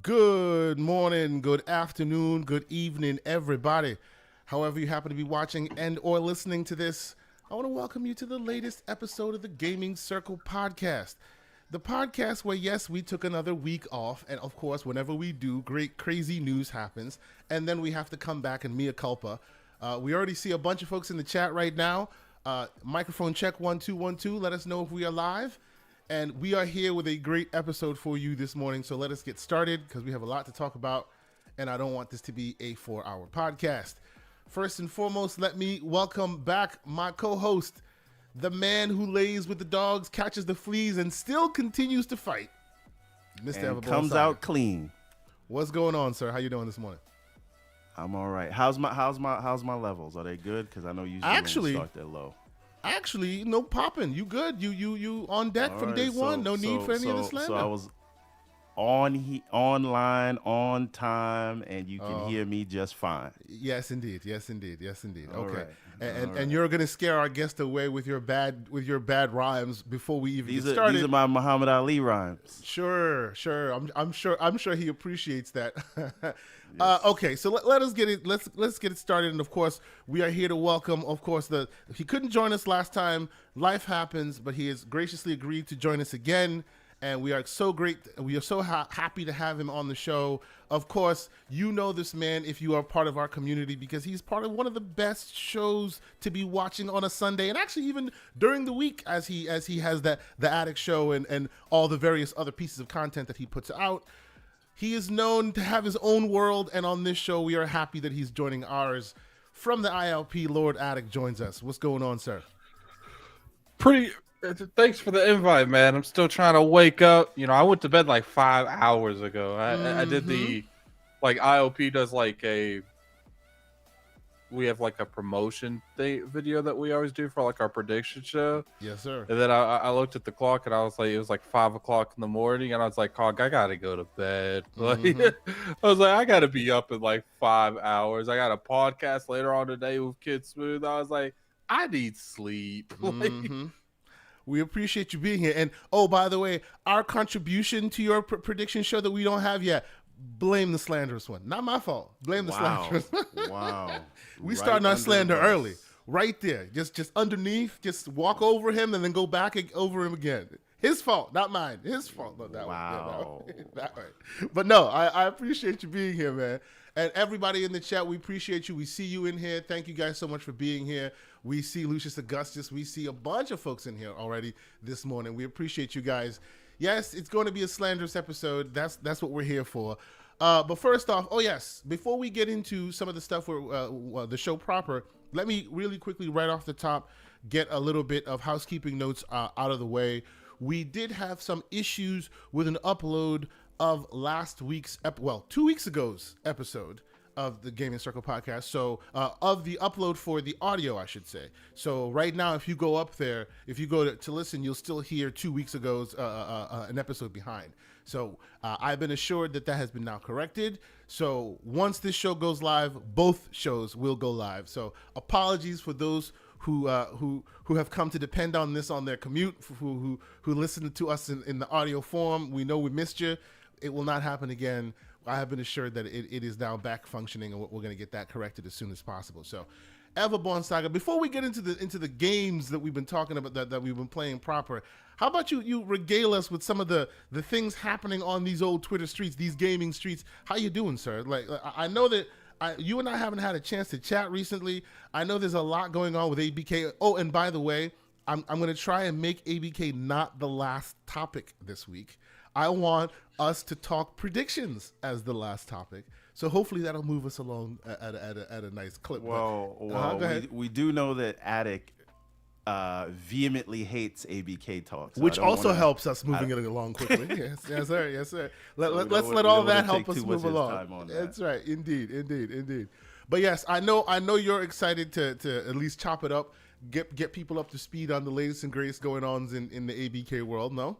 Good morning, good afternoon, good evening, everybody. However you happen to be watching and or listening to this, I want to welcome you to the latest episode of the Gaming Circle podcast. The podcast where, yes, we took another week off, and of course, whenever we do, great crazy news happens, and then we have to come back and mea culpa. We already see a bunch of folks in the chat right now. Microphone check 1 2 1 2. Let us know if we are live. And we are here with a great episode for you this morning. So let us get started because we have a lot to talk about. And I don't want this to be a 4-hour podcast. First and foremost, let me welcome back my co-host, the man who lays with the dogs, catches the fleas, and still continues to fight. Mr. And comes out clean. What's going on, sir? How you doing this morning? I'm all right. How's my levels? Are they good? Because I know usually start that low. Actually, no popping. You good? You on deck all from day one. No need for any of the slander. So I was online on time, and you can hear me just fine. Yes, indeed. Okay, and you're gonna scare our guest away with your bad rhymes before we even get started. These are my Muhammad Ali rhymes. Sure. I'm sure he appreciates that. Yes. Okay, so let us get it. Let's get it started. And of course, we are here to welcome. Of course, he couldn't join us last time. Life happens, but he has graciously agreed to join us again. And we are so great. We are so happy to have him on the show. Of course, you know this man if you are part of our community because he's part of one of the best shows to be watching on a Sunday, and actually even during the week as he has the Addict Show and all the various other pieces of content that he puts out. He is known to have his own world, and on this show, we are happy that he's joining ours. From the ILP, Lord Addict joins us. What's going on, sir? Thanks for the invite, man. I'm still trying to wake up. You know, I went to bed like 5 hours ago. I did the, like, IOP does like we have like a promotion video that we always do for like our prediction show. Yes, sir. And then I looked at the clock and I was like, it was like 5 o'clock in the morning, and I was like, Cog, I gotta go to bed. Like, I was like, I gotta be up in like 5 hours. I got a podcast later on today with Kid Smooth. I was like, I need sleep. We appreciate you being here. And, oh, by the way, our contribution to your prediction show that we don't have yet, blame the slanderous one. Not my fault. Blame the slanderous one. Wow. We starting our slander early. Right there. Just underneath. Just walk over him and then go back over him again. His fault, not mine. His fault. Not that wow. Way. That way. But no, I appreciate you being here, man. And everybody in the chat, we appreciate you. We see you in here. Thank you guys so much for being here. We see Lucius Augustus. We see a bunch of folks in here already this morning. We appreciate you guys. Yes, it's going to be a slanderous episode. That's what we're here for. But first off, before we get into some of the stuff the show proper, let me really quickly right off the top get a little bit of housekeeping notes out of the way. We did have some issues with an upload of last week's 2 weeks ago's episode of the Gaming Circle podcast. So of the upload for the audio, I should say. So right now, if you go up there, if you go to listen, you'll still hear 2 weeks ago's an episode behind. So I've been assured that has been now corrected. So once this show goes live, both shows will go live. So apologies for those who have come to depend on this on their commute, who listen to us in the audio form. We know we missed you. It will not happen again. I have been assured that it is now back functioning, and we're going to get that corrected as soon as possible. So, Everborn Saga, before we get into the games that we've been talking about, that we've been playing proper, how about you regale us with some of the things happening on these old Twitter streets, these gaming streets? How you doing, sir? Like, I know that you and I haven't had a chance to chat recently. I know there's a lot going on with ABK. Oh, and by the way, I'm going to try and make ABK not the last topic this week. I want us to talk predictions as the last topic. So hopefully that'll move us along at a nice clip. Well, we do know that Attic vehemently hates ABK talk. So which also helps us moving it along quickly. yes, sir. Let's let all that help us move along. That's right. Indeed. But yes, I know you're excited to at least chop it up, get people up to speed on the latest and greatest going on in the ABK world, no?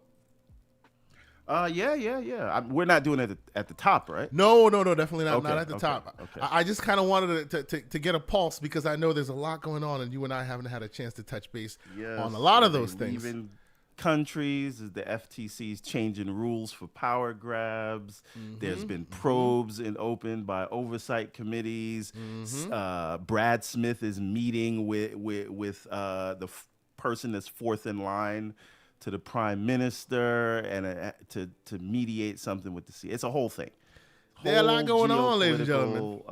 Yeah. We're not doing it at the top, right? No, definitely not. Not at the top. Okay. I just kind of wanted to get a pulse because I know there's a lot going on, and you and I haven't had a chance to touch base on a lot of those things. countries. The FTC's changing rules for power grabs. There's been probes opened by oversight committees. Brad Smith is meeting with the person that's fourth in line to the prime minister and to mediate something with the sea. It's a whole thing. There's a lot going on, ladies and gentlemen.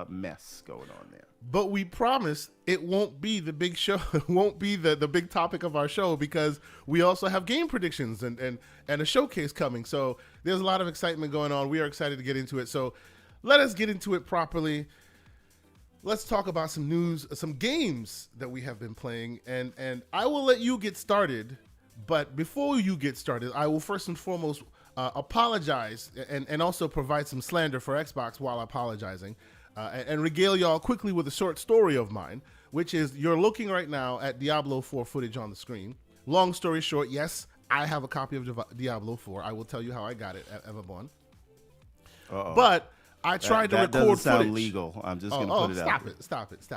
Mess going on there. But we promise it won't be the big show. It won't be the big topic of our show, because we also have game predictions and a showcase coming. So there's a lot of excitement going on. We are excited to get into it. So let us get into it properly. Let's talk about some news, some games that we have been playing. And I will let you get started. But before you get started, I will first and foremost apologize and also provide some slander for Xbox while apologizing, and regale y'all quickly with a short story of mine, which is you're looking right now at Diablo 4 footage on the screen. Long story short, yes, I have a copy of Diablo 4. I will tell you how I got it at Everborn. But I tried to record doesn't sound footage. Legal. I'm just going to put it out. Stop it.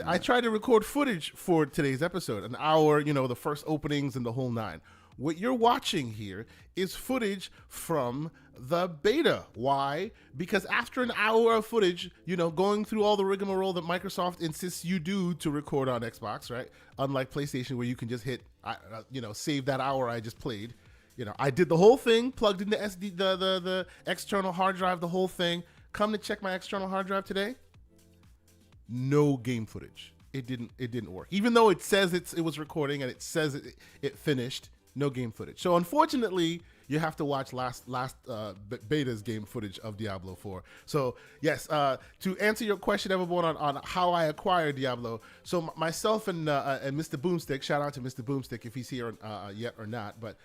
I tried to record footage for today's episode, an hour, the first openings and the whole nine. What you're watching here is footage from the beta. Why? Because after an hour of footage, going through all the rigmarole that Microsoft insists you do to record on Xbox, right? Unlike PlayStation, where you can just hit, save that hour I just played. I did the whole thing, plugged in the SD, the external hard drive, the whole thing. Come to check my external hard drive today. No game footage. It didn't work. Even though it says it was recording and it says it finished. No game footage. So unfortunately, you have to watch last beta's game footage of Diablo 4. So yes, to answer your question, everyone, on how I acquired Diablo. So myself and Mr. Boomstick, shout out to Mr. Boomstick if he's here yet or not, but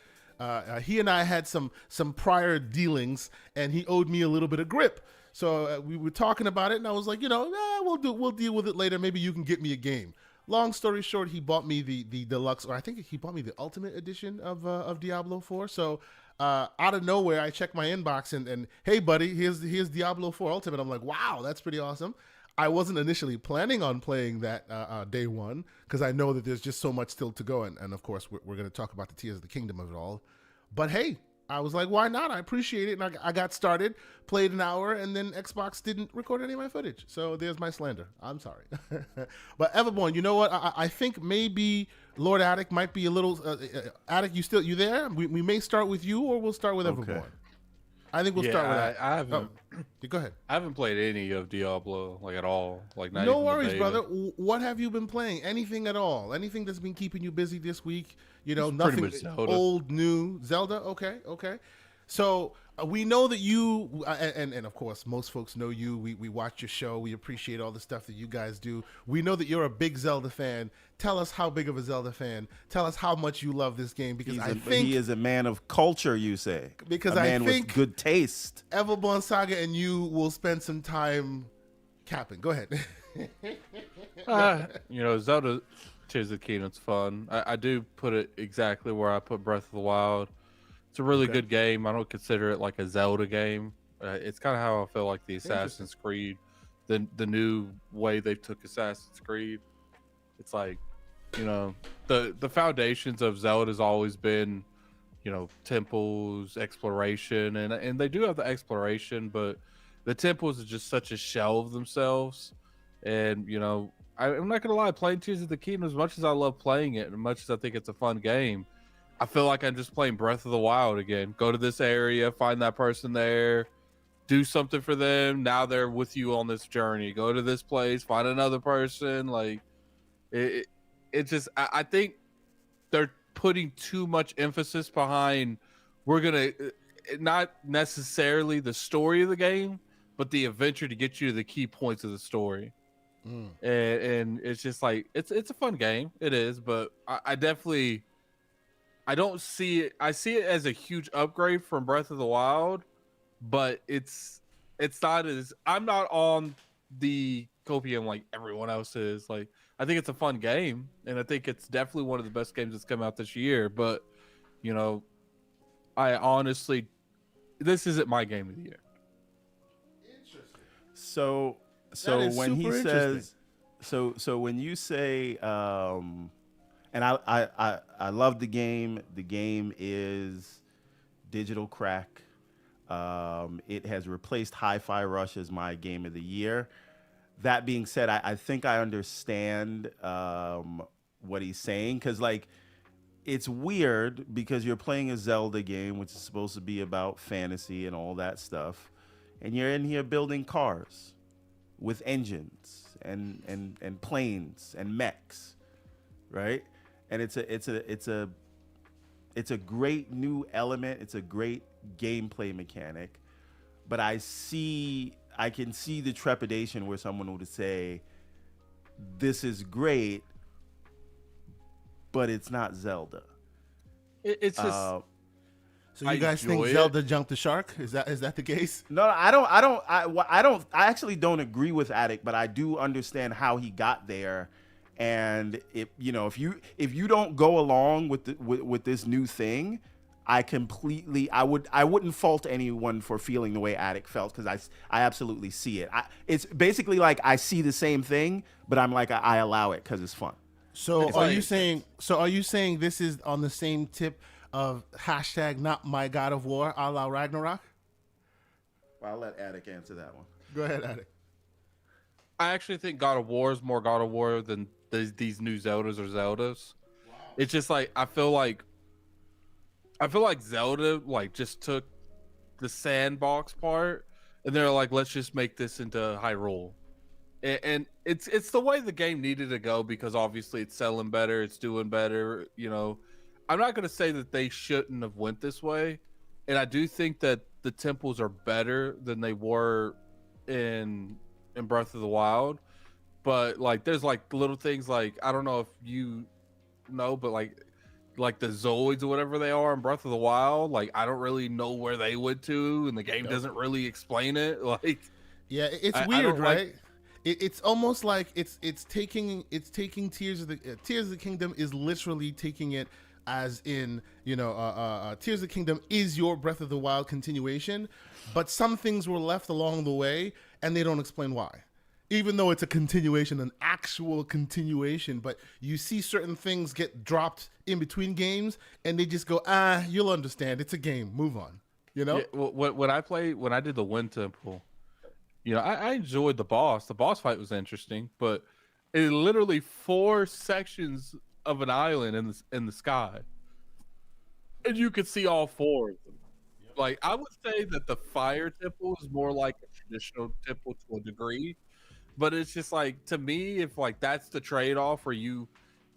he and I had some prior dealings, and he owed me a little bit of grip. So we were talking about it, and I was like, we'll deal with it later. Maybe you can get me a game. Long story short, he bought me the deluxe, or I think he bought me the ultimate edition of Diablo 4. So out of nowhere, I checked my inbox and hey, buddy, here's Diablo 4 Ultimate. I'm like, wow, that's pretty awesome. I wasn't initially planning on playing that day one, because I know that there's just so much still to go. And of course, we're going to talk about the Tears of the Kingdom of it all. But hey, I was like, why not? I appreciate it. And I got started, played an hour, and then Xbox didn't record any of my footage. So there's my slander. I'm sorry. But Everborn, you know what? I think maybe Lord Attic might be a little... Attic, you there? We may start with you, or we'll start with Everborn. I think we'll start with that. I haven't. Go ahead. I haven't played any of Diablo at all. Not no even worries, brother. What have you been playing? Anything at all? Anything that's been keeping you busy this week? Nothing old, new. Zelda. Okay. So we know that you and of course most folks know you. We watch your show. We appreciate all the stuff that you guys do. We know that you're a big Zelda fan. Tell us how big of a Zelda fan. Tell us how much you love this game, because I think he is a man of culture. You say, because a man I think with good taste. Everborn Saga and you will spend some time capping. Go ahead. Zelda Tears of the Kingdom's fun. I do put it exactly where I put Breath of the Wild. It's a really good game. I don't consider it like a Zelda game. It's kind of how I feel like the Assassin's Creed, the new way they took Assassin's Creed. It's like, the foundations of Zelda has always been, temples, exploration, and they do have the exploration, but the temples are just such a shell of themselves. And, I'm not gonna lie, playing Tears of the Kingdom, as much as I love playing it, and as much as I think it's a fun game, I feel like I'm just playing Breath of the Wild again. Go to this area, find that person there, do something for them. Now they're with you on this journey. Go to this place, find another person. Like it just, I think they're putting too much emphasis behind. We're gonna not necessarily the story of the game, but the adventure to get you to the key points of the story. And it's just like it's a fun game. It is, but I definitely. I don't see it. I see it as a huge upgrade from Breath of the Wild, but it's not as. I'm not on the copium like everyone else is. Like, I think it's a fun game, and I think it's definitely one of the best games that's come out this year. But I honestly, this isn't my game of the year. Interesting. So when he says, so when you say, and I love the game. The game is digital crack. It has replaced Hi-Fi Rush as my game of the year. That being said, I think I understand what he's saying, because like it's weird because you're playing a Zelda game, which is supposed to be about fantasy and all that stuff, and you're in here building cars with engines and planes and mechs, right? And it's a great new element. It's a great gameplay mechanic, but I can see the trepidation where someone would say, "This is great, but it's not Zelda." It's just So you guys think enjoy Zelda jumped the shark? Is that the case? No, I actually don't agree with Attic, but I do understand how he got there. And if you don't go along with this new thing, I wouldn't fault anyone for feeling the way Attic felt, because I absolutely see it. It's basically like I see the same thing, but I'm like I allow it because it's fun. So are you saying this is on the same tip of hashtag not my God of War a la Ragnarok? Well, I'll let Attic answer that one. Go ahead, Attic. I actually think God of War is more God of War than these new Zeldas or Zeldas. Wow. It's just like I feel like Zelda like just took the sandbox part and they're like, let's just make this into Hyrule. And it's the way the game needed to go, because obviously it's selling better, it's doing better, you know. I'm not going to say that they shouldn't have went this way, and I do think that the temples are better than they were in Breath of the Wild. But like there's like little things, like I don't know if you know, but like the Zoids or whatever they are in Breath of the Wild, like I don't really know where they went to, and the game doesn't really explain it. Like, yeah, it's weird, right? It's almost like it's taking Tears of the Kingdom is literally taking it as in, Tears of the Kingdom is your Breath of the Wild continuation, but some things were left along the way and they don't explain why. Even though it's a continuation, an actual continuation, but you see certain things get dropped in between games and they just go, you'll understand. It's a game. Move on. You know? Yeah, when I did the Wind Temple, I enjoyed the boss. The boss fight was interesting, but it's literally 4 sections of an island in the sky, and you could see all 4 of them. Yep. Like I would say that the Fire Temple is more like a traditional temple to a degree, but it's just like, to me, if like that's the trade-off where you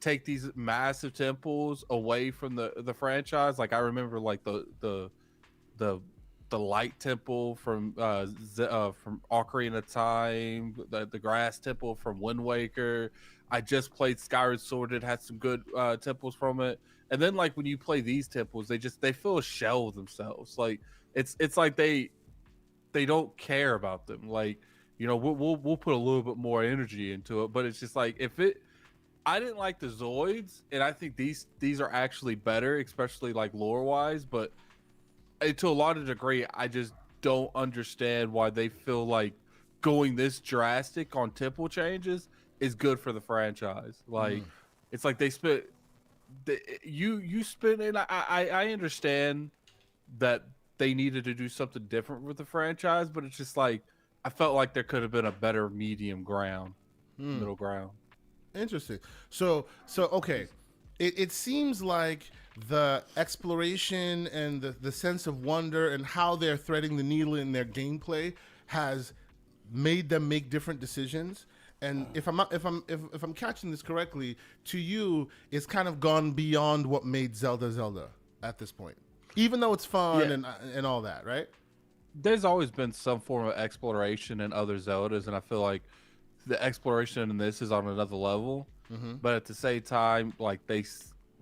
take these massive temples away from the franchise. Like I remember like the Light Temple from Ocarina of Time, the Grass Temple from Wind Waker. I just played Skyward Sword. It had some good temples from it. And then like when you play these temples, they feel a shell of themselves. Like it's like they don't care about them. Like, we'll put a little bit more energy into it, but it's just like I didn't like the Zoids, and I think these are actually better, especially like lore wise, but to a lot of degree, I just don't understand why they feel like going this drastic on temple changes is good for the franchise. Like, it's like they spent you spend, and I understand that they needed to do something different with the franchise, but it's just like I felt like there could have been a better middle ground. Interesting. So okay, it seems like the exploration and the sense of wonder and how they're threading the needle in their gameplay has made them make different decisions. And if I'm catching this correctly, to you, it's kind of gone beyond what made Zelda at this point, even though it's fun and all that, right? There's always been some form of exploration in other Zeldas, and I feel like the exploration in this is on another level. Mm-hmm. But at the same time, like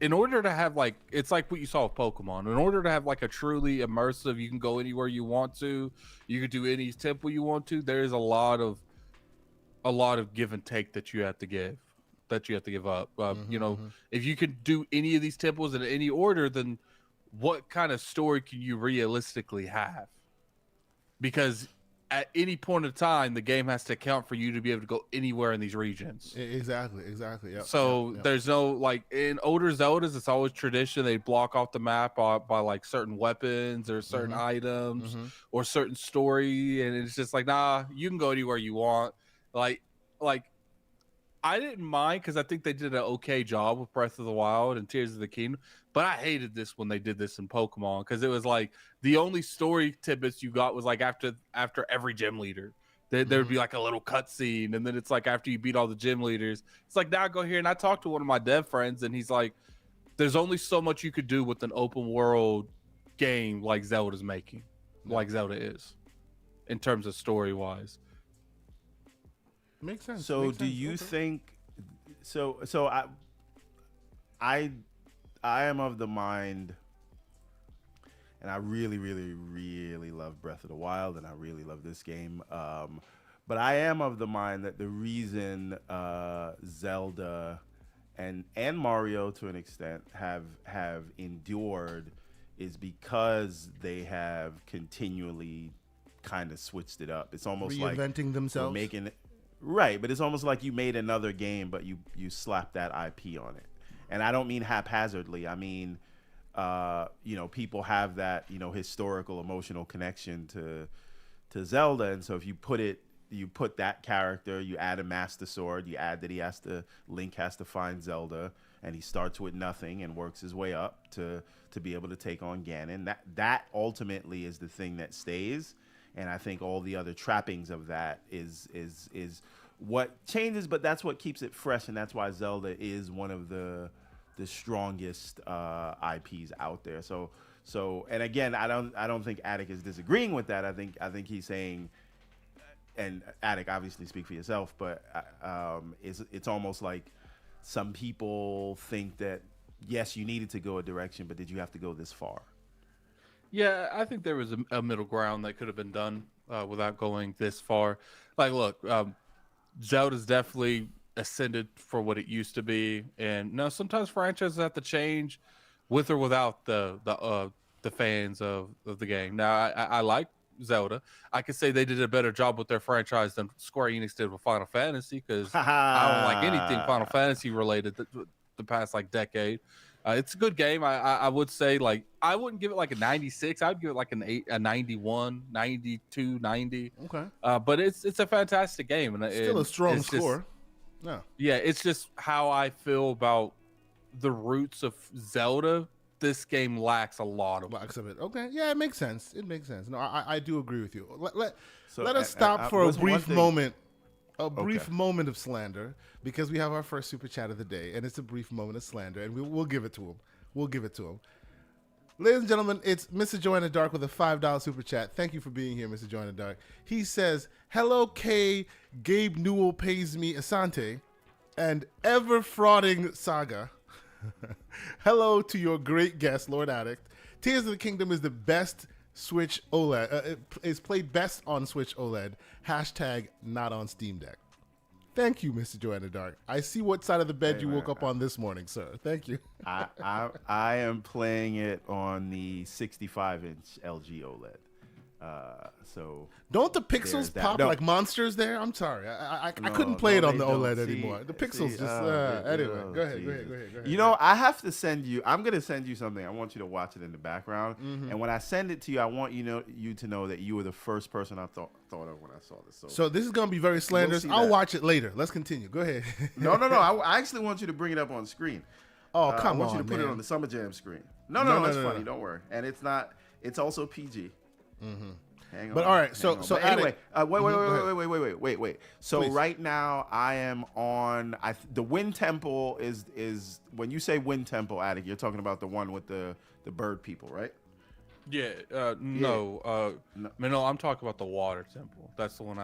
in order to have like, it's like what you saw with Pokemon. In order to have like a truly immersive, you can go anywhere you want to, you can do any temple you want to. There's a lot of give and take that you have to give up. If you can do any of these temples in any order, then what kind of story can you realistically have? Because at any point of time, the game has to account for you to be able to go anywhere in these regions. Exactly. Yep, So yep. there's no, like, in older Zeldas, it's always tradition. They block off the map by like certain weapons or certain items or certain story. And it's just like, nah, you can go anywhere you want. Like I didn't mind because I think they did an okay job with Breath of the Wild and Tears of the Kingdom. But I hated this when they did this in Pokemon because it was like the only story tidbits you got was like after every gym leader. There would be like a little cutscene, and then it's like after you beat all the gym leaders, it's like now I go here and I talked to one of my dev friends, and he's like, "There's only so much you could do with an open world game like Zelda's making, like Zelda is, in terms of story wise." Makes sense. So Makes do sense. you Okay. think? So I am of the mind, and I really, really, really love Breath of the Wild, and I really love this game. But I am of the mind that the reason Zelda and Mario to an extent have endured is because they have continually kind of switched it up. It's almost like Reinventing themselves. making it right, but it's almost like you made another game, but you slapped that IP on it. And I don't mean haphazardly. I mean, people have that, historical, emotional connection to Zelda, and so if you put that character, you add a Master Sword, you add that Link has to find Zelda, and he starts with nothing and works his way up to be able to take on Ganon. That ultimately is the thing that stays, and I think all the other trappings of that is what changes, but that's what keeps it fresh, and that's why Zelda is one of the strongest IPs out there. So, and again, I don't think Attic is disagreeing with that. I think he's saying, and Attic, obviously speak for yourself, but it's almost like some people think that yes, you needed to go a direction, but did you have to go this far? Yeah, I think there was a middle ground that could have been done without going this far. Like, look, Zelda's definitely ascended for what it used to be, and no, sometimes franchises have to change with or without the fans of the game. Now, I like Zelda. I could say they did a better job with their franchise than Square Enix did with Final Fantasy, because I don't like anything Final Fantasy related the past like decade. It's a good game. I would say, like, I wouldn't give it like a 96. I would give it like a 91, 92, 90. Okay. But it's a fantastic game, and Still a strong it's just, score. No. yeah, it's just how I feel about the roots of Zelda. This game lacks a lot of. Box of it. Okay. Yeah, it makes sense. It makes sense. No, I do agree with you. Let us So, stop for a what's one brief thing- moment. A brief moment of slander, because we have our first super chat of the day, and it's a brief moment of slander, and we'll give it to him. We'll give it to him. Ladies and gentlemen, it's Mr. Joanna Dark with a $5 super chat. Thank you for being here, Mr. Joanna Dark. He says, "Hello, K. Gabe Newell pays me Asante, and ever frauding Saga. Hello to your great guest, Lord Addict. Tears of the Kingdom is the best Switch OLED. It is played best on Switch OLED. Hashtag not on Steam Deck." Thank you, Mr. Joanna Dark. I see what side of the bed you woke up on this morning, sir. Thank you. I am playing it on the 65-inch LG OLED. So don't the there's pixels that. pop No. like monsters there? I'm sorry. I No, couldn't play it no, on they the don't. OLED See- anymore. The see, pixels just... anyway, go ahead, go ahead. You know, I have to send you. I'm gonna send you something. I want you to watch it in the background. And when I send it to you, I want you to know that you were the first person I thought of when I saw this. So this is going to be very slanderous. see I'll that. watch it later. Let's continue. Go ahead. no. I actually want you to bring it up on screen. Oh, come I want on, you to put man. it on the Summer Jam screen. No, No, it's no, funny. no. Don't worry. And it's not. It's also PG. Hang on. But all right, hang so- on. so But anyway, Addict- wait. So Please. right now I am on. The Wind Temple is when you say Wind Temple, Attic, you're talking about the one with the bird people, right? Yeah, no. I'm talking about the Water Temple. That's the one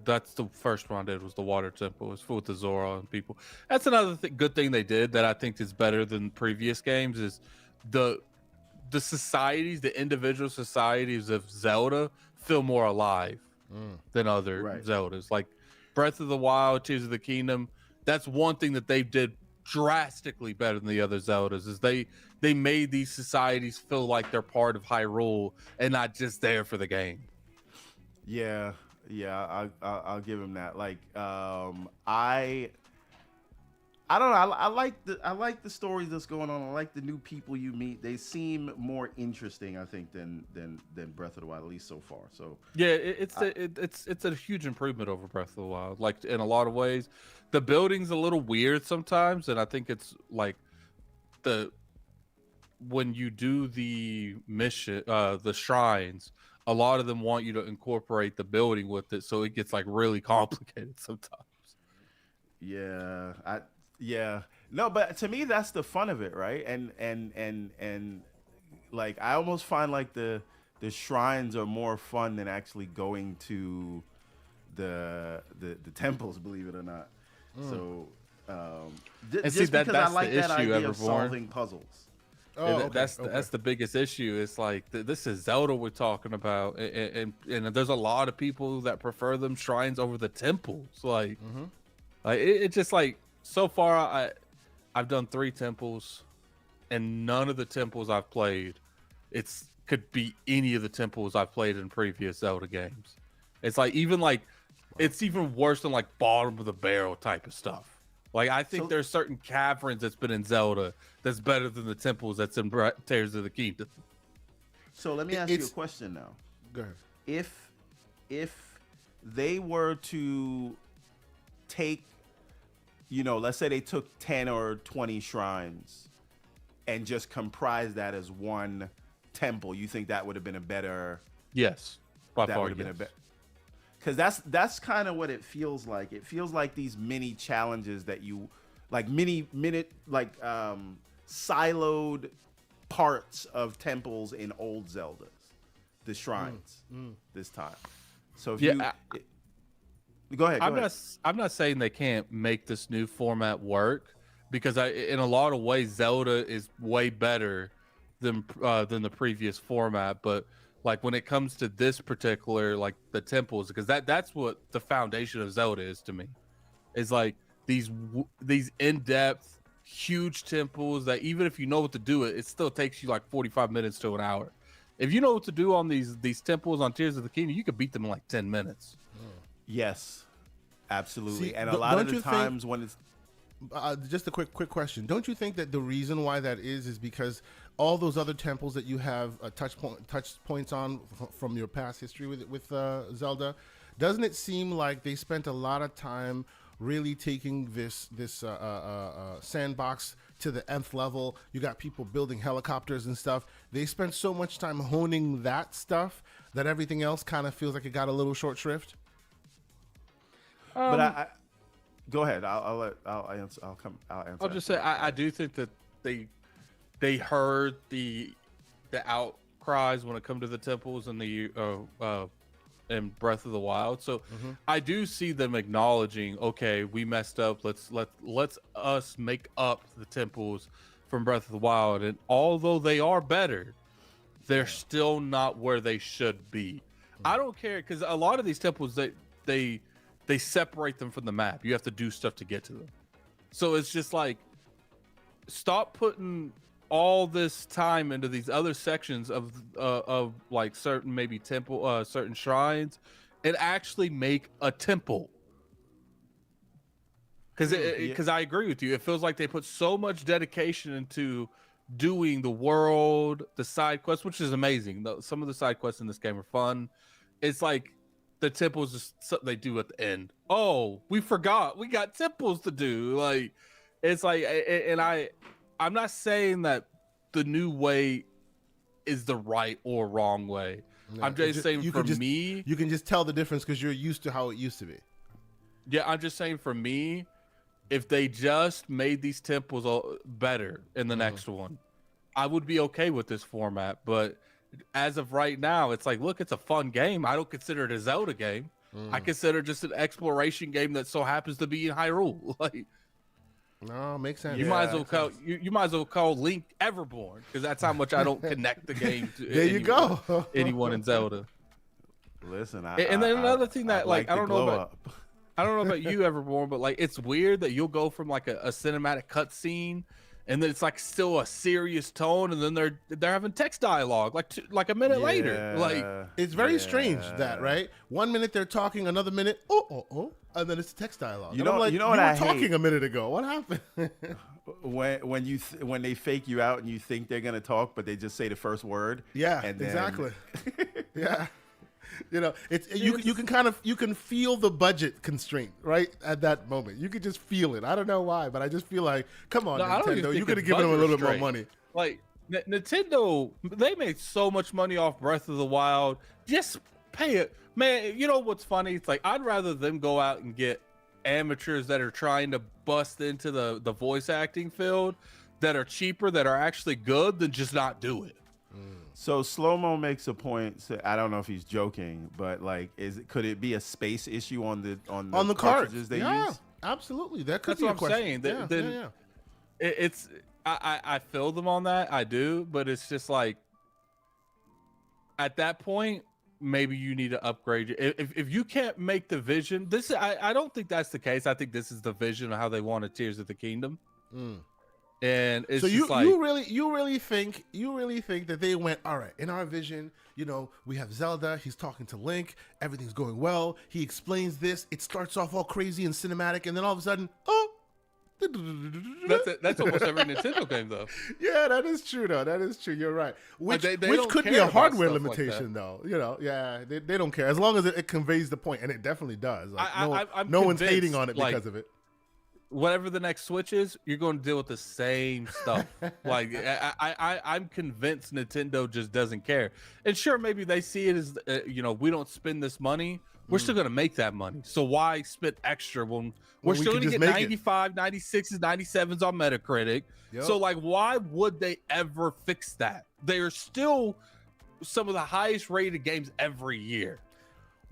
that's the first one I did, was the Water Temple. It was with the Zora and people. That's another good thing they did that I think is better than previous games, is the societies, the individual societies of Zelda feel more alive than other Right. Zeldas. Like Breath of the Wild, Tears of the Kingdom, that's one thing that they did drastically better than the other Zeldas, is they made these societies feel like they're part of Hyrule and not just there for the game. Yeah, yeah, I'll give him that. Like, I don't know. I like the stories that's going on. I like the new people you meet. They seem more interesting, I think, than Breath of the Wild, at least so far. So Yeah, it's a huge improvement over Breath of the Wild. Like in a lot of ways, the building's a little weird sometimes, and I think it's like when you do the mission, the shrines, a lot of them want you to incorporate the building with it, so it gets like really complicated sometimes. Yeah. No, but to me that's the fun of it, right? And like I almost find like the shrines are more fun than actually going to the temples, believe it or not. So And see, just because I like the that issue, idea of Everborn. solving puzzles. Oh, That's the biggest issue. It's like this is Zelda we're talking about, and there's a lot of people that prefer them shrines over the temples. Like, it's just like so far I've done 3 temples, and none of the temples I've played could be any of the temples I've played in previous Zelda games. It's like it's even worse than like bottom of the barrel type of stuff. Like I think there's certain caverns that's been in Zelda that's better than the temples that's in Tears of the Kingdom. So let me ask you a question now. Go ahead. If they were to take, let's say they took 10 or 20 shrines and just comprise that as one temple, you think that would have been a better? Yes, by that far. would have been Yes. a better. Because that's kind of what it feels like. It feels like these mini challenges that you, like siloed parts of temples in old Zeldas, the shrines this time. So if go ahead. I'm not saying they can't make this new format work, because in a lot of ways Zelda is way better than the previous format, but like when it comes to this particular, like the temples, because that's what the foundation of Zelda is to me, is like these in-depth huge temples that even if you know what to do, it still takes you like 45 minutes to an hour. If you know what to do on these temples on Tears of the Kingdom, you could beat them in like 10 minutes. Yes, absolutely. See, and a lot of don't the you times when it's just a quick question. Don't you think that the reason why that is because all those other temples that you have touch points on from your past history with Zelda, doesn't it seem like they spent a lot of time really taking this sandbox to the nth level? You got people building helicopters and stuff. They spent so much time honing that stuff that everything else kind of feels like it got a little short shrift. But I go ahead. I'll answer. I'll just say I do think that they heard the outcries when it come to the temples and the in Breath of the Wild. So I do see them acknowledging, okay, we messed up. Let's us make up the temples from Breath of the Wild. And although they are better, they're still not where they should be. I don't care, because a lot of these temples they separate them from the map. You have to do stuff to get to them. So it's just like, stop putting all this time into these other sections of like certain maybe temple, certain shrines, and actually make a temple. Because I agree with you. It feels like they put so much dedication into doing the world, the side quests, which is amazing. Some of the side quests in this game are fun. It's like the temples is something they do at the end. Oh, we forgot. We got temples to do. Like, it's like, and I'm not saying that the new way is the right or wrong way. No, I'm just saying you can just tell the difference because you're used to how it used to be. Yeah, I'm just saying for me, if they just made these temples better in the next one, I would be okay with this format. But as of right now, it's like, look, it's a fun game. I don't consider it a Zelda game. I consider it just an exploration game that so happens to be in Hyrule. Like, no, makes sense. You might as well call Link Everborn, because that's how much I don't connect the game to. There you go. Anyone in Zelda. Listen, and then another thing that I don't know about. Up. I don't know about you, Everborn, but like it's weird that you'll go from like a cinematic cutscene and then it's like still a serious tone, and then they're having text dialogue like a minute later. Like, it's very strange that, right? 1 minute they're talking, another minute, and then it's text dialogue. You know what you I were talking hate? a minute ago. What happened? when they fake you out and you think they're gonna talk, but they just say the first word. Yeah, and then... exactly. Yeah. You know, you can feel the budget constraint right at that moment. You could just feel it. I don't know why, but I just feel like, come on, Nintendo, you could have given them a little bit more money. Like Nintendo, they made so much money off Breath of the Wild. Just pay it, man. You know what's funny? It's like I'd rather them go out and get amateurs that are trying to bust into the voice acting field that are cheaper, that are actually good, than just not do it. So Slow-Mo makes a point. I don't know if he's joking, but like, could it be a space issue on the cartridges they use? Absolutely. That could That's be what a I'm question. saying. It's I feel them on that. I do, but it's just like at that point, maybe you need to upgrade. If you can't make the vision, I don't think that's the case. I think this is the vision of how they wanted Tears of the Kingdom. And it's so just you really think that they went, all right, in our vision, you know, we have Zelda, he's talking to Link, everything's going well, he explains this, it starts off all crazy and cinematic, and then all of a sudden, that's almost every Nintendo game though. Yeah, that is true though. That is true. You're right. Which could be care a hardware about limitation though. You know, yeah, they don't care as long as it conveys the point, and it definitely does. Like, no one's hating on it because of it. Whatever the next Switch is, you're going to deal with the same stuff. Like I'm convinced Nintendo just doesn't care. And sure, maybe they see it as we don't spend this money. We're still going to make that money. So why spend extra when we're still going to get 95, 96s, 97s on Metacritic? Yep. So like, why would they ever fix that? They are still some of the highest rated games every year.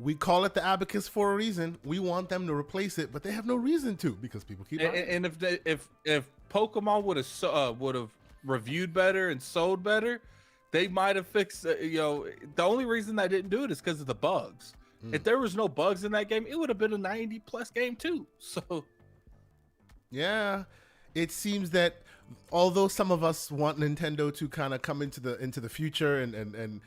We call it the abacus for a reason. We want them to replace it, but they have no reason to because people keep buying it. And if Pokemon would have reviewed better and sold better, they might have fixed. The only reason they didn't do it is because of the bugs. If there was no bugs in that game, it would have been a 90+ game too. So, yeah, it seems that although some of us want Nintendo to kind of come into the future and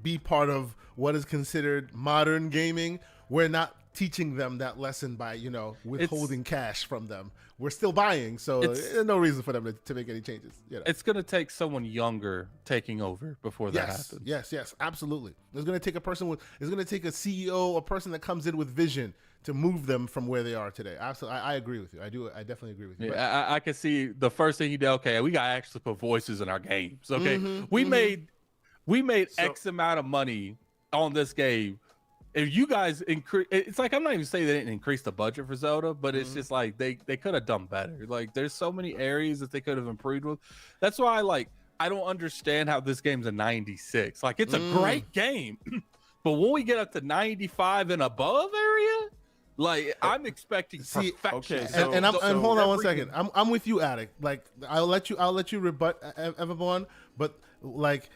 be part of what is considered modern gaming, we're not teaching them that lesson by, withholding cash from them. We're still buying, so there's no reason for them to make any changes. It's going to take someone younger taking over before that happens. Yes, absolutely. It's going to take it's going to take a CEO, a person that comes in with vision to move them from where they are today. Absolutely, I agree with you. I definitely agree with you. Yeah, I can see the first thing he did. Okay, we got to actually put voices in our games. Okay, we made X amount of money on this game. If you guys increase, it's like, I'm not even saying they didn't increase the budget for Zelda, but it's just like they could have done better. Like, there's so many areas that they could have improved with. That's why I don't understand how this game's a 96. Like, it's a great game, but when we get up to 95 and above area, like, I'm expecting perfection. Okay, and hold on 1 second. I'm with you, Addict. Like, I'll let you rebut Everborn, but like,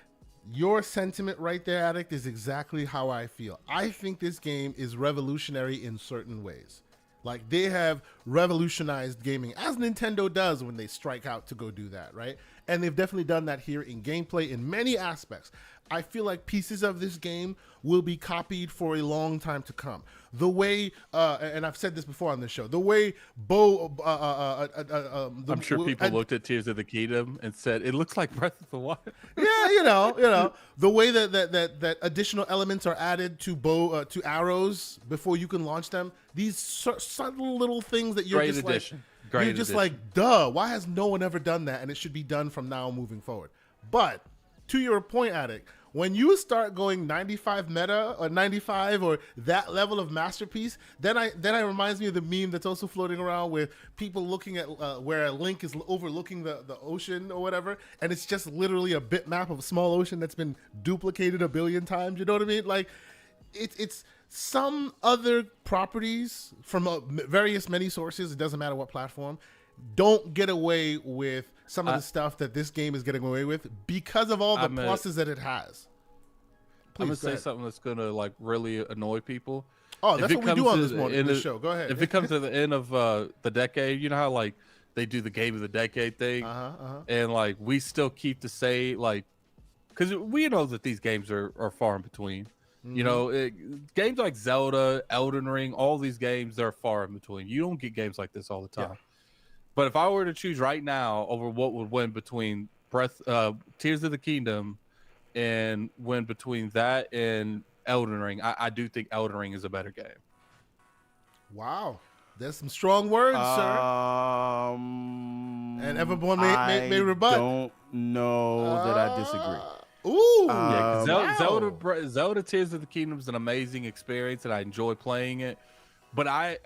your sentiment right there, Addict, is exactly how I feel. I think this game is revolutionary in certain ways. Like, they have revolutionized gaming, as Nintendo does when they strike out to go do that, right? And they've definitely done that here in gameplay in many aspects. I feel like pieces of this game will be copied for a long time to come. The way, and I've said this before on this show, the way I'm sure people looked at Tears of the Kingdom and said, it looks like Breath of the Wild. Yeah, the way that additional elements are added to arrows before you can launch them. These subtle little things that you're Great just addition. like, Great you're just addition. like, duh, why has no one ever done that? And it should be done from now moving forward. But to your point, Addict, when you start going 95 meta or 95 or that level of masterpiece, then it reminds me of the meme that's also floating around with people looking at where Link is overlooking the ocean or whatever, and it's just literally a bitmap of a small ocean that's been duplicated a billion times. You know what I mean? Like, it's some other properties from various many sources. It doesn't matter what platform. Don't get away with some of the stuff that this game is getting away with because of all the pluses that it has. Please, I'm gonna say something that's gonna like really annoy people. Oh, that's what we do on this show. Go ahead. If it comes to the end of the decade, you know how like they do the game of the decade thing, and like we still keep to say like, because we know that these games are far in between. You know, games like Zelda, Elden Ring, all these games, they're far in between. You don't get games like this all the time. But if I were to choose right now over what would win between Tears of the Kingdom and win between that and Elden Ring, I do think Elden Ring is a better game. Wow. There's some strong words, sir. And Everborn may rebut. I don't know that I disagree. Ooh. Zelda Tears of the Kingdom is an amazing experience, and I enjoy playing it. But I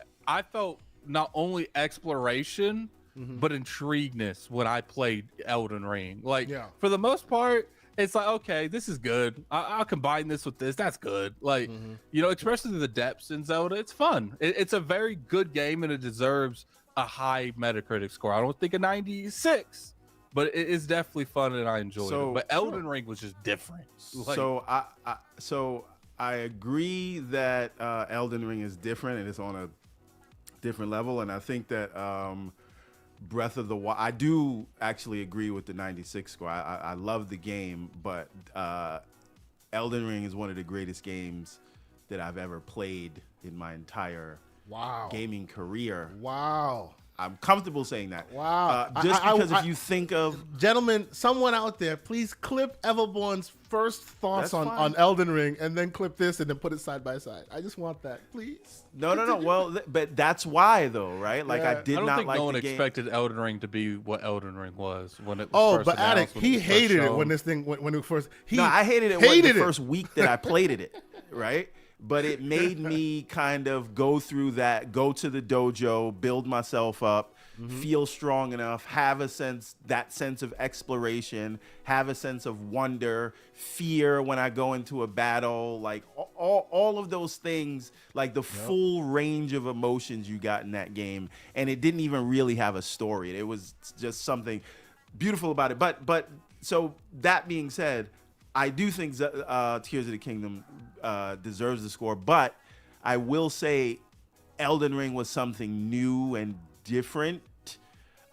felt not only exploration, but intrigueness when I played Elden Ring. Like, for the most part, it's like, okay, this is good. I'll combine this with this. That's good. Like, you know, especially the depths in Zelda, it's fun. It's a very good game, and it deserves a high Metacritic score. I don't think a 96, but it is definitely fun, and I enjoyed it. But Elden Ring was just different. Like, so I agree that Elden Ring is different, and it's on a different level. And I think that Breath of the Wild, I do actually agree with the 96 score. I love the game, but Elden Ring is one of the greatest games that I've ever played in my entire gaming career. Wow. I'm comfortable saying that. Wow. Just because if you think of... Gentlemen, someone out there, please clip Everborn's first thoughts on Elden Ring and then clip this and then put it side by side. I just want that, please. No. Well, but that's why, though, right? Like, I did not like no one the game. expected Elden Ring to be what Elden Ring was when it was first announced. Attic, he hated it when this thing, when it first... I hated it the first week that I played it, right? But it made me kind of go through that, go to the dojo, build myself up, feel strong enough, have that sense of exploration, have a sense of wonder, fear when I go into a battle, like all of those things, like the full range of emotions you got in that game. And it didn't even really have a story. It was just something beautiful about it. But so that being said, I do think Tears of the Kingdom deserves the score, but I will say Elden Ring was something new and different.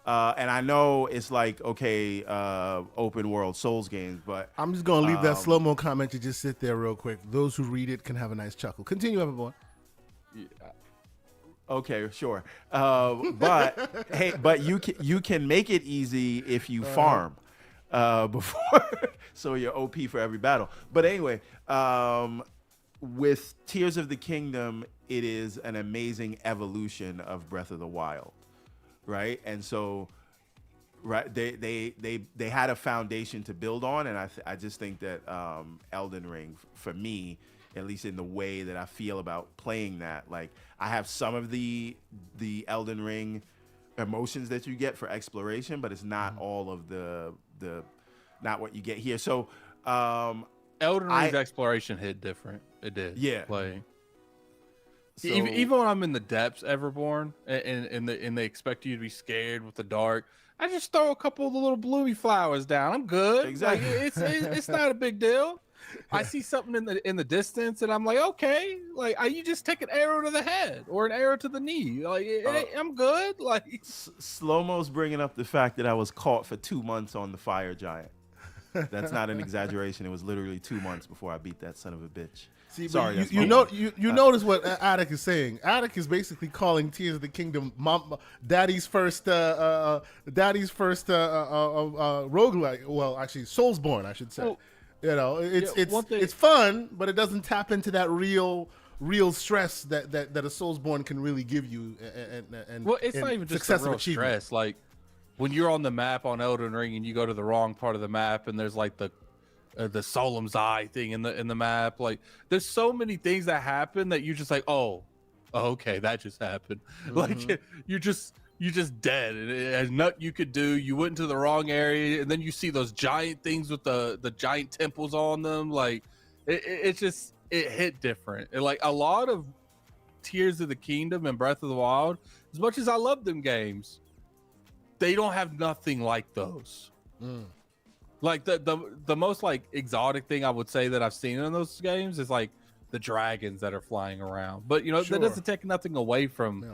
And I know it's like, okay, open world Souls games, but... I'm just going to leave that slow-mo comment to just sit there real quick. Those who read it can have a nice chuckle. Continue, everyone. Okay, sure. But hey, but you can make it easy if you farm before, so you're OP for every battle. But anyway, with Tears of the Kingdom, it is an amazing evolution of Breath of the Wild, right? And so, right, they had a foundation to build on, and I just think that Elden Ring, for me, at least in the way that I feel about playing that, like I have some of the Elden Ring emotions that you get for exploration, but it's not all of the not what you get here. So Elden Ring's exploration hit different. It did. Yeah. Like, so, even when I'm in the depths, Everborn, and they expect you to be scared with the dark, I just throw a couple of the little bloomy flowers down. I'm good. Exactly. Like, it's not a big deal. I see something in the distance, and I'm like, okay, like you just take an arrow to the head or an arrow to the knee. Like, I'm good. Like, Slow-mo's bringing up the fact that I was caught for 2 months on the fire giant. That's not an exaggeration. It was literally 2 months before I beat that son of a bitch. See, sorry, you notice what Attic is saying. Attic is basically calling Tears of the Kingdom Daddy's first roguelike. Well, actually, Soulsborne, I should say. Well, you know, it's fun, but it doesn't tap into that real stress that a Soulsborne can really give you. And well, it's not even just the real stress. Like, when you're on the map on Elden Ring and you go to the wrong part of the map, and there's like the Solemn's Eye thing in the map, like there's so many things that happen that you're just like, oh okay, that just happened. Like you're just dead, and there's nothing you could do. You went into the wrong area, and then you see those giant things with the giant temples on them. Like it hit different. And like a lot of Tears of the Kingdom and Breath of the Wild, as much as I love them games, they don't have nothing like those. Like the most like exotic thing I would say that I've seen in those games is like the dragons that are flying around. But you know, that doesn't take nothing away from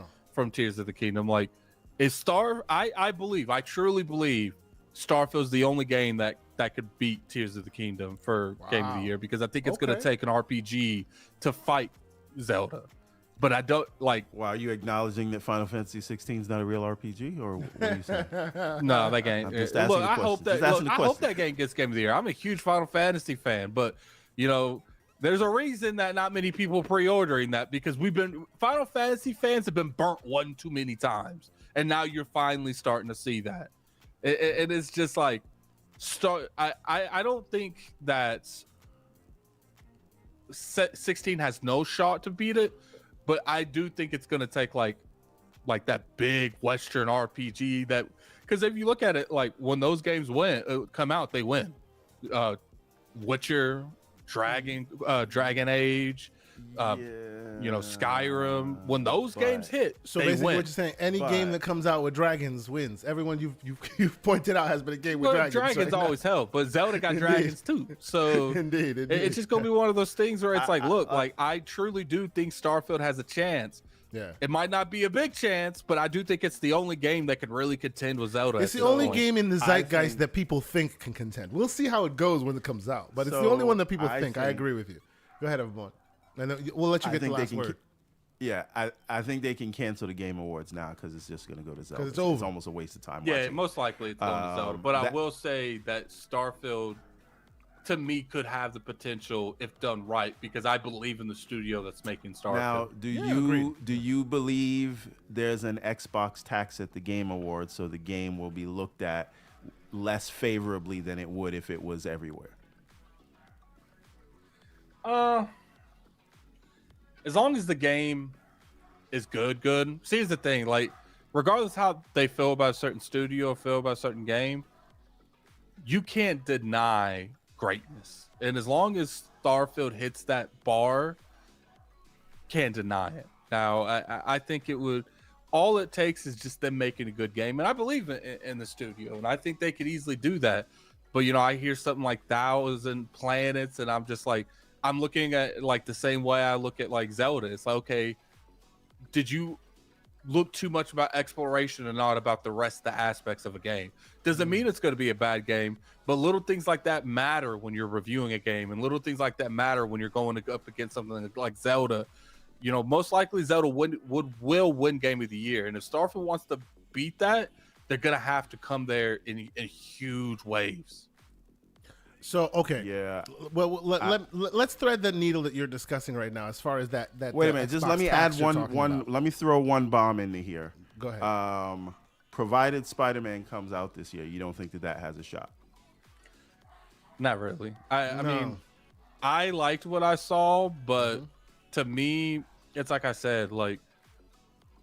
Tears of the Kingdom. Like I truly believe Starfield's the only game that could beat Tears of the Kingdom for Game of the Year, because I think it's going to take an RPG to fight Zelda. But I don't like. Wow, are you acknowledging that Final Fantasy 16 is not a real RPG, or what are you saying? No, that game. I'm just asking I hope that game gets Game of the Year. I'm a huge Final Fantasy fan, but there's a reason that not many people are pre-ordering that, because Final Fantasy fans have been burnt one too many times, and now you're finally starting to see that. It is just like I don't think that 16 has no shot to beat it, but I do think it's going to take like that big Western RPG that, because if you look at it, like when those games come out, they win. Witcher, Dragon Age, Skyrim. When those games hit, so they basically win. what you're saying, any game that comes out with dragons wins. Everyone you've pointed out has been a game with dragons. Dragons right? always help, but Zelda got dragons too. So indeed. It's just gonna be one of those things where it's I truly do think Starfield has a chance. Yeah, it might not be a big chance, but I do think it's the only game that could really contend with Zelda. It's the only game in the zeitgeist that people think can contend. We'll see how it goes when it comes out, but it's the only one that people think. I agree with you. Go ahead, everyone, and then we'll let you get the last word. I think they can cancel the Game Awards now, because it's just going to go to Zelda. It's over. It's almost a waste of time. Yeah, most likely it's going to Zelda. But I will say that Starfield, to me, could have the potential if done right, because I believe in the studio that's making Starfield. Now, do you believe there's an Xbox tax at the Game Awards, so the game will be looked at less favorably than it would if it was everywhere? As long as the game is good. See, here's the thing, like, regardless how they feel about a certain studio or feel about a certain game, you can't deny greatness. And as long as Starfield hits that bar, can't deny it. Now, I think it would, all it takes is just them making a good game. And I believe in the studio, and I think they could easily do that. But, I hear something like 1,000 Planets, and I'm just like, I'm looking at like the same way I look at like Zelda. It's like, okay, did you look too much about exploration and not about the rest of the aspects of a game? Doesn't mean it's going to be a bad game, but little things like that matter when you're reviewing a game, and little things like that matter when you're going up against something like Zelda. Most likely Zelda will win Game of the Year, and if Starfield wants to beat that, they're going to have to come there in huge waves. So, okay. Yeah. Well, let's thread the needle that you're discussing right now as far as that. Wait a minute. Just let me add one. Let me throw one bomb into here. Go ahead. Provided Spider-Man comes out this year, you don't think that has a shot? Not really. I mean, I liked what I saw, but to me, it's like I said, like,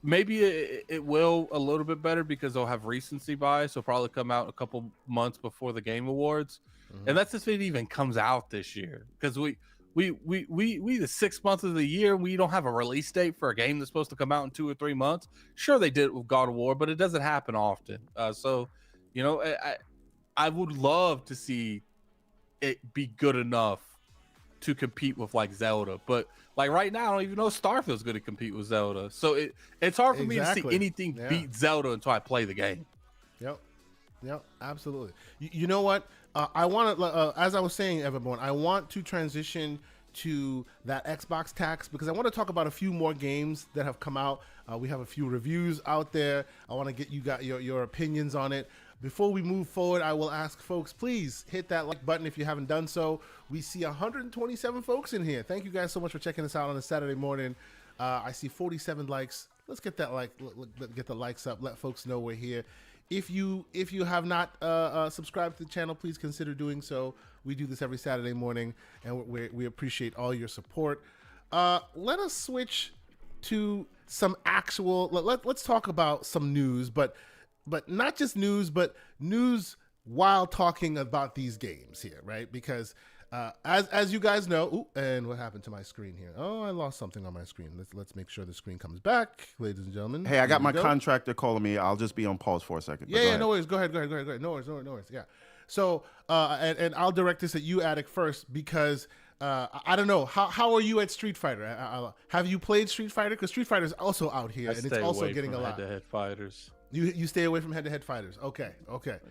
maybe it will a little bit better because they'll have recency bias. It'll probably come out a couple months before the Game Awards. And that's if it even comes out this year, because we the 6 months of the year, we don't have a release date for a game that's supposed to come out in 2 or 3 months. Sure, they did it with God of War, but it doesn't happen often. So, I would love to see it be good enough to compete with like Zelda, but like right now, I don't even know if Starfield's going to compete with Zelda. So it's hard for me to see anything beat Zelda until I play the game. Yep, absolutely. You know what? I want to, as I was saying, everyone, I want to transition to that Xbox tax, because I want to talk about a few more games that have come out. We have a few reviews out there. I want to get your opinions on it. Before we move forward, I will ask folks, please hit that like button if you haven't done so. We see 127 folks in here. Thank you guys so much for checking us out on a Saturday morning. I see 47 likes. Let's get that get the likes up. Let folks know we're here. If you have not subscribed to the channel, please consider doing so. We do this every Saturday morning, and we appreciate all your support. Let us switch to some actual. Let's talk about some news, but not just news, but news while talking about these games here, right? Because as you guys know, and what happened to my screen here? Oh, I lost something on my screen. Let's make sure the screen comes back, ladies and gentlemen. Hey, I got my contractor calling me. I'll just be on pause for a second. Yeah, no worries. Go ahead. No worries. Yeah. So, and I'll direct this at you, Attic, first, because I don't know. How are you at Street Fighter? Have you played Street Fighter? Because Street Fighter is also out here, and it's also getting a lot. Head-to-head fighters. You stay away from head-to-head fighters. Okay.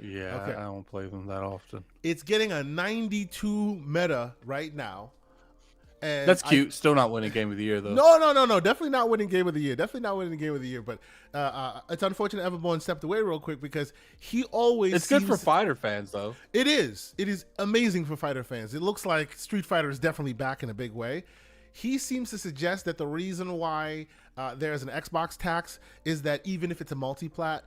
Yeah, Okay. I don't play them that often. It's getting a 92 meta right now. And That's cute. Still not winning game of the year though. No. Definitely not winning game of the year. But it's unfortunate Everborn stepped away real quick because he always. It's good for fighter fans though. It is. It is amazing for fighter fans. It looks like Street Fighter is definitely back in a big way. He seems to suggest that the reason why there's an Xbox tax is that even if it's a multi-plat,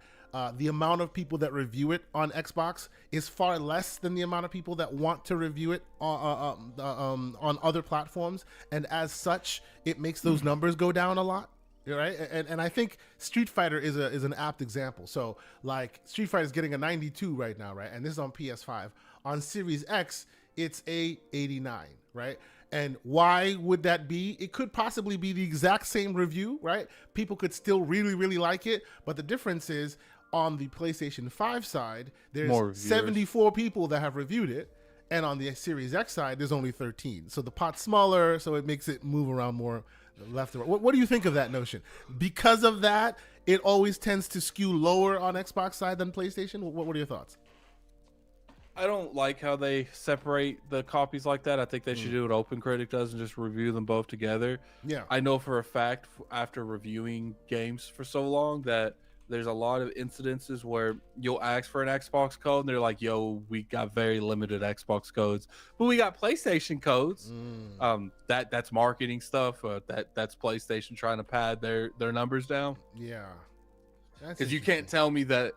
the amount of people that review it on Xbox is far less than the amount of people that want to review it on other platforms, and as such, it makes those numbers go down a lot. Right, and I think Street Fighter is an apt example. So like Street Fighter is getting a 92 right now, right, and this is on PS5. On Series X, it's a 89, right? And why would that be? It could possibly be the exact same review, right? People could still really, really like it, but the difference is on the PlayStation 5 side, there's 74 people that have reviewed it, and on the Series X side, there's only 13. So the pot's smaller, so it makes it move around more left and right. What do you think of that notion? Because of that, it always tends to skew lower on Xbox side than PlayStation. What are your thoughts? I don't like how they separate the copies like that. I think they should do what OpenCritic does and just review them both together. Yeah. I know for a fact after reviewing games for so long that there's a lot of incidences where you'll ask for an Xbox code and they're like, yo, we got very limited Xbox codes, but we got PlayStation codes. That's marketing stuff. That's PlayStation trying to pad their numbers down. Yeah. Because you can't tell me that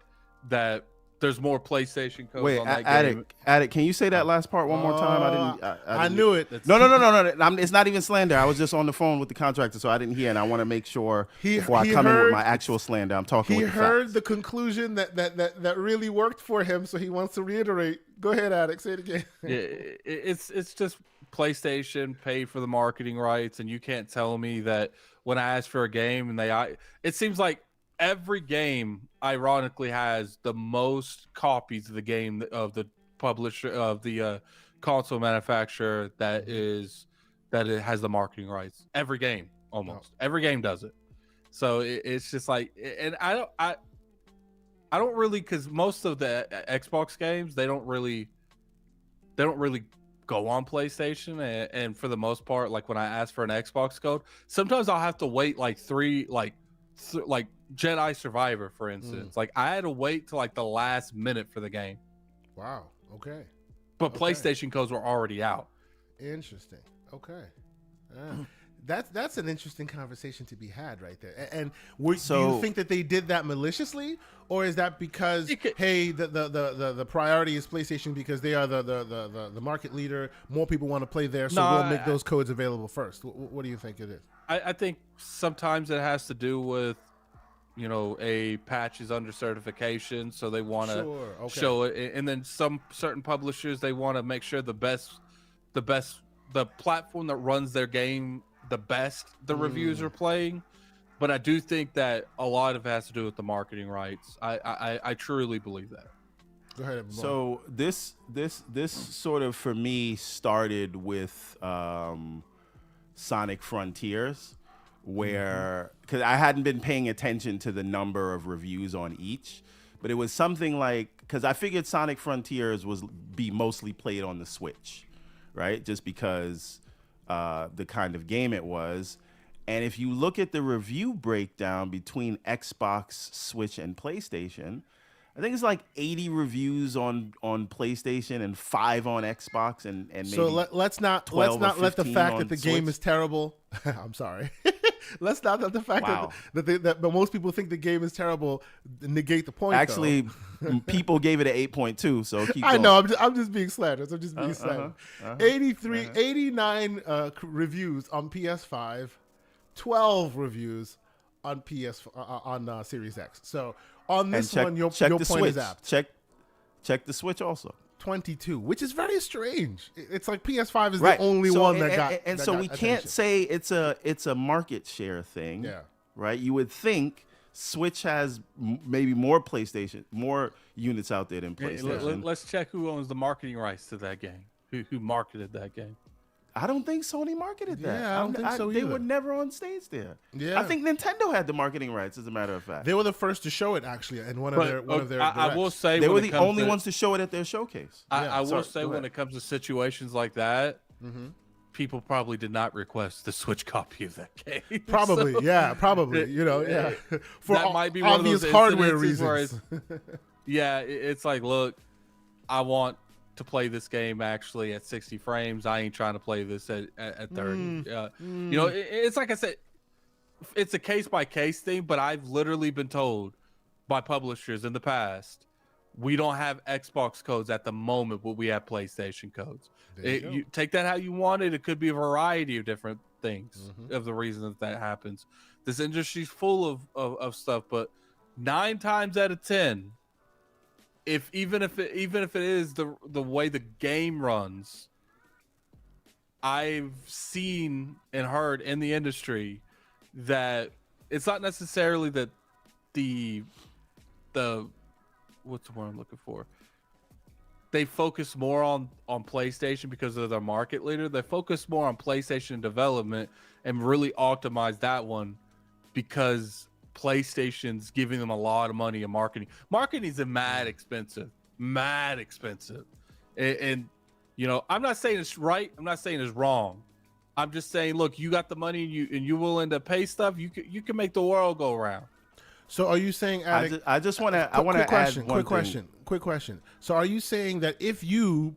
there's more PlayStation codes Wait, on that game. Addict, can you say that last part one more time? I knew it. No. It's not even slander. I was just on the phone with the contractor, so I didn't hear, and I want to make sure before I come in with my actual slander, I'm talking with the facts. He heard the conclusion that really worked for him, so he wants to reiterate. Go ahead, Addict. Say it again. Yeah, it's just PlayStation paid for the marketing rights, and you can't tell me that when I ask for a game and it seems like every game ironically has the most copies of the game of the publisher of the console manufacturer that it has the marketing rights. Every game, almost every game does it. So it's just like, and I don't really, because most of the Xbox games they don't really go on PlayStation, and for the most part, like when I ask for an Xbox code, sometimes I'll have to wait like like Jedi Survivor, for instance. Like I had to wait till like the last minute for the game. Wow. Okay. But PlayStation codes were already out. Interesting. Okay. That's an interesting conversation to be had right there. And do you think that they did that maliciously, or is that because the priority is PlayStation because they are the market leader? More people want to play there, so we'll make those codes available first. What do you think it is? I think sometimes it has to do with, a patch is under certification, so they want to show it. And then some certain publishers, they want to make sure the platform that runs their game the best the reviews are playing. But I do think that a lot of it has to do with the marketing rights. I truly believe that. Go ahead. So this sort of for me started with Sonic Frontiers, where because I hadn't been paying attention to the number of reviews on each, but it was something like, because I figured Sonic Frontiers be mostly played on the Switch, right? Just because the kind of game it was. And if you look at the review breakdown between Xbox, Switch, and PlayStation, I think it's like 80 reviews on PlayStation and 5 on Xbox, and maybe so let's not let the fact that the game is terrible. I'm sorry. Let's not let the fact that most people think the game is terrible negate the point. Actually, people gave it an 8.2. So keep going. I know. I'm just being slanderous. 89 reviews on PS5, 12 reviews on on Series X. So on this one, your point is apt. Check the Switch also. 22, which is very strange. It's like PS5 is the only one that got. And so we can't say it's a market share thing. Yeah. Right. You would think Switch has maybe more units out there than PlayStation. Let's check who owns the marketing rights to that game. Who marketed that game? I don't think Sony marketed that. Yeah, I don't think so They either. were never on stage there. Yeah. I think Nintendo had the marketing rights, as a matter of fact. They were the first to show it, actually, in one of their I will directs. say They were when the it comes only to- ones to show it at their showcase. I will Sorry, say go when ahead. it comes to situations like that, people probably did not request the Switch copy of that game. Probably, So, yeah, probably. You know, yeah. For that might be one of obvious those hardware incidences where reasons. yeah, it's like, look, I want to play this game actually at 60 frames. I ain't trying to play this at 30. You know, it's like I said, it's a case by case thing, but I've literally been told by publishers in the past, we don't have Xbox codes at the moment, but we have PlayStation codes. You take that how you want it. It could be a variety of different things of the reason that happens. This industry's full of stuff, but 9 times out of 10, even if it is the way the game runs, I've seen and heard in the industry that it's not necessarily that the what's the word I'm looking for? They focus more on PlayStation because of their market leader. They focus more on PlayStation development and really optimize that one because PlayStation's giving them a lot of money in marketing. Marketing is mad expensive. And you know, I'm not saying it's right. I'm not saying it's wrong. I'm just saying, look, you got the money and you're willing to pay stuff. You can make the world go round. So are you saying, Attic, I just want to quick add one quick question. So are you saying that if you,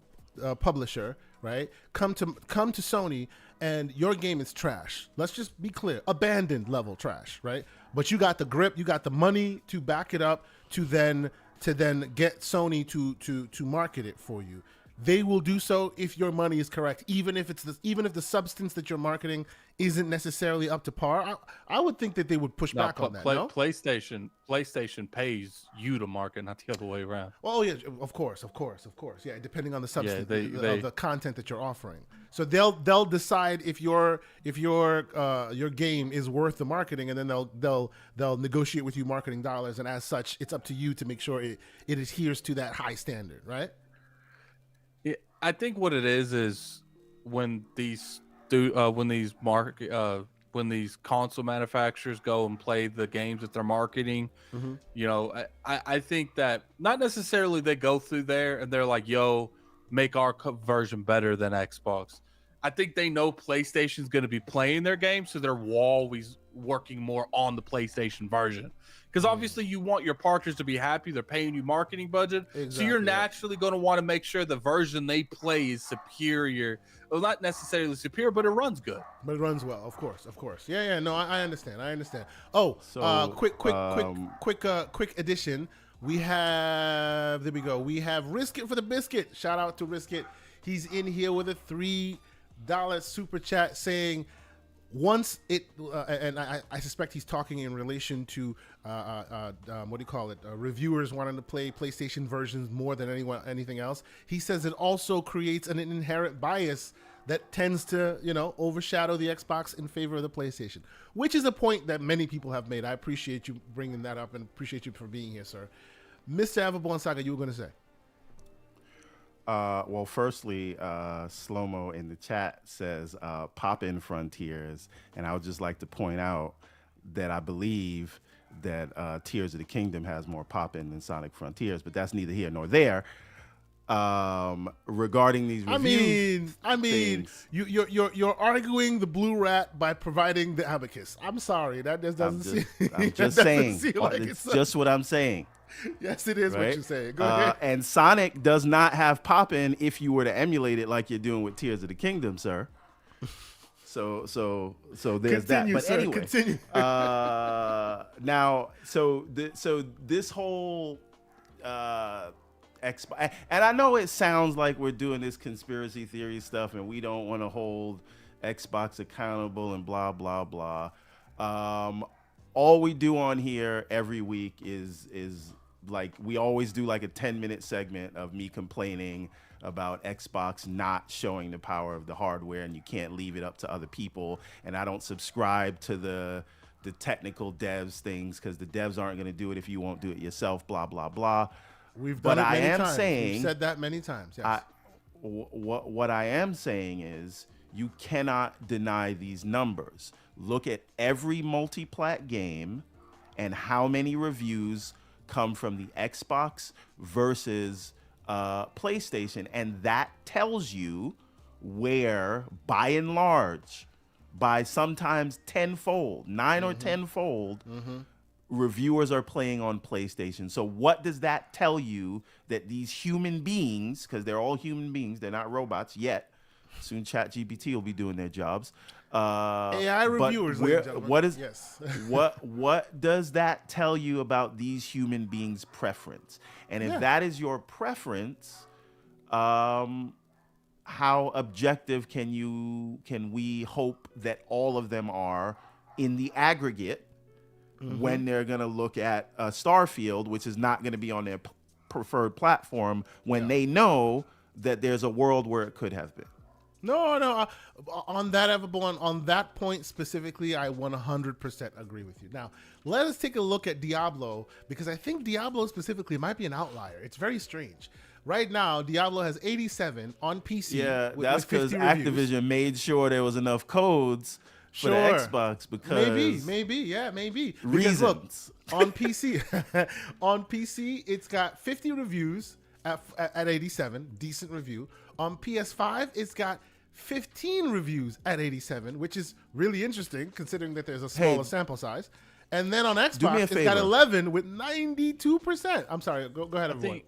publisher, right, come to Sony and your game is trash, let's just be clear, abandoned level trash, right? But you got the grip, you got the money to back it up to then get Sony to market it for you. They will do so if your money is correct, even if the substance that you're marketing isn't necessarily up to par. I would think that they would push back on that. No? PlayStation pays you to market, not the other way around. Oh yeah, of course. Yeah, depending on the substance of the content that you're offering. So they'll decide if your game is worth the marketing, and then they'll negotiate with you marketing dollars, and as such, it's up to you to make sure it adheres to that high standard, right? Yeah, I think what it is when these console manufacturers go and play the games that they're marketing, you know, I think that not necessarily they go through there and they're like, yo, make our version better than Xbox. I think they know PlayStation's going to be playing their game, so they're always working more on the PlayStation version. Because obviously you want your partners to be happy. They're paying you marketing budget. Exactly, so you're naturally going to want to make sure the version they play is superior. Well, not necessarily superior, but it runs good. But it runs well, of course. Yeah, no, I understand. Oh, So, quick addition. We have Risk It for the Biscuit. Shout out to Risk It. He's in here with a $3 super chat saying, once it, and I suspect he's talking in relation to reviewers wanting to play PlayStation versions more than anything else. He says it also creates an inherent bias that tends to, overshadow the Xbox in favor of the PlayStation, which is a point that many people have made. I appreciate you bringing that up and appreciate you for being here, sir. Mr. Avabon Saga, you were going to say? Well, firstly, Slow-Mo in the chat says pop-in Frontiers, and I would just like to point out that I believe that Tears of the Kingdom has more pop-in than Sonic Frontiers, but that's neither here nor there. Regarding these reviews, I mean, you're arguing the blue rat by providing the abacus. I'm sorry, that just doesn't seem. I'm just saying. Like it's just what I'm saying. Yes, it is right? what you're saying. Go ahead. And Sonic does not have pop-in if you were to emulate it like you're doing with Tears of the Kingdom, sir. So there's Continue, that. But sir, anyway, continue. now, so this whole Xbox, and I know it sounds like we're doing this conspiracy theory stuff, and we don't want to hold Xbox accountable and blah blah blah. All we do on here every week is like we always do like a 10-minute segment of me complaining about Xbox not showing the power of the hardware, and you can't leave it up to other people. And I don't subscribe to the technical devs things because the devs aren't going to do it if you won't do it yourself. Blah blah blah. We've done it many times. Saying, we've said that many times. Yes. What I am saying is you cannot deny these numbers. Look at every multi-plat game and how many reviews come from the Xbox versus PlayStation, and that tells you where, by and large, by sometimes tenfold, 9 or tenfold, reviewers are playing on PlayStation. So what does that tell you that these human beings, because they're all human beings, they're not robots yet. Soon ChatGPT will be doing their jobs. AI reviewers, ladies and gentlemen. What is yes. what does that tell you about these human beings' preference? And if that is your preference, how objective can we hope that all of them are in the aggregate when they're going to look at Starfield, which is not going to be on their preferred platform, when they know that there's a world where it could have been? No. On that, Everborn, on that point specifically, I 100% agree with you. Now, let us take a look at Diablo, because I think Diablo specifically might be an outlier. It's very strange. Right now, Diablo has 87 on PC. Yeah, that's because Activision made sure there was enough codes for the Xbox. Because maybe. Reasons. Because look, on PC, it's got 50 reviews at 87, decent review. On PS5, it's got 15 reviews at 87, which is really interesting considering that there's a smaller sample size. And then on Xbox, it's got 11 with 92%. I'm sorry, go ahead, everyone.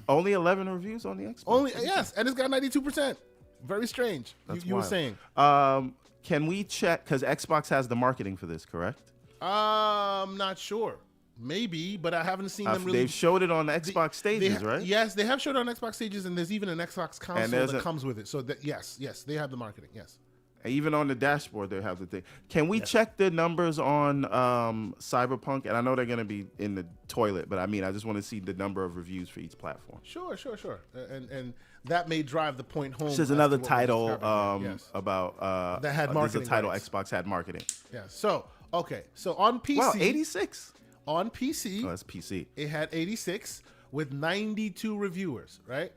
Only 11 reviews on the Xbox? Yes, and it's got 92%. Very strange. You were saying. Can we check, because Xbox has the marketing for this, correct? I'm not sure. Maybe, but I haven't seen them really. They've showed it on the Xbox stages, right? Yes, they have showed it on Xbox stages, and there's even an Xbox console that comes with it. So yes, they have the marketing. Yes. Even on the dashboard, they have the thing. Can we check the numbers on Cyberpunk? And I know they're going to be in the toilet, but I just want to see the number of reviews for each platform. Sure. And that may drive the point home. This is another title about that had marketing. There's a title Xbox had marketing. Yeah. So on PC. Wow, 86. On PC. Oh, that's PC. It had 86 with 92 reviewers, right?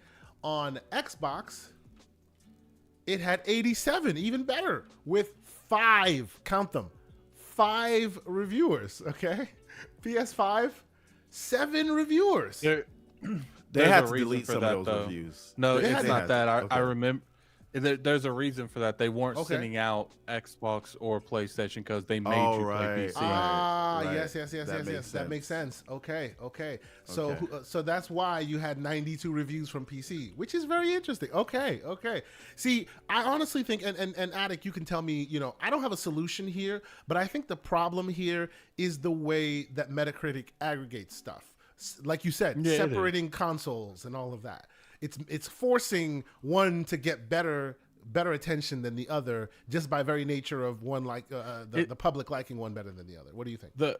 On Xbox, it had 87, even better, with 5 reviewers, okay? PS5, 7 reviewers. They had to delete some of those reviews. No, it's not that. I remember. There's a reason for that. They weren't sending out Xbox or PlayStation because they made you play PC. Yes. That makes sense. Okay. So that's why you had 92 reviews from PC, which is very interesting. Okay. See, I honestly think, and Attic, you can tell me, I don't have a solution here, but I think the problem here is the way that Metacritic aggregates stuff. Like you said, separating consoles and all of that. It's forcing one to get better attention than the other just by very nature of one the public liking one better than the other. What do you think? The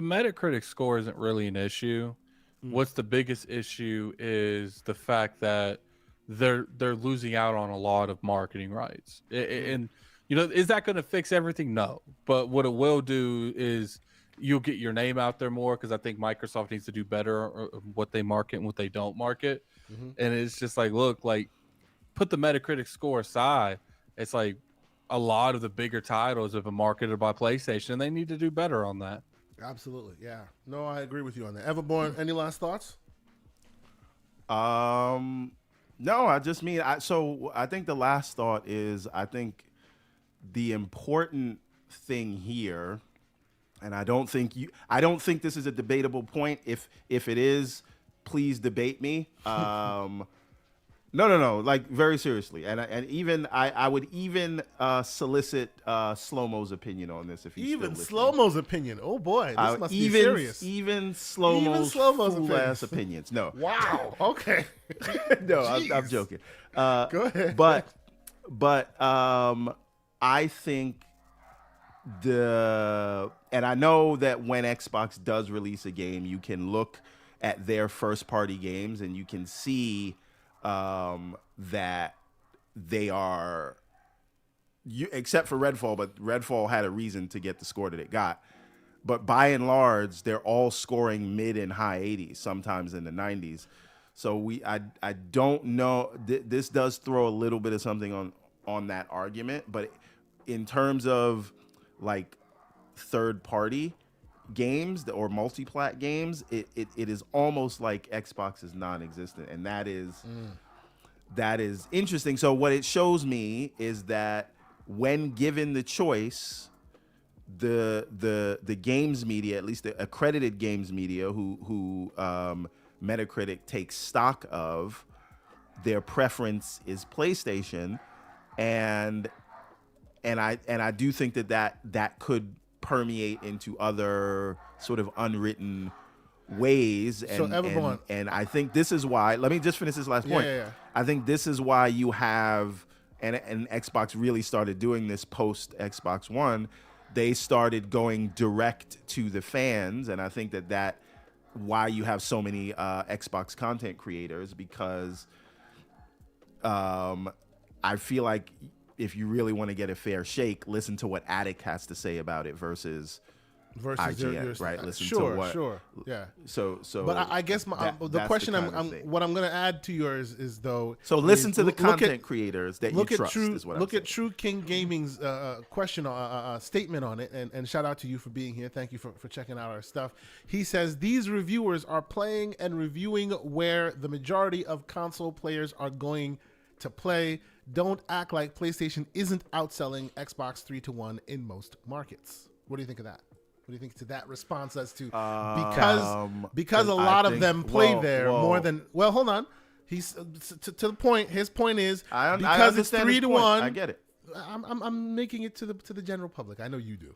Metacritic score isn't really an issue. What's the biggest issue is the fact that they're losing out on a lot of marketing rights. And is that going to fix everything? No. But what it will do is you'll get your name out there more, because I think Microsoft needs to do better what they market and what they don't market. And it's just look, put the Metacritic score aside. It's like a lot of the bigger titles have been marketed by PlayStation, and they need to do better on that. Absolutely, yeah. No, I agree with you on that. Everborn, any last thoughts? No, I just mean, so I think the last thought is, I think the important thing here, and I don't think this is a debatable point. If it is, please debate me. No, very seriously. And even I would even solicit Slow-Mo's opinion on this if he's even still Slow-Mo's opinion. Oh boy, this must be serious. Even Slow-Mo's fool-ass opinions. No. Wow. Okay. No, I'm joking. Go ahead. But I think and I know that when Xbox does release a game, you can look at their first-party games and you can see that they are, except for Redfall, but Redfall had a reason to get the score that it got. But by and large, they're all scoring mid and high 80s, sometimes in the 90s. So I don't know. This does throw a little bit of something on that argument, but in terms of like third party games or multi-plat games, it is almost like Xbox is non-existent, and that is interesting. So what it shows me is that when given the choice, the games media, at least the accredited games media who Metacritic takes stock of, their preference is PlayStation, and I do think that could permeate into other sort of unwritten ways, and I think this is why. Let me just finish this last point. Yeah. I think this is why you have, and Xbox really started doing this post Xbox One. They started going direct to the fans, and I think that why you have so many Xbox content creators, because I feel like if you really want to get a fair shake, listen to what Attic has to say about it versus IGN, right? Listen to what. Sure. Yeah. So. But I guess the question what I'm going to add to yours is though. So listen to the content creators that you trust. Look at True King Gaming's question, statement on it, and shout out to you for being here. Thank you for checking out our stuff. He says these reviewers are playing and reviewing where the majority of console players are going to play. Don't act like PlayStation isn't outselling Xbox 3-1 in most markets. What do you think of that? What do you think to that response as to because a lot of them play there more than hold on. He's to the point. His point is because it's 3-1. I get it. I'm making it to the general public. I know you do.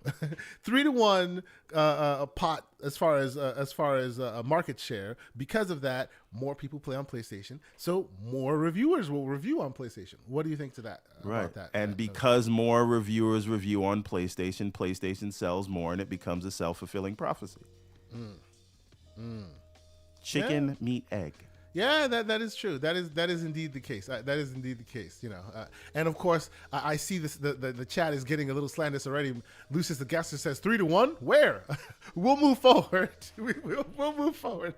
3-1 a pot as far as a market share. Because of that, more people play on PlayStation, so more reviewers will review on PlayStation. What do you think to that? Right. About that? And because more reviewers review on PlayStation, PlayStation sells more, and it becomes a self-fulfilling prophecy. Chicken, meat, egg. Yeah, that is true. That is indeed the case. That is indeed the case. And of course, I see this. The chat is getting a little slanderous already. Lucius the Gaster says 3-1. Where? We'll move forward. We'll move forward.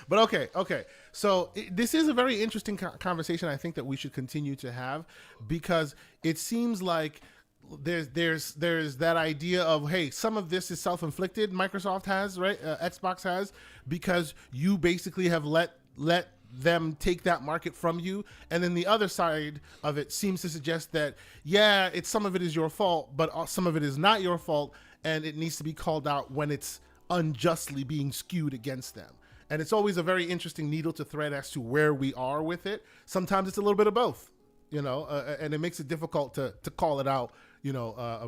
But okay. So this is a very interesting conversation. I think that we should continue to have, because it seems like there's that idea of, hey, some of this is self-inflicted. Microsoft has, right? Xbox has, because you basically have let them take that market from you. And then the other side of it seems to suggest that, yeah, some of it is your fault, but some of it is not your fault, and it needs to be called out when it's unjustly being skewed against them. And it's always a very interesting needle to thread as to where we are with it. Sometimes it's a little bit of both, and it makes it difficult to call it out,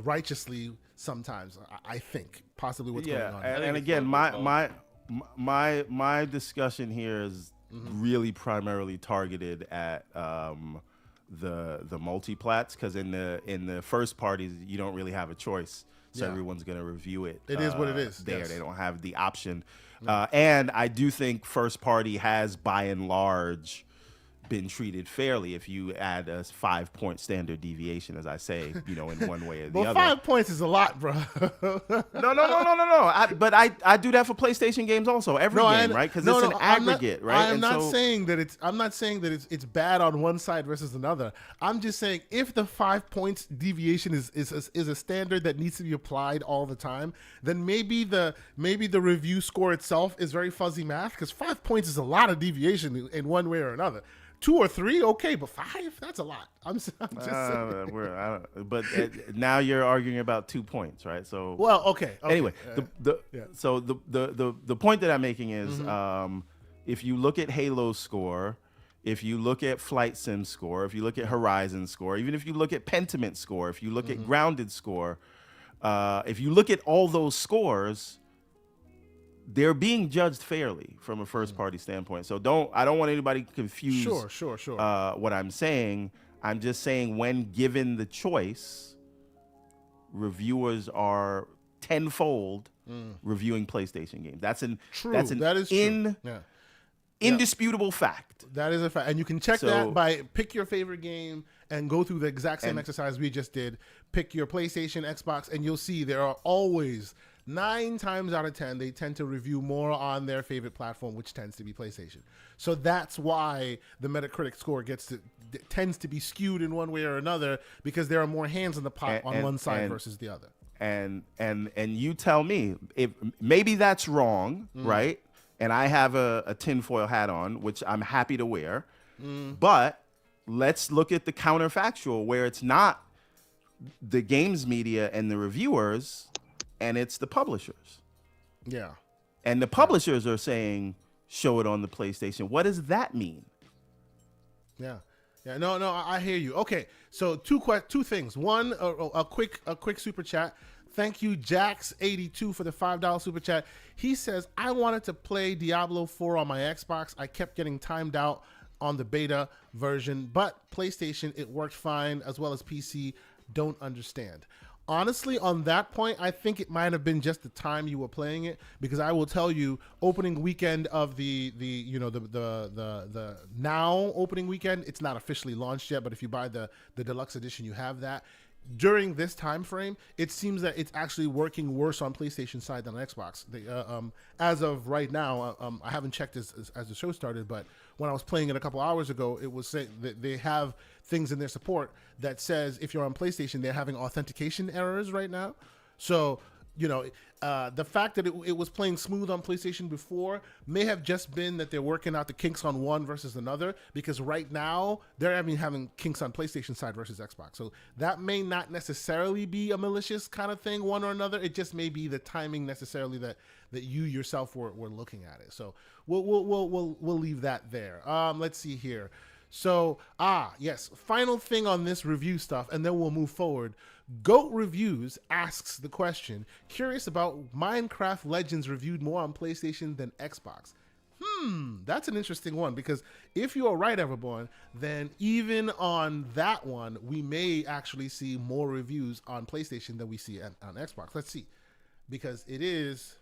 righteously sometimes, I think, possibly what's going on. And again, my discussion here is really primarily targeted at the multi-plats, because in the first parties you don't really have a choice, so everyone's going to review it. It is what it is. Yes. They don't have the option, and I do think first party has by and large been treated fairly if you add a 5-point standard deviation, as I say, in one way or the other. 5 points is a lot, bro. No. But I do that for PlayStation games also. Every game, right? Because it's an aggregate, right? I'm not saying that it's bad on one side versus another. I'm just saying if the 5 points deviation is a standard that needs to be applied all the time, then maybe the review score itself is very fuzzy math, because 5 points is a lot of deviation in one way or another. 2 or 3, okay, but 5, that's a lot. I'm just saying. But now you're arguing about 2 points, right? So okay. Anyway, so the point that I'm making is, if you look at Halo's score, if you look at Flight Sim's score, if you look at Horizon's score, even if you look at Pentiment score, if you look at Grounded score, if you look at all those scores, they're being judged fairly from a first-party standpoint. So I don't want anybody to confuse Sure. What I'm saying. I'm just saying, when given the choice, reviewers are tenfold reviewing PlayStation games. That is indisputable fact. That is a fact. And you can check that by pick your favorite game and go through the exact same exercise we just did. Pick your PlayStation, Xbox, and you'll see there are always 9 times out of 10, they tend to review more on their favorite platform, which tends to be PlayStation. So that's why the Metacritic score tends to be skewed in one way or another, because there are more hands in the pot on one side versus the other. And you tell me if maybe that's wrong, right? And I have a tinfoil hat on, which I'm happy to wear. But let's look at the counterfactual, where it's not the games media and the reviewers, and it's the publishers. Yeah. And the publishers are saying, show it on the PlayStation. What does that mean? Yeah. Yeah, no, I hear you. Okay, so two things. One, a quick super chat. Thank you, Jax82, for the $5 super chat. He says, I wanted to play Diablo 4 on my Xbox. I kept getting timed out on the beta version, but PlayStation, it worked fine, as well as PC. Don't understand. Honestly, on that point, I think it might have been just the time you were playing it, because I will tell you, opening weekend of the now opening weekend, it's not officially launched yet, but if you buy the deluxe edition, you have that. During this time frame, it seems that it's actually working worse on PlayStation side than on Xbox. As of right now, I haven't checked as the show started, but when I was playing it a couple hours ago, it was saying that they have things in their support that says if you're on PlayStation, they're having authentication errors right now. So, the fact that it was playing smooth on PlayStation before may have just been that they're working out the kinks on one versus another, because right now they're having kinks on PlayStation side versus Xbox. So that may not necessarily be a malicious kind of thing, one or another. It just may be the timing necessarily that you yourself were looking at it. So we'll leave that there. Let's see here. So, yes, final thing on this review stuff, and then we'll move forward. Goat Reviews asks the question, curious about Minecraft Legends reviewed more on PlayStation than Xbox. That's an interesting one, because if you are right, Everborn, then even on that one, we may actually see more reviews on PlayStation than we see on Xbox. Let's see, because it is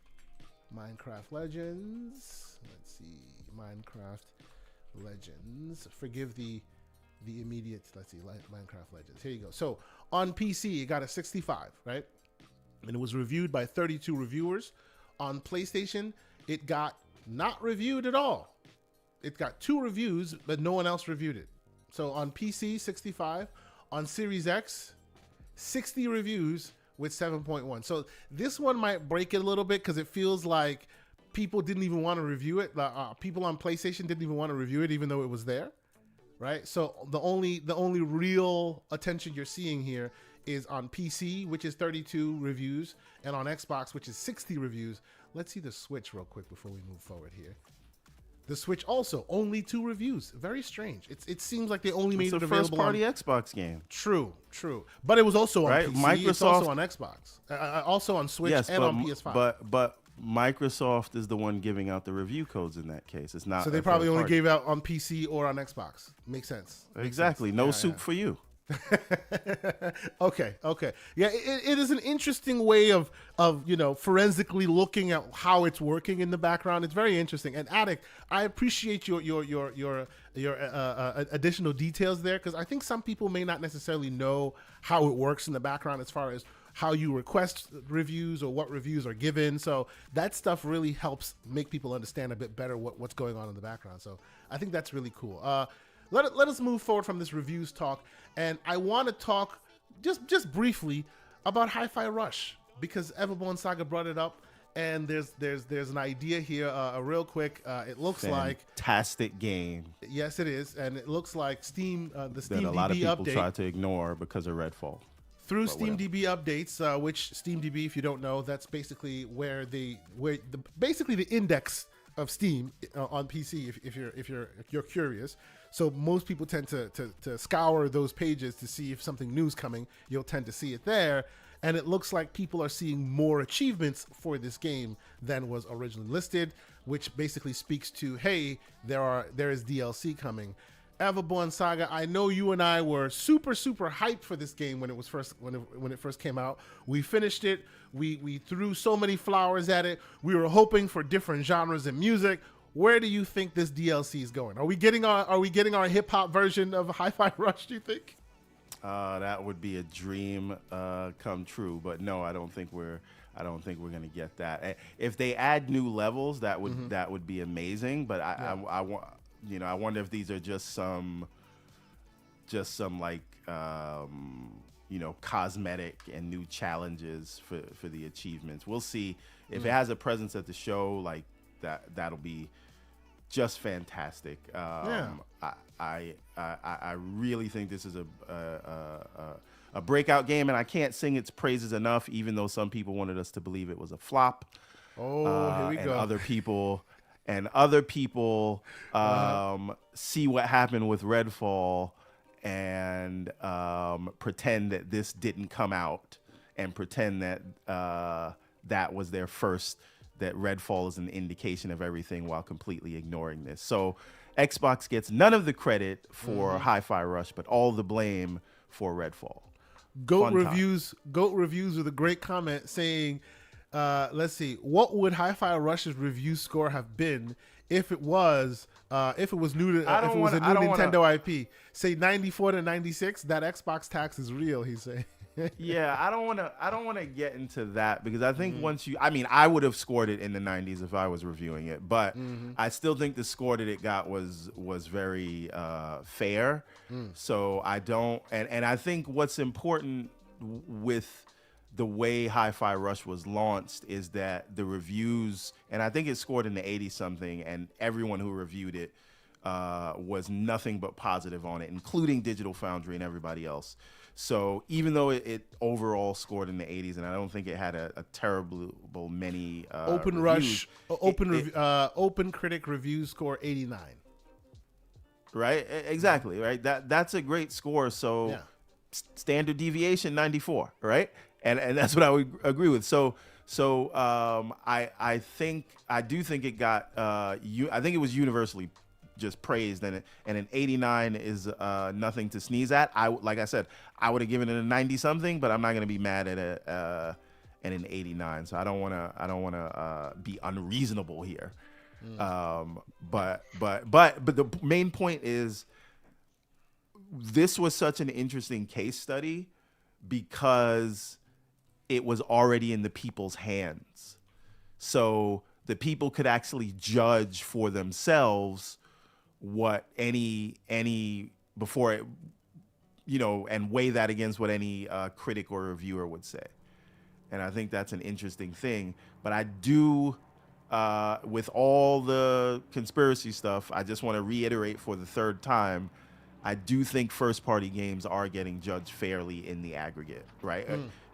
Minecraft Legends. Let's see, Minecraft Legends. Forgive the immediate, let's see, Minecraft Legends. Here you go. So on PC, it got a 65, right? And it was reviewed by 32 reviewers. On PlayStation, it got not reviewed at all. It got 2 reviews, but no one else reviewed it. So on PC, 65. On Series X, 60 reviews with 7.1. So this one might break it a little bit, because it feels like people didn't even want to review it. People on PlayStation didn't even want to review it, even though it was there, right? So the only real attention you're seeing here is on PC, which is 32 reviews, and on Xbox, which is 60 reviews. Let's see the Switch real quick before we move forward here. The Switch also only 2 reviews. Very strange. It seems like they only made it available. It's a first-party Xbox game. True. But it was also on PC. Microsoft, it's also on Xbox. Also on Switch, yes, and on PS5. But Microsoft is the one giving out the review codes in that case. It's not. So they probably only gave out on PC or on Xbox. Makes sense. Exactly. No soup for you. Okay. Yeah, it is an interesting way of forensically looking at how it's working in the background. It's very interesting. And Addict, I appreciate your additional details there, because I think some people may not necessarily know how it works in the background as far as how you request reviews or what reviews are given. So that stuff really helps make people understand a bit better what's going on in the background. So I think that's really cool. Let us move forward from this reviews talk, and I want to talk just briefly about Hi-Fi Rush, because Everborn Saga brought it up, and there's an idea here. Real quick, it looks like fantastic game. Yes, it is, and it looks like Steam the Steam that a DB lot of people update try to ignore because of Redfall. Through Steam DB updates, which Steam DB, if you don't know, that's basically where the index of Steam on PC. If you're curious, so most people tend to scour those pages to see if something new's coming. You'll tend to see it there, and it looks like people are seeing more achievements for this game than was originally listed, which basically speaks to, hey, there is DLC coming. Everborn Saga, I know you and I were super hyped for this game when it first came out. We finished it. We threw so many flowers at it. We were hoping for different genres in music. Where do you think this DLC is going? Are we getting our hip hop version of Hi-Fi Rush, do you think? That would be a dream come true, but no, I don't think we're I don't think we're gonna get that. If they add new levels, that would be amazing. But I want, I wonder if these are just some like cosmetic and new challenges for the achievements. We'll see if it has a presence at the show like that. That'll be just fantastic. I really think this is a breakout game, and I can't sing its praises enough, even though some people wanted us to believe it was a flop. Here we go. Other people see what happened with Redfall and pretend that this didn't come out and pretend that that was their first, that Redfall is an indication of everything while completely ignoring this. So Xbox gets none of the credit for Hi-Fi Rush, but all the blame for Redfall. Goat Reviews with a great comment saying, let's see, what would Hi-Fi Rush's review score have been if it was new to Nintendo IP? Say 94 to 96. That Xbox tax is real, he's saying. Yeah, I don't want to get into that because I think I would have scored it in the 90s if I was reviewing it, but I still think the score that it got was very fair. So I don't, and I think what's important with the way Hi-Fi Rush was launched is that the reviews, and I think it scored in the 80 something, and everyone who reviewed it was nothing but positive on it, including Digital Foundry and everybody else. So even though it overall scored in the 80s, and I don't think it had a terrible many Open reviews, Open Critic review score 89. Right, exactly, right. That's a great score. So standard deviation 94, right? And that's what I would agree with. So I do think it got I think it was universally just praised, and an 89 is nothing to sneeze at. Like I said, I would have given it a 90 something, but I'm not going to be mad at an 89. So I don't want to be unreasonable here. But the main point is this was such an interesting case study because it was already in the people's hands. So the people could actually judge for themselves what any before it, and weigh that against what any critic or reviewer would say. And I think that's an interesting thing. But I do, with all the conspiracy stuff, I just want to reiterate for the third time, I do think first-party games are getting judged fairly in the aggregate, right?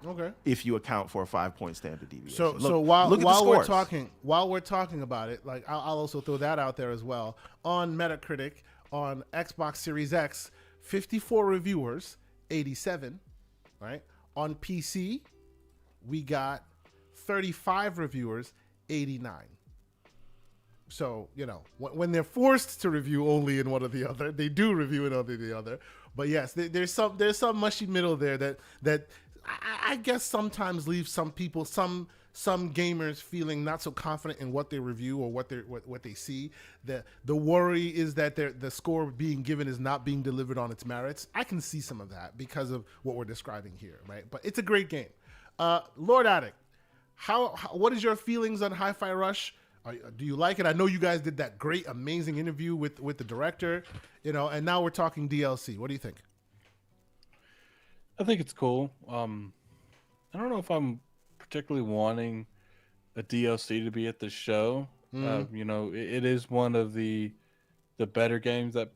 Okay. If you account for a 5-point standard deviation. So while we're talking about it, like I'll also throw that out there as well. On Metacritic, on Xbox Series X, 54 reviewers, 87, right? On PC, we got 35 reviewers, 89. So, when they're forced to review only in one or the other, they do review it only the other. But yes, there's some mushy middle there that I guess sometimes leaves some people, some gamers feeling not so confident in what they review or what they see. The worry is that the score being given is not being delivered on its merits. I can see some of that because of what we're describing here, right? But it's a great game. Lord Attic, what is your feelings on Hi-Fi Rush? Do you like it? I know you guys did that great, amazing interview with the director, and now we're talking DLC. What do you think? I think it's cool. I don't know if I'm particularly wanting a DLC to be at the show. It is one of the better games that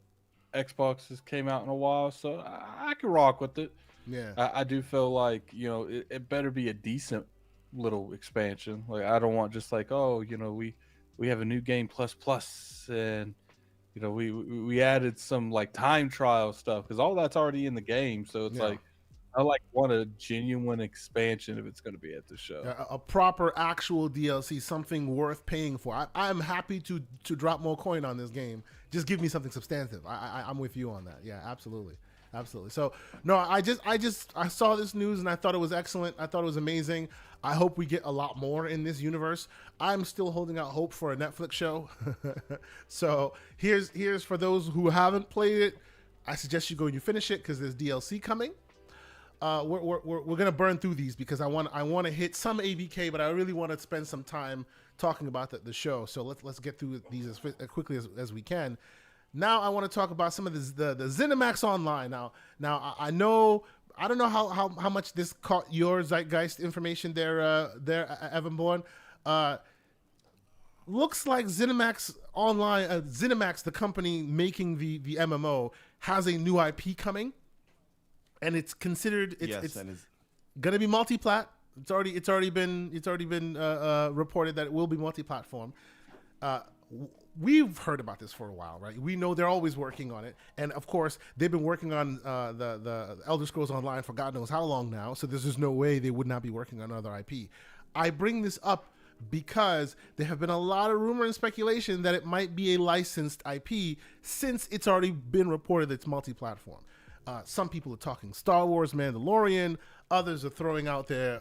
Xbox has came out in a while, so I can rock with it. Yeah, I do feel like it better be a decent little expansion. Like I don't want just like we have a new game plus and we added some like time trial stuff because all that's already in the game. So it's like I want a genuine expansion if it's going to be at the show. A proper actual DLC, something worth paying for. I'm happy to drop more coin on this game. Just give me something substantive. I'm with you on that. Yeah, absolutely. So no, I saw this news and I thought it was excellent. I thought it was amazing. I hope we get a lot more in this universe. I'm still holding out hope for a Netflix show. So here's for those who haven't played it. I suggest you go and you finish it because there's DLC coming. we're gonna burn through these because I want to hit some ABK, but I really want to spend some time talking about the show. So let's get through these as quickly as we can. Now I want to talk about some of the ZeniMax Online. Now I know I don't know how much this caught your zeitgeist information there Evan Bourne. Looks like ZeniMax Online, ZeniMax, the company making the MMO, has a new IP coming, and it's considered it's gonna be multi-plat. It's already been reported that it will be multi-platform. We've heard about this for a while, right? We know they're always working on it, and of course they've been working on the Elder Scrolls Online for God knows how long now. So there's just no way they would not be working on another IP. I bring this up because there have been a lot of rumor and speculation that it might be a licensed IP since it's already been reported that it's multi-platform. Some people are talking Star Wars, Mandalorian. Others are throwing out there.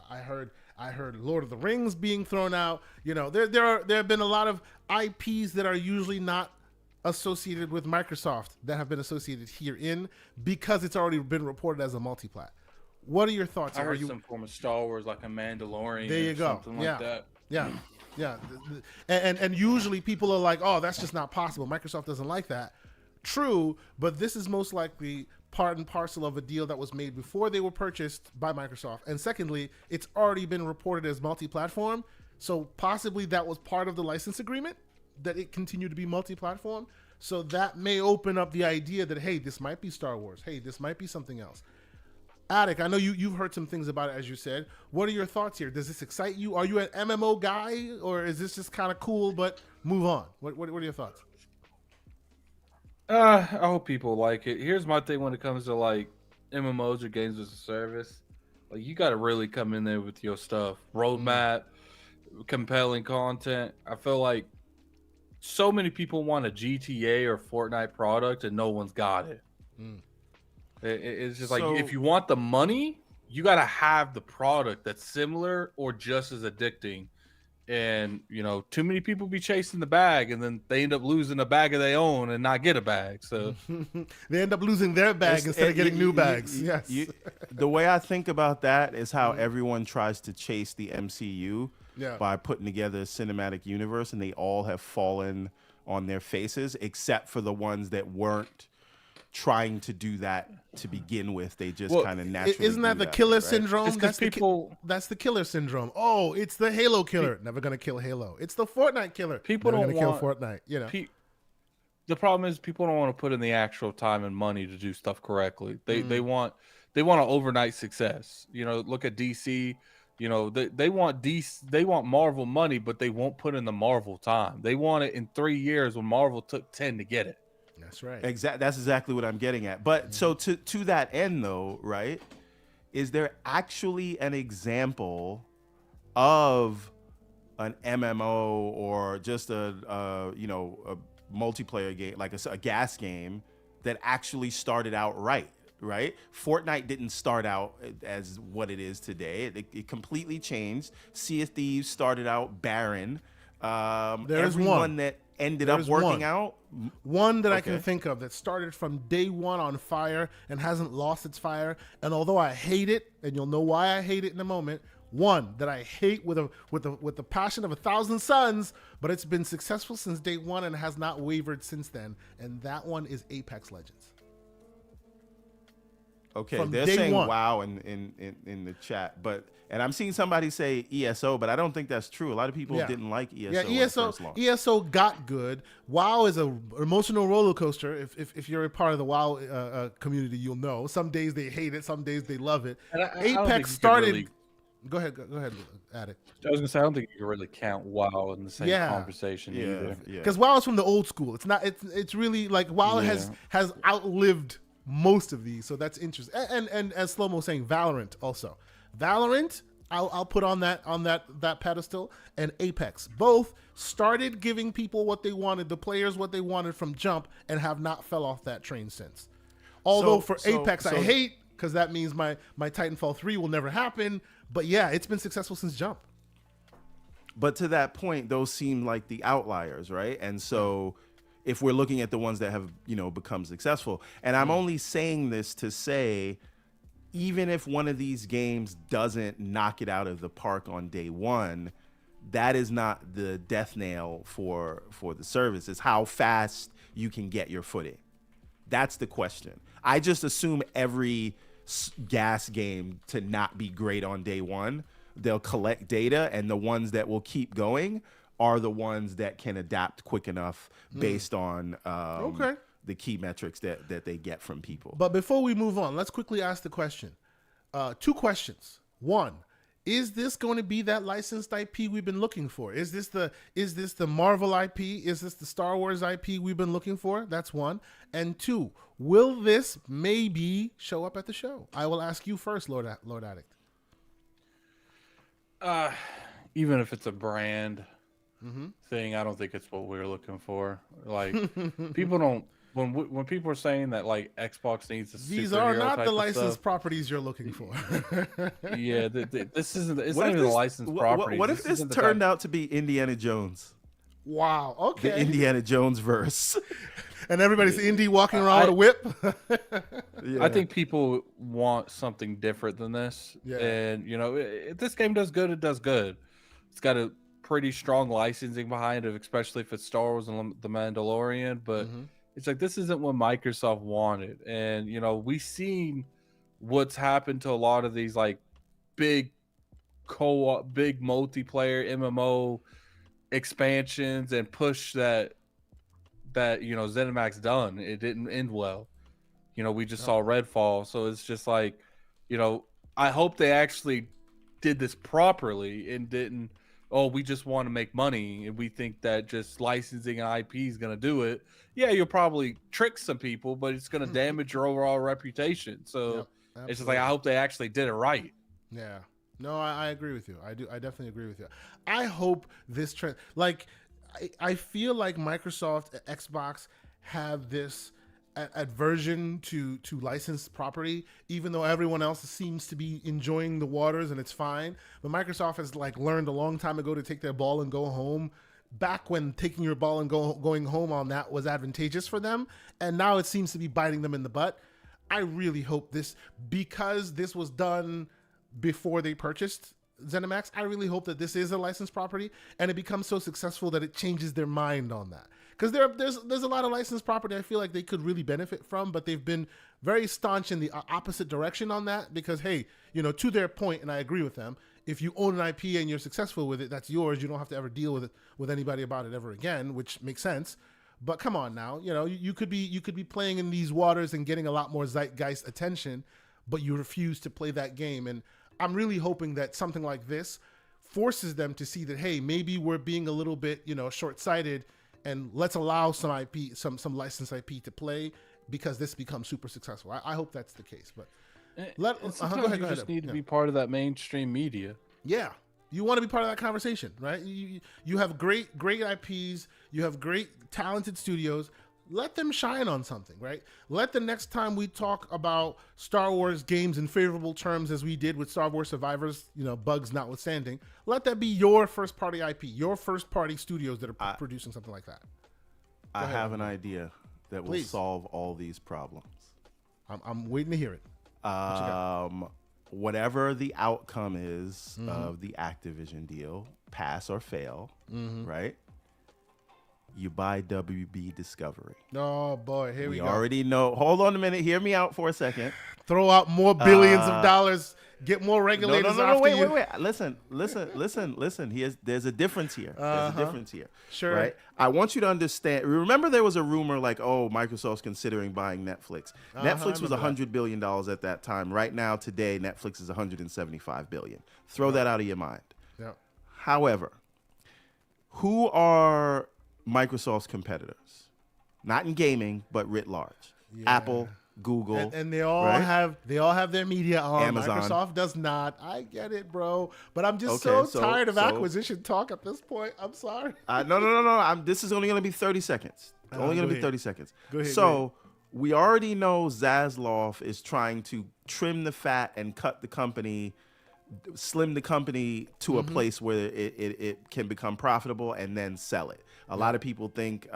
I heard Lord of the Rings being thrown out. You know, there have been a lot of IPs that are usually not associated with Microsoft that have been associated herein because it's already been reported as a multi-plat. What are your thoughts? I heard some form of Star Wars, like a Mandalorian. There you go. Something like that. Yeah. And usually people are like, oh, that's just not possible. Microsoft doesn't like that. True, but this is most likely part and parcel of a deal that was made before they were purchased by Microsoft. And secondly, it's already been reported as multi-platform. So possibly that was part of the license agreement, that it continued to be multi-platform. So that may open up the idea that, hey, this might be Star Wars. Hey, this might be something else. Attic, I know you've heard some things about it, as you said. What are your thoughts here? Does this excite you? Are you an MMO guy, or is this just kind of cool, but move on? What are your thoughts? I hope people like it. Here's my thing when it comes to like MMOs or games as a service. Like, you got to really come in there with your stuff. Roadmap, compelling content. I feel like so many people want a GTA or Fortnite product and no one's got it. It's just like, if you want the money, you got to have the product that's similar or just as addicting. And, you know, too many people be chasing the bag and then they end up losing a bag of their own and not get a bag. So they end up losing their bag instead of getting new bags. Yes. The way I think about that is how everyone tries to chase the MCU by putting together a cinematic universe, and they all have fallen on their faces except for the ones that weren't trying to do that to begin with. They just kind of naturally isn't that the killer syndrome? That's the killer syndrome. Oh, it's the Halo killer. Never gonna kill Halo. It's the Fortnite killer. People Never don't gonna want kill Fortnite. You know. The problem is people don't want to put in the actual time and money to do stuff correctly. They want an overnight success. You know, look at DC. You know, they want Marvel money, but they won't put in the Marvel time. They want it in 3 years when Marvel took 10 to get it. That's right. That's exactly what I'm getting at. But so to that end, though, right? Is there actually an example of an MMO or just a multiplayer game, like a gas game, that actually started out right? Fortnite didn't start out as what it is today. It completely changed. Sea of Thieves started out barren. There's one that ended up working out. One that I can think of that started from day one on fire and hasn't lost its fire. And although I hate it, and you'll know why I hate it in a moment, one that I hate with the passion of 1,000 suns, but it's been successful since day one and has not wavered since then. And that one is Apex Legends. Okay, From they're day saying one. WoW in the chat, and I'm seeing somebody say ESO, but I don't think that's true. A lot of people didn't like ESO. Yeah, ESO got good. WoW is an emotional roller coaster. If you're a part of the WoW community, you'll know. Some days they hate it, some days they love it. Apex started. Go ahead, Attic. I was gonna say, I don't think you can really count WoW in the same conversation either. Because WoW is from the old school. It's not. It's really like WoW has outlived most of these, so that's interesting. And as Slomo was saying, Valorant also. Valorant, I'll put on that pedestal, and Apex both started giving people what they wanted, the players what they wanted from jump, and have not fell off that train since. Although Apex I hate, because that means my Titanfall 3 will never happen. But yeah, it's been successful since jump. But to that point, those seem like the outliers, right? And so if we're looking at the ones that have, become successful, and I'm only saying this to say even if one of these games doesn't knock it out of the park on day one, that is not the death nail for the service. It's how fast you can get your foot in. That's the question. I just assume every gas game to not be great on day one. They'll collect data, and the ones that will keep going are the ones that can adapt quick enough based on the key metrics that they get from people. But before we move on, let's quickly ask the question. 2 questions. 1, is this going to be that licensed IP we've been looking for? Is this the Marvel IP? Is this the Star Wars IP we've been looking for? That's 1. And 2, will this maybe show up at the show? I will ask you first, Lord Addict. Even if it's a brand thing, I don't think it's what we're looking for. Like, people don't. When people are saying that like Xbox needs a these are not the licensed stuff, properties you're looking for. yeah, this isn't. It's not even a licensed property. What if this turned out to be Indiana Jones? Wow. Okay. The Indiana Jones verse. And everybody's indie walking around with a whip. Yeah. I think people want something different than this. Yeah. And if this game does good, it does good. It's got a pretty strong licensing behind it, especially if it's Star Wars and The Mandalorian. But it's like, this isn't what Microsoft wanted. And, we've seen what's happened to a lot of these like big co-op, big multiplayer MMO expansions and push that ZeniMax done. It didn't end well. We just saw Redfall. So it's just like, I hope they actually did this properly and didn't, we just want to make money and we think that just licensing an IP is going to do it. Yeah, you'll probably trick some people, but it's going to damage your overall reputation. So it's just like, I hope they actually did it right. Yeah. No, I agree with you. I definitely agree with you. I hope this trend, like, I feel like Microsoft, Xbox have this aversion to licensed property, even though everyone else seems to be enjoying the waters and it's fine. But Microsoft has like learned a long time ago to take their ball and go home, back when taking your ball and going home on that was advantageous for them. And now it seems to be biting them in the butt. I really hope this, because this was done before they purchased ZeniMax, I really hope that this is a licensed property and it becomes so successful that it changes their mind on that. Because there's a lot of licensed property I feel like they could really benefit from, but they've been very staunch in the opposite direction on that. Because hey, to their point, and I agree with them, if you own an IP and you're successful with it, that's yours. You don't have to ever deal with anybody about it ever again, which makes sense. But come on now, you could be playing in these waters and getting a lot more zeitgeist attention, but you refuse to play that game. And I'm really hoping that something like this forces them to see that, hey, maybe we're being a little bit, short-sighted, and let's allow some IP, some licensed IP to play, because this becomes super successful. I hope that's the case. But go ahead. You just need to be part of that mainstream media. Yeah. You want to be part of that conversation, right? You have great IPs. You have great talented studios. Let them shine on something, right? Let the next time we talk about Star Wars games in favorable terms, as we did with Star Wars Survivors, bugs notwithstanding, let that be your first party IP, your first party studios that are producing something like that. I have an idea that will solve all these problems. I'm waiting to hear it. Whatever the outcome is of the Activision deal, pass or fail, right? You buy WB Discovery. Oh boy, here we go. We already know. Hold on a minute. Hear me out for a second. Throw out more billions of dollars. Get more regulators after you. Wait. Listen. There's a difference here. There's a difference here. Sure. Right. I want you to understand. Remember, there was a rumor like, Microsoft's considering buying Netflix. Netflix was $100 billion at that time. Right now, today, Netflix is $175 billion. Throw that out of your mind. Yeah. However, who are Microsoft's competitors? Not in gaming, but writ large. Yeah. Apple, Google, and they all have their media on. Amazon. Microsoft does not. I get it, bro. But I'm just so tired of acquisition talk at this point. I'm sorry. No. This is only going to be 30 seconds. Only going to be 30 seconds. Go ahead. So we already know Zaslav is trying to trim the fat and cut the company, slim the company to a place where it can become profitable and then sell it. A lot of people think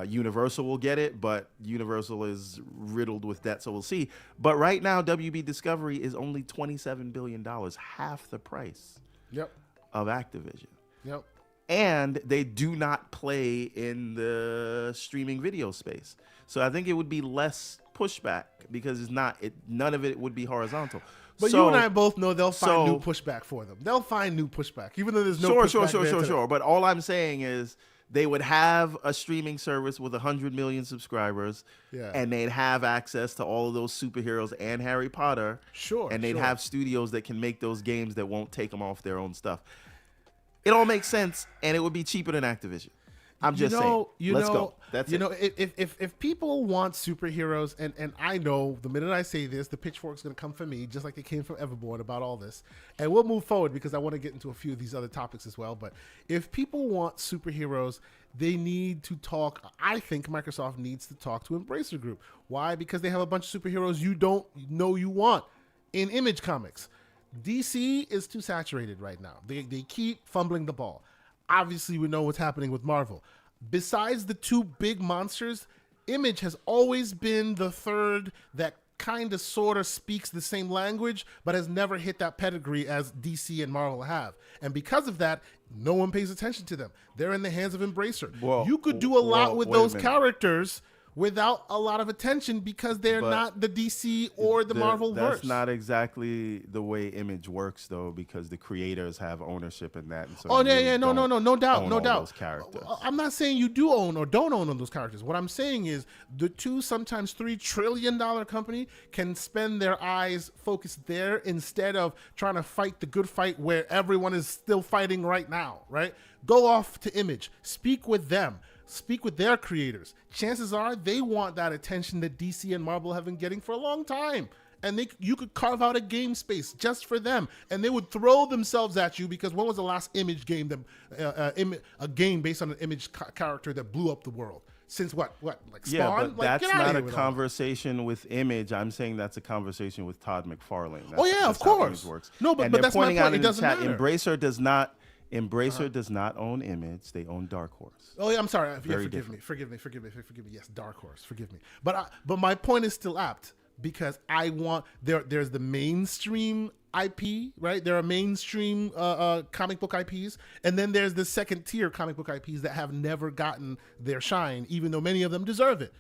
Universal will get it, but Universal is riddled with debt, so we'll see. But right now, WB Discovery is only $27 billion, half the price of Activision. Yep. And they do not play in the streaming video space. So I think it would be less pushback because none of it would be horizontal. But you and I both know they'll find new pushback for them. They'll find new pushback, even though there's no pushback. Sure. But all I'm saying is they would have a streaming service with 100 million subscribers, and they'd have access to all of those superheroes and Harry Potter. And they'd have studios that can make those games that won't take them off their own stuff. It all makes sense, and it would be cheaper than Activision. I'm just saying. Let's go. That's it. If people want superheroes, and I know the minute I say this, the pitchfork's going to come for me, just like it came from Everborn about all this. And we'll move forward because I want to get into a few of these other topics as well. But if people want superheroes, they need to talk. I think Microsoft needs to talk to Embracer Group. Why? Because they have a bunch of superheroes you don't know you want in Image Comics. DC is too saturated right now. They keep fumbling the ball. Obviously, we know what's happening with Marvel. Besides the two big monsters, Image has always been the third that kind of sort of speaks the same language, but has never hit that pedigree as DC and Marvel have. And because of that, no one pays attention to them. They're in the hands of Embracer. You could do a lot with those characters without a lot of attention because they're not the DC or the Marvel verse. That's not exactly the way Image works, though, because the creators have ownership in that. And so no doubt. Those characters. I'm not saying you do own or don't own those characters. What I'm saying is the $2, sometimes $3 trillion company can spend their eyes focused there instead of trying to fight the good fight where everyone is still fighting right now, right? Go off to Image. Speak with them. Speak with their creators. Chances are they want that attention that DC and Marvel have been getting for a long time. And you could carve out a game space just for them. And they would throw themselves at you because when was the last Image game, a game based on an Image character that blew up the world? Since what? Like Spawn? Yeah, but like, that's not a conversation with Image. I'm saying that's a conversation with Todd McFarlane. That's, of course. Works. No, but that's my point. It doesn't matter. Embracer does not own Image. They own Dark Horse. Oh yeah, I'm sorry. Forgive me. Yes, Dark Horse. Forgive me. But my point is still apt because I want there's the mainstream IP, right? There are mainstream comic book IPs, and then there's the second tier comic book IPs that have never gotten their shine, even though many of them deserve it,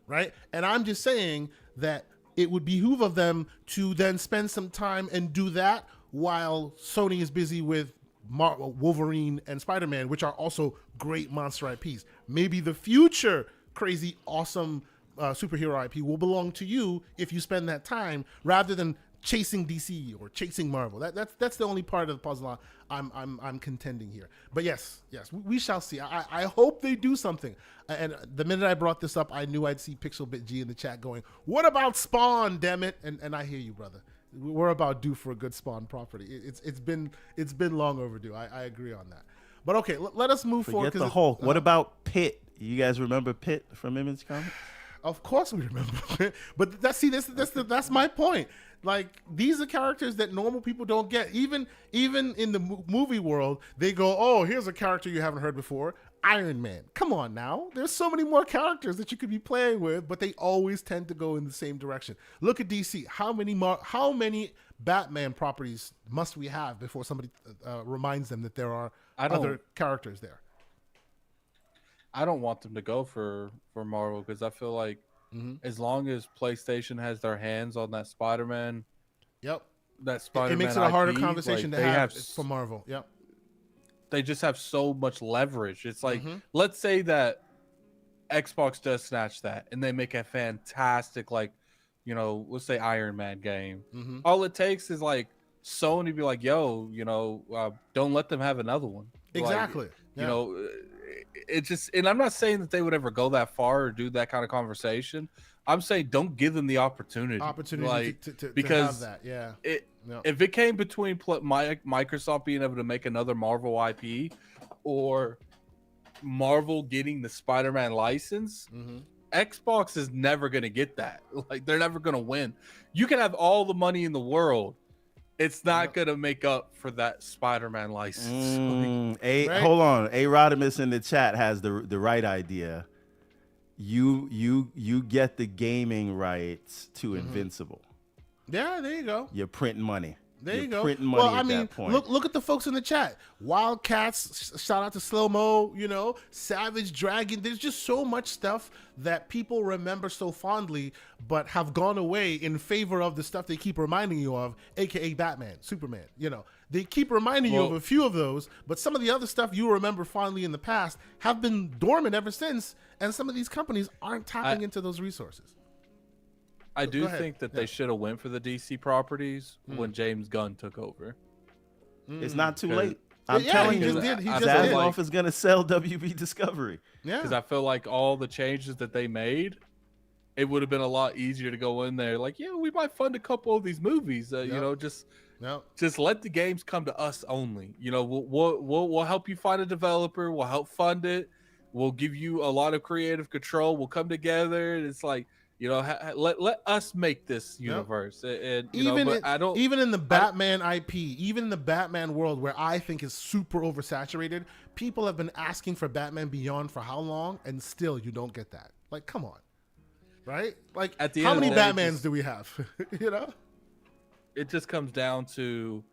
right? And I'm just saying that it would behoove of them to then spend some time and do that while Sony is busy with Wolverine and Spider-Man, which are also great monster IPs. Maybe the future crazy, awesome superhero IP will belong to you if you spend that time rather than chasing DC or chasing Marvel. That's the only part of the puzzle I'm contending here. But yes, we shall see. I hope they do something. And the minute I brought this up, I knew I'd see Pixelbit G in the chat going, "What about Spawn? Damn it!" And I hear you, brother. We're about due for a good Spawn property. It's been long overdue. I agree on that. But okay, let us move forward. Forget the Hulk. What about Pitt? You guys remember Pitt from Image Comics? Of course we remember. But that's my point. Like, these are characters that normal people don't get. Even in the movie world, they go, "Oh, here's a character you haven't heard before, Iron Man." Come on now. There's so many more characters that you could be playing with, but they always tend to go in the same direction. Look at DC. How many Batman properties must we have before somebody reminds them that there are other characters there? I don't want them to go for Marvel because I feel like as long as PlayStation has their hands on that Spider-Man, that Spider-Man, it makes it a harder conversation to have for Marvel. Yep. They just have so much leverage. It's like, let's say that Xbox does snatch that and they make a fantastic, like, let's say Iron Man game. All it takes is like Sony be like, "Yo, don't let them have another one." Exactly. Like, it just, and I'm not saying that they would ever go that far or do that kind of conversation. I'm saying don't give them the opportunity. Because to have that, if it came between Microsoft being able to make another Marvel IP or Marvel getting the Spider-Man license, Xbox is never going to get that. Like, they're never going to win. You can have all the money in the world. It's not going to make up for that Spider-Man license. Hold on. A Rodimus in the chat has the right idea. you get the gaming rights to Invincible. Yeah, there you go. You're printing money. There You're you go. Printing money Well, I at mean, that point. look at the folks in the chat. Wildcats, shout out to Slow Mo, you know, Savage Dragon. There's just so much stuff that people remember so fondly, but have gone away in favor of the stuff they keep reminding you of, aka Batman, Superman. You know, they keep reminding you of a few of those, but some of the other stuff you remember fondly in the past have been dormant ever since, and some of these companies aren't tapping into those resources. I do think that they should have went for the DC properties when James Gunn took over. It's not too late. I'm telling you, Zaslav is going to sell WB Discovery. Yeah, because I feel like all the changes that they made, it would have been a lot easier to go in there. Like, yeah, we might fund a couple of these movies. You know, just let the games come to us only. You know, we'll help you find a developer. We'll help fund it. We'll give you a lot of creative control. We'll come together. It's like, you know, let us make this universe. And even in the Batman IP, even in the Batman world where I think is super oversaturated, people have been asking for Batman Beyond for how long, and still you don't get that. Like, come on, right? Like, at the how end many of the day, Batmans do we have? You know, it just comes down to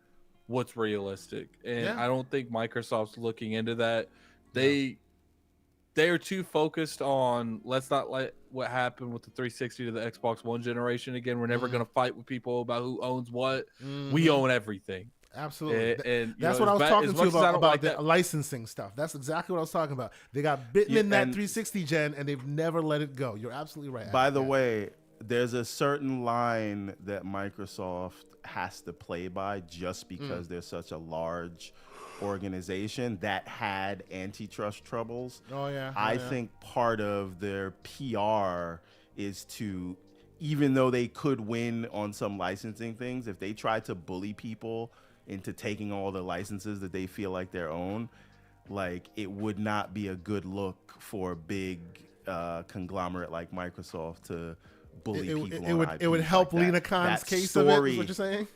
what's realistic, and I don't think Microsoft's looking into that. They are too focused on, let's not let what happened with the 360 to the Xbox One generation again. We're never going to fight with people about who owns what. We own everything. Absolutely. And that's what I was talking to you about the licensing stuff. That's exactly what I was talking about. They got bitten in that 360 gen, and they've never let it go. You're absolutely right. By the way, there's a certain line that Microsoft has to play by just because they're such a large organization that had antitrust troubles. I think part of their PR is to, even though they could win on some licensing things, if they try to bully people into taking all the licenses that they feel like their own, like, it would not be a good look for a big conglomerate like Microsoft to bully people. It would help like Lena Khan's case of it, is what you're saying?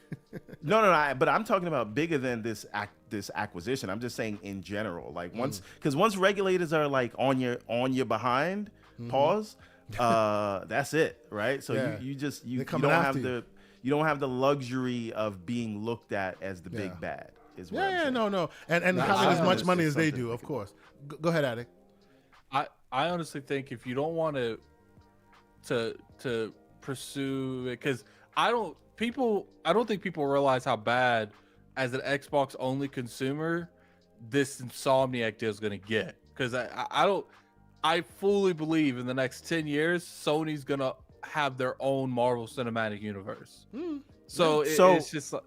No, but I'm talking about bigger than this acquisition. I'm just saying in general, like once regulators are like on your behind, pause, that's it, right? So you don't have the luxury of being looked at as the big bad. Is what I'm saying. No, and having as much money as they do, of course. Go ahead, Addy. I honestly think if you don't want to pursue it, because I don't think people realize how bad, as an Xbox only consumer, this Insomniac deal is going to get. Because I fully believe in the next 10 years Sony's going to have their own Marvel Cinematic Universe. It's just like,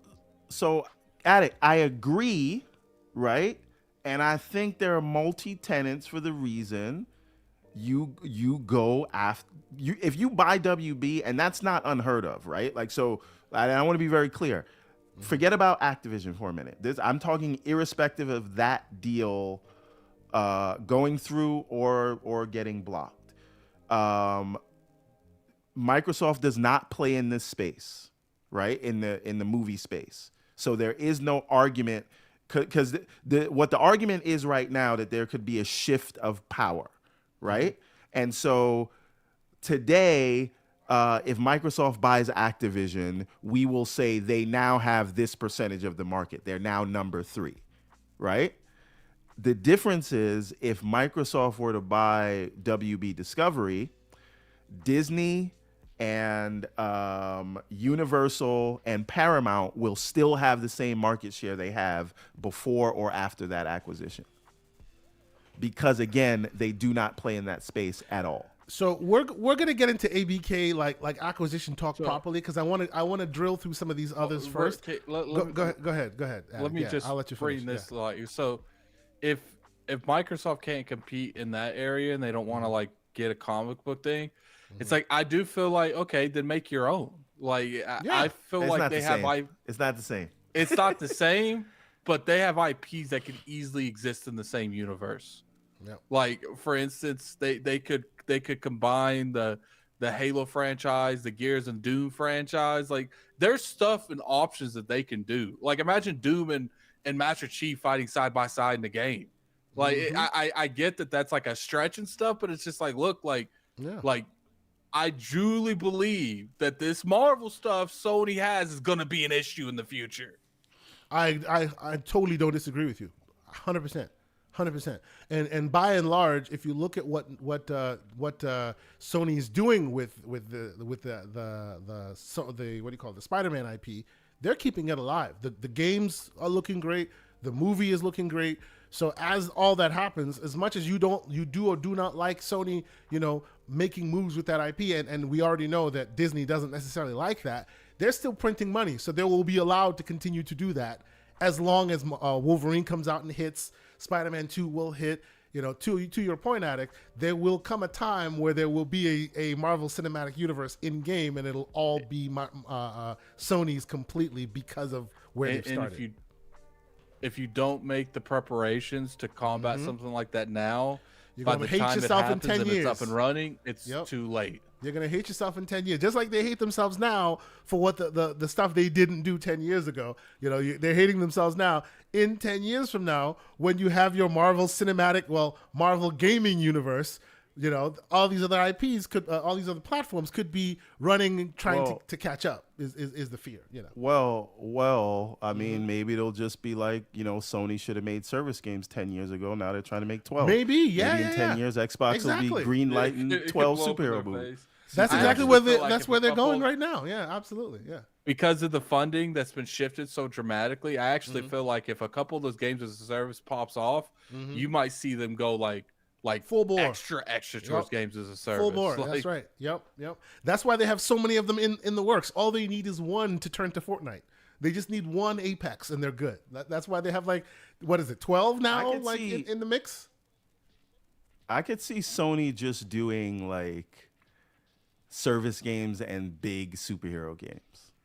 so Addict, I agree, right? And I think there are multi-tenants for the reason you go after if you buy WB, and that's not unheard of, right? Like, so I want to be very clear. Forget about Activision for a minute. I'm talking irrespective of that deal going through or getting blocked. Microsoft does not play in this space, right? In the movie space. So there is no argument, because what the argument is right now, that there could be a shift of power, right? And so today, if Microsoft buys Activision, we will say they now have this percentage of the market. They're now number 3, right? The difference is, if Microsoft were to buy WB Discovery, Disney and Universal and Paramount will still have the same market share they have before or after that acquisition. Because again, they do not play in that space at all. So we're gonna get into ABK like acquisition talk properly, because I want to drill through some of these others first. Go ahead. Let me just I'll let you bring finish. this like, so if Microsoft can't compete in that area and they don't want to like get a comic book thing, it's like, I do feel like, okay, then make your own. Like I feel like they have it's not the same. It's not the same, but they have IPs that could easily exist in the same universe. Yep. Like, for instance, they could combine the Halo franchise, the Gears and Doom franchise. Like, there's stuff and options that they can do. Like, imagine Doom and Master Chief fighting side by side in the game. Like, I get that that's like a stretch and stuff, but it's just like, look, like, Yeah. Like, I truly believe that this Marvel stuff Sony has is going to be an issue in the future. I totally don't disagree with you, 100%. 100%. And by and large, if you look at what Sony is doing with the what do you call it, the Spider-Man IP, they're keeping it alive. The games are looking great. The movie is looking great. So as all that happens, as much as you do or do not like Sony, making moves with that IP, and we already know that Disney doesn't necessarily like that, they're still printing money. So they will be allowed to continue to do that as long as Wolverine comes out and hits, Spider-Man 2 will hit. To your point, Addict, there will come a time where there will be a Marvel Cinematic Universe in game, and it'll all be Sony's completely because of where they've started. And if you don't make the preparations to combat something like that now, you're by gonna the hate time it yourself in happens 10 and years. it's up and running, it's too late. You're going to hate yourself in 10 years, just like they hate themselves now for what the stuff they didn't do 10 years ago. They're hating themselves now. In 10 years from now, when you have your Marvel Marvel gaming universe, all these other IPs all these other platforms could be running, trying to catch up is the fear, Well, I mean, maybe it'll just be like, Sony should have made service games 10 years ago. Now they're trying to make 12. Maybe in 10 years, Xbox will be green-lighting 12 superhero movies. That's exactly where they're going right now. Yeah, absolutely. Yeah. Because of the funding that's been shifted so dramatically, I actually feel like if a couple of those games as a service pops off, you might see them go like full bore, extra towards games as a service. Full bore. That's right. Yep. That's why they have so many of them in the works. All they need is one to turn to Fortnite. They just need one Apex and they're good. That's why they have 12 now in the mix? I could see Sony just doing service games and big superhero games.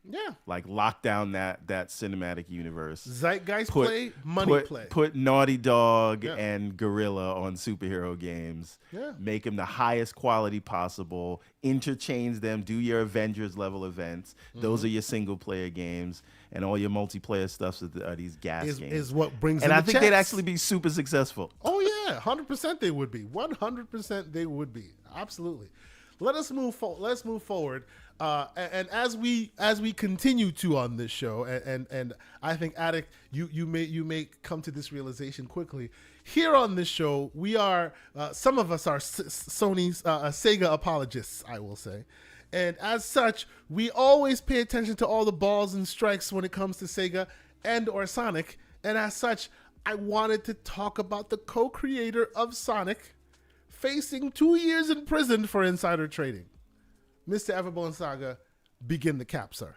Yeah. Lock down that cinematic universe. Zeitgeist play, money play. Put Naughty Dog and Gorilla on superhero games. Yeah. Make them the highest quality possible. Interchange them. Do your Avengers level events. Those are your single player games. And all your multiplayer stuff are these games. Is what brings and in I the think checks. they'd actually be super successful. Oh, yeah. 100% they would be. 100% they would be. Absolutely. Let's move forward. And as we continue to on this show, and I think Addict, you may come to this realization quickly. Here on this show, we are some of us are Sony's Sega apologists, I will say, and as such, we always pay attention to all the balls and strikes when it comes to Sega and or Sonic. And as such, I wanted to talk about the co-creator of Sonic facing 2 years in prison for insider trading. Mr. Everborn Saga, begin the cap, sir.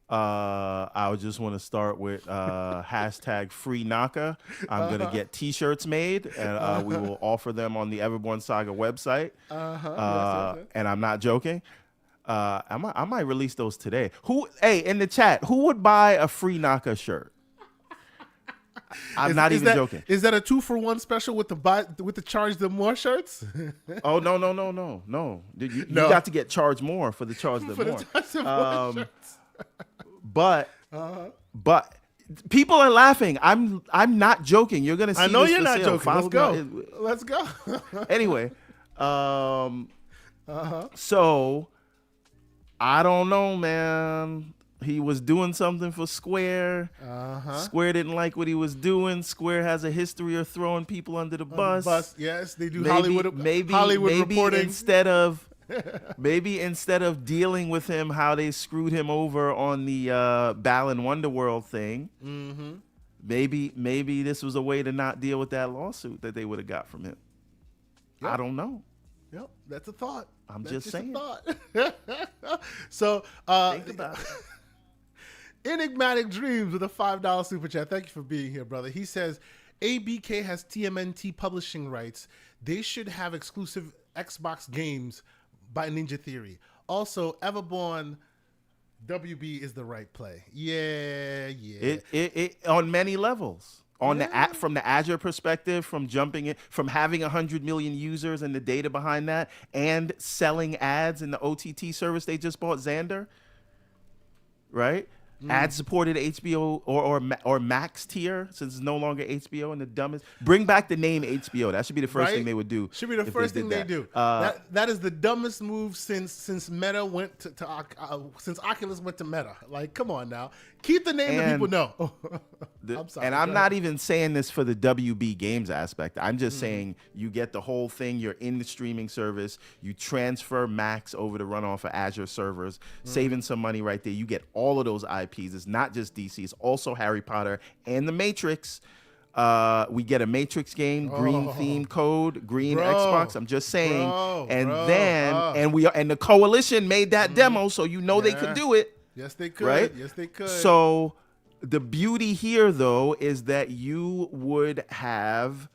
I would just want to start with hashtag free Naka. I'm going to get T-shirts made, and we will offer them on the Everborn Saga website. Yes. And I'm not joking. I might release those today. In the chat, who would buy a free Naka shirt? I'm not even joking. Is that a 2-for-1 special with the charge the more shirts? Oh no! You got to get charged more for the charge the more. But people are laughing. I'm not joking. You're gonna see. I know this you're for not sale. joking. Let's go. Anyway, so I don't know, man. He was doing something for Square. Square didn't like what he was doing. Square has a history of throwing people under the bus. Yes, they do. Maybe reporting. Instead of dealing with him, how they screwed him over on the Balan Wonderworld thing. Maybe this was a way to not deal with that lawsuit that they would have got from him. Yep. I don't know. Yep, that's a thought. That's just saying. A thought. So think about it. Enigmatic Dreams with a $5 super chat. Thank you for being here, brother. He says, ABK has TMNT publishing rights. They should have exclusive Xbox games by Ninja Theory. Also, Everborn WB is the right play. Yeah. It on many levels. From the Azure perspective, from jumping it, from having 100 million users and the data behind that, and selling ads in the OTT service they just bought, Xandr, right? ad-supported HBO or Max tier, since it's no longer HBO and the dumbest. Bring back the name HBO. That should be the first thing they would do. Should be the first thing they do. That is the dumbest move since Meta went to since Oculus went to Meta. Like, come on now, keep the name that people know. I'm sorry. And I'm not even saying this for the WB Games aspect. I'm just saying you get the whole thing. You're in the streaming service. You transfer Max over to run off of Azure servers, saving some money right there. You get all of those IPs. It's not just DC. It's also Harry Potter and The Matrix. We get a Matrix game, green theme code, green Xbox. I'm just saying. And the Coalition made that demo, so they could do it. Yes, they could. Right? Yes, they could. So the beauty here, though, is that you would have.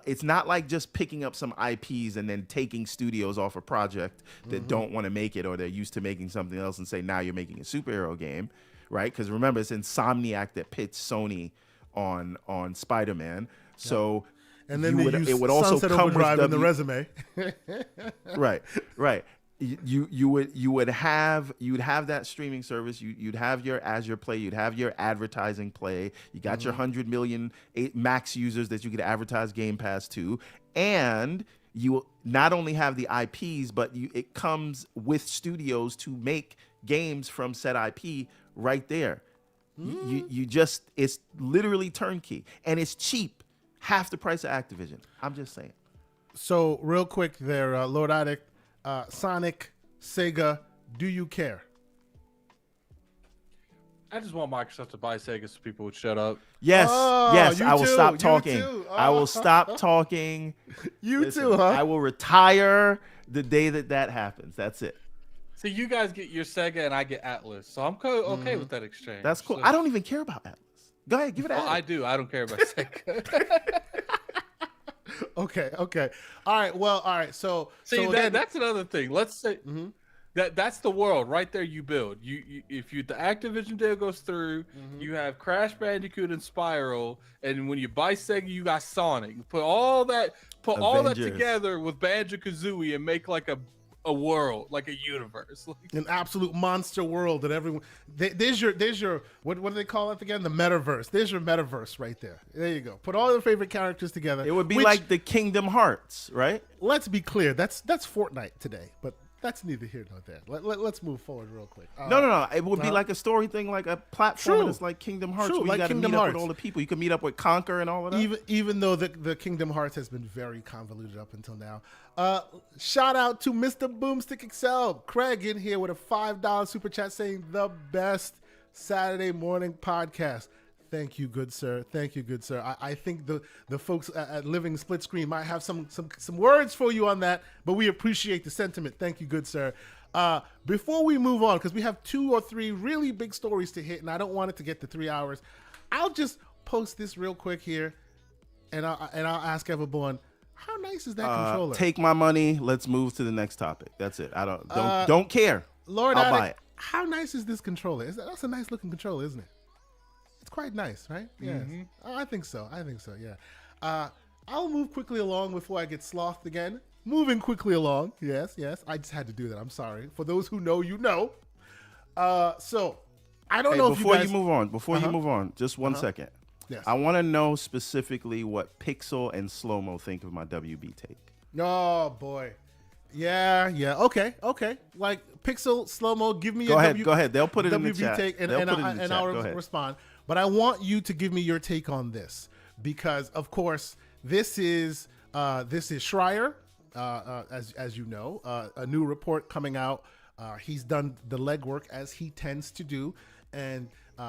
It's not like just picking up some IPs and then taking studios off a project that don't want to make it, or they're used to making something else and say, now you're making a superhero game, right? Because remember, it's Insomniac that pitched Sony on Spider-Man. So and then it would also come with in the resume. Right. You would have that streaming service. You'd have your Azure Play. You'd have your advertising play. You got your 100 million max users that you could advertise Game Pass to, and you not only have the IPs, but it comes with studios to make games from said IP right there. It's literally turnkey, and it's cheap, half the price of Activision. I'm just saying. So real quick there, Lord Addict. Sonic, Sega, do you care? I just want Microsoft to buy Sega so people would shut up. Yes, I will stop talking. I will stop talking. Listen, too, huh? I will retire the day that happens. That's it. So you guys get your Sega and I get Atlas. So I'm okay with that exchange. That's cool. So, I don't even care about Atlas. Go ahead, give it Atlas. I do. I don't care about Sega. Okay. All right. So that's another thing. Let's say that's the world right there. You build. If the Activision deal goes through, you have Crash Bandicoot and Spyro, and when you buy Sega, you got Sonic. Put all that together with Banjo-Kazooie and make like a world, like a universe, an absolute monster world that everyone. There's your what do they call it again? The metaverse. There's your metaverse right there. There you go. Put all your favorite characters together. It would be like the Kingdom Hearts, right? Let's be clear. That's Fortnite today, but that's neither here nor there. Let's move forward real quick. No. It would be like a story thing, like a platform that's like Kingdom Hearts, where you got to meet up with all the people. You can meet up with Conker and all of that. Even though the Kingdom Hearts has been very convoluted up until now. Shout out to Mr. Boomstick Excel. Craig in here with a $5 super chat saying the best Saturday morning podcast. Thank you, good sir. I think the folks at Living Split Screen might have some words for you on that, but we appreciate the sentiment. Thank you, good sir. Before we move on, because we have 2 or 3 really big stories to hit, and I don't want it to get to 3 hours, I'll just post this real quick here, and I'll ask Everborn, how nice is that controller? Take my money. Let's move to the next topic. That's it. I don't care. Lord, I'll buy it. How nice is this controller? That's a nice looking controller, isn't it? It's quite nice, right? Yes. I think so. Yeah. I'll move quickly along before I get slothed again. Moving quickly along. Yes. I just had to do that. I'm sorry. For those who know, you know. So I don't know if you move on, just 1 second. Yes. I want to know specifically what Pixel and Slow-Mo think of my WB take. Oh boy. Yeah. Okay. Like Pixel, Slow-Mo, give me Go ahead. They'll put it in the WB chat. take, and I'll respond. But I want you to give me your take on this, because of course this is Schreier, as you know, a new report coming out. He's done the legwork as he tends to do, and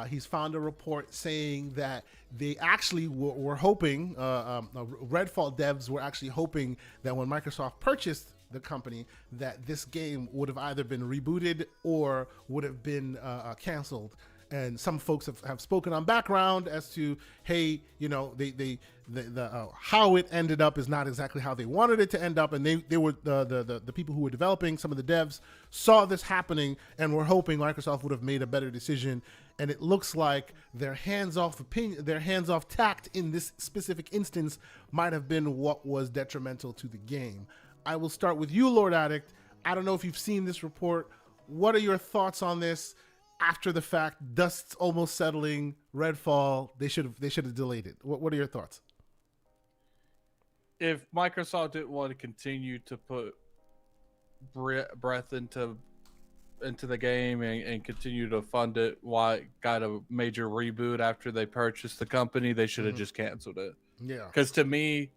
he's found a report saying that they actually were hoping, Redfall Devs were actually hoping that when Microsoft purchased the company, that this game would have either been rebooted or would have been canceled. And some folks have spoken on background as to, hey, you know, the how it ended up is not exactly how they wanted it to end up, and they were the people who were developing, some of the devs saw this happening and were hoping Microsoft would have made a better decision. And it looks like their hands-off tact in this specific instance might have been what was detrimental to the game. I will start with you, Lord Addict. I don't know if you've seen this report. What are your thoughts on this? after the fact, dust's almost settling, Redfall, they should have delayed it. What are your thoughts? If Microsoft didn't want to continue to put breath into the game and continue to fund it, why it got a major reboot after they purchased the company, they should have just canceled it. Yeah. Because to me,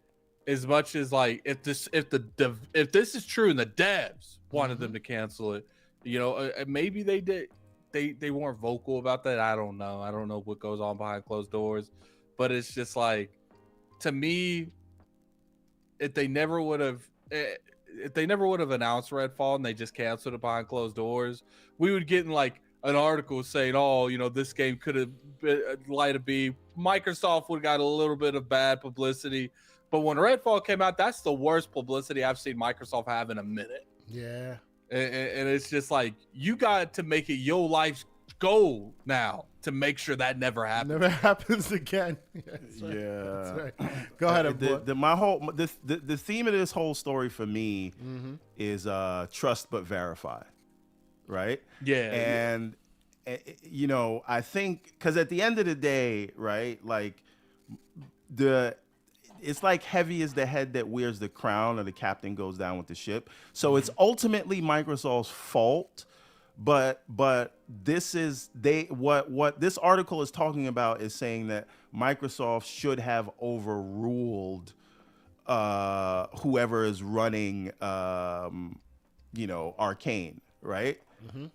as much as like if this is true and the devs wanted them to cancel it, maybe they did. They weren't vocal about that. I don't know what goes on behind closed doors, but it's just like, to me, if they never would have announced Redfall and they just canceled it behind closed doors, we would get in like an article saying, oh, this game could have been light of B. Microsoft would have got a little bit of bad publicity. But when Redfall came out, that's the worst publicity I've seen Microsoft have in a minute. Yeah. And it's just like, you got to make it your life's goal now to make sure that never happens. Never happens again. That's right. Yeah. That's right. Go ahead, the theme of this whole story for me is trust but verify, right? Yeah. And I think because at the end of the day, right, like it's like heavy is the head that wears the crown, or the captain goes down with the ship. So it's ultimately Microsoft's fault. But this is what this article is talking about is saying that Microsoft should have overruled whoever is running Arcane, right?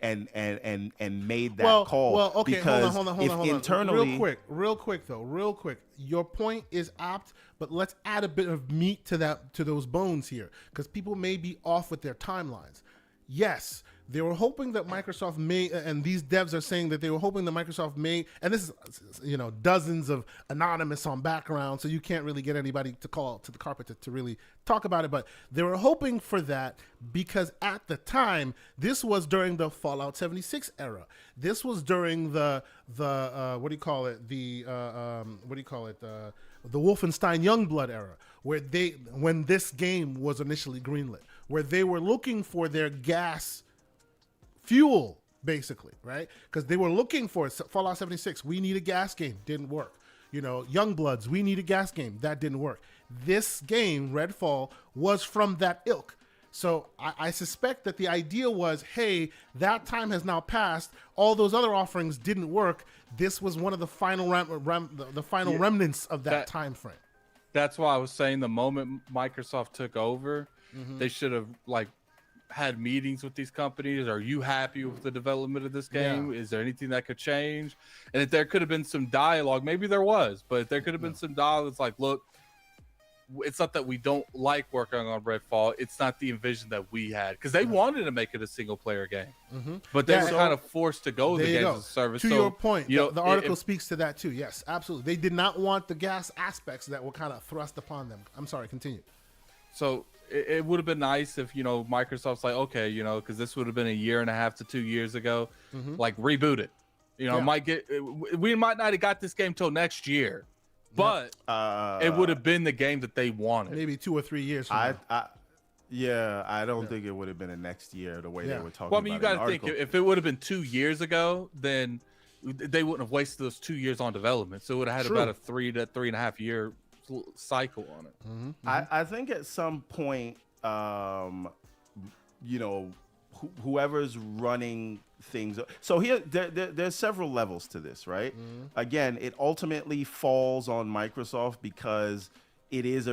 And made that call. Well, okay, because hold on. internally, real quick. Your point is apt, but let's add a bit of meat to those bones here, because people may be off with their timelines. Yes, they were hoping that Microsoft may, and these devs are saying that they were hoping that Microsoft may, and this is, dozens of anonymous on background, so you can't really get anybody to call to the carpet to really talk about it, but they were hoping for that because at the time, this was during the Fallout 76 era. This was during the Wolfenstein Youngblood era, when this game was initially greenlit, where they were looking for their gas fuel, basically, right? Because they were looking for Fallout 76. We need a gas game. Didn't work. Youngbloods. We need a gas game. That didn't work. This game, Redfall, was from that ilk. So I suspect that the idea was, hey, that time has now passed. All those other offerings didn't work. This was one of the final remnants of that time frame. That's why I was saying the moment Microsoft took over, they should have had meetings with these companies. Are you happy with the development of this game? Yeah. Is there anything that could change? And if there could have been some dialogue, maybe there was, but if there could have been some dialogue, it's like, look, it's not that we don't like working on Redfall. It's not the envision that we had, because they wanted to make it a single player game, but they were kind of forced to go the games as a service. To your point, the article speaks to that too. Yes, absolutely. They did not want the gas aspects that were kind of thrust upon them. I'm sorry, continue. So it would have been nice if, Microsoft's like, okay, because this would have been 1.5 to 2 years ago, reboot it. We might not have got this game till next year, but it would have been the game that they wanted. Maybe 2 or 3 years from now. I don't think it would have been a next year the way they were talking. Well, I mean, you got to think, if it would have been 2 years ago, then they wouldn't have wasted those 2 years on development. So it would have had about a 3 to 3.5 year cycle on it. I think at some point, whoever's running things. So here, there's several levels to this, right? Again, it ultimately falls on Microsoft because it is,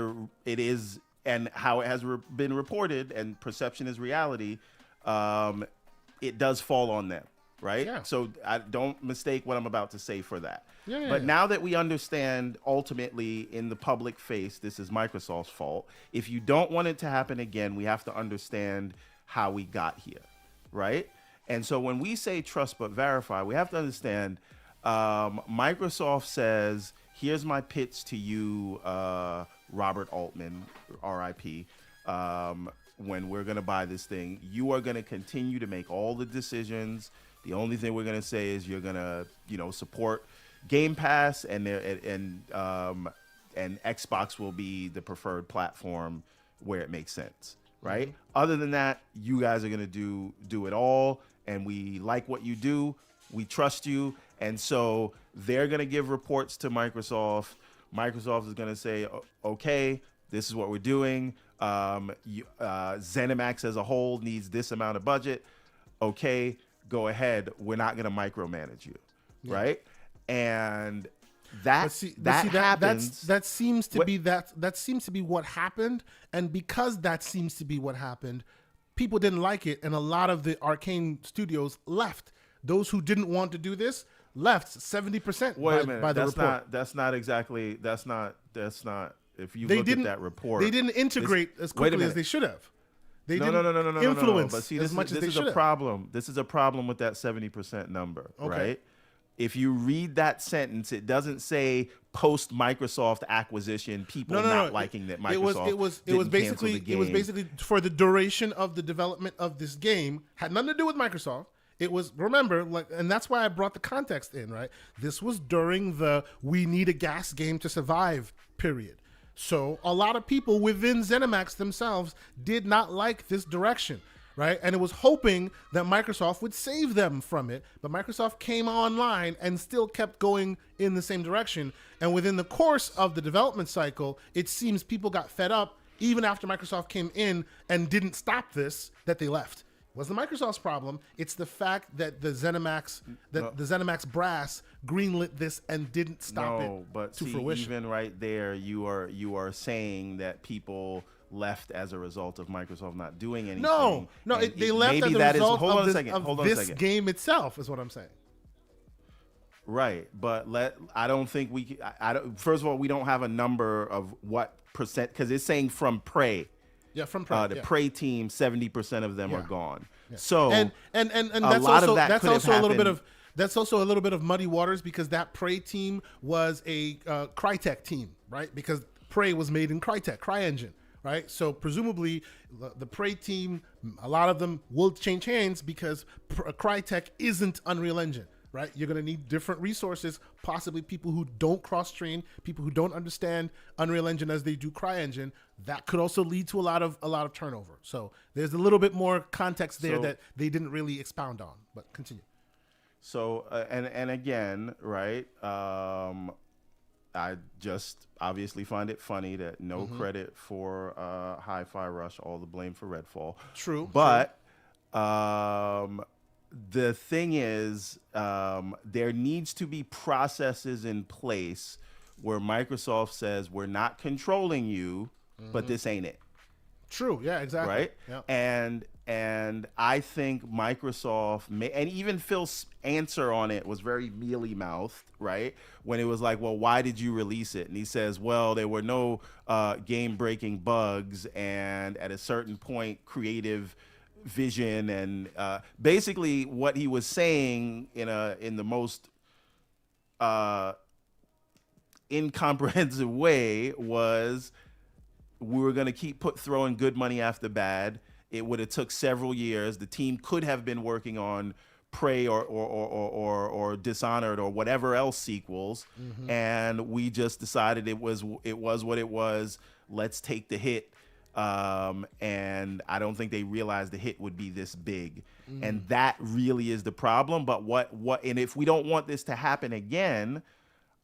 and how it has been reported, and perception is reality. It does fall on them, right? Yeah. So I don't mistake what I'm about to say for that. But now that we understand, ultimately, in the public face, this is Microsoft's fault. If you don't want it to happen again, we have to understand how we got here, right? And so when we say trust but verify, we have to understand Microsoft says, here's my pitch to you, Robert Altman, RIP, when we're going to buy this thing. You are going to continue to make all the decisions. The only thing we're going to say is you're going to, support Game Pass, and Xbox will be the preferred platform where it makes sense, right? Other than that, you guys are going to do it all, and we like what you do. We trust you. And so they're going to give reports to Microsoft. Microsoft is going to say, okay, this is what we're doing. ZeniMax as a whole needs this amount of budget. Okay, go ahead. We're not going to micromanage you, right? And that happens. That seems to be what happened, and because that seems to be what happened, people didn't like it, and a lot of the Arcane studios left. Those who didn't want to do this left 70%. Wait a minute. By the report. That's not. If you They look didn't- at that report, They didn't integrate as quickly as they should have. They didn't influence But see, as much as they should have. problem. This is a problem with that 70% number, right? If you read that sentence, it doesn't say post Microsoft acquisition, people not liking that Microsoft it was basically for the duration of the development of this game, had nothing to do with Microsoft. It was, remember, like, and that's why I brought the context in, right? This was during the we need a gas game to survive period. So a lot of people within ZeniMax themselves did not like this direction, right? And it was hoping that Microsoft would save them from it, but Microsoft came online and still kept going in the same direction. And within the course of the development cycle, it seems people got fed up even after Microsoft came in and didn't stop this, that they left. It wasn't Microsoft's problem. It's the fact that the ZeniMax brass greenlit this and didn't stop it to fruition. Even right there, you are saying that people left as a result of Microsoft not doing anything. No, they left as a result of this game itself, is what I'm saying. Right, but I don't think we. First of all, we don't have a number of what percent, because it's saying from Prey. Yeah, from Prey. The Prey team, 70% of them are gone. Yeah. So and that's also a little bit of muddy waters, because that Prey team was a Crytek team, right? Because Prey was made in Crytek, CryEngine, right? So presumably the Prey team, a lot of them will change hands because Crytek isn't Unreal Engine. Right, you're going to need different resources, possibly people who don't cross-train, people who don't understand Unreal Engine as they do CryEngine. That could also lead to a lot of turnover. So there's a little bit more context there that they didn't really expound on. But continue. So and again, right? I just obviously find it funny that no credit for Hi-Fi Rush, all the blame for Redfall. True, but. The thing is, there needs to be processes in place where Microsoft says, we're not controlling you, but this ain't it. True. Yeah, exactly. Right. Yeah. And I think Microsoft and even Phil's answer on it was very mealy mouthed, right? When it was like, well, why did you release it? And he says, well, there were no game breaking bugs. And at a certain point, creative vision, and basically what he was saying in the most incomprehensive way was, we were going to keep throwing good money after bad. It would have took several years. The team could have been working on Prey or Dishonored or whatever else sequels, and we just decided it was what it was. Let's take the hit. And I don't think they realized the hit would be this big, and that really is the problem. But and if we don't want this to happen again,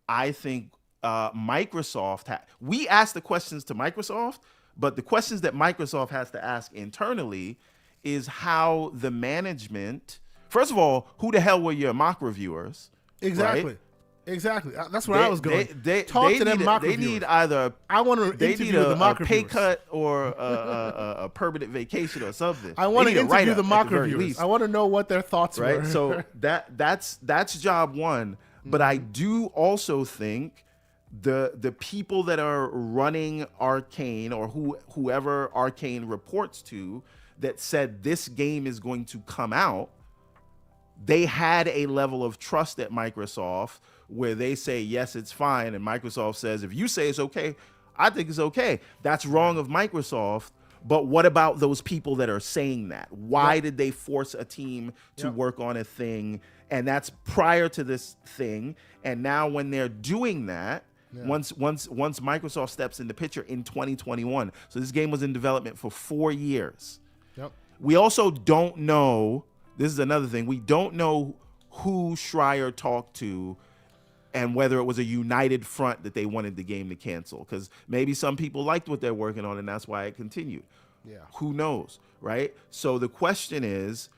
I think Microsoft. We asked the questions to Microsoft, but the questions that Microsoft has to ask internally is how the management. First of all, who the hell were your mock reviewers? Exactly. Right? Exactly. That's where I was going. Talk to them mock reviewers. They need either a pay cut or a permanent vacation or something. I want to interview the mock reviewers. I want to know what their thoughts were. Right. So that's job one. But I do also think the people that are running Arcane, or whoever Arcane reports to, that said this game is going to come out, they had a level of trust at Microsoft where they say, yes, it's fine. And Microsoft says, if you say it's okay, I think it's okay. That's wrong of Microsoft. But what about those people that are saying that? Why did they force a team to work on a thing? And that's prior to this thing. And now when they're doing that, once Microsoft steps in the picture in 2021, so this game was in development for 4 years. We also don't know, this is another thing, we don't know who Schreier talked to and whether it was a united front that they wanted the game to cancel. Because maybe some people liked what they're working on, and that's why it continued. Yeah. Who knows, right? So the question is,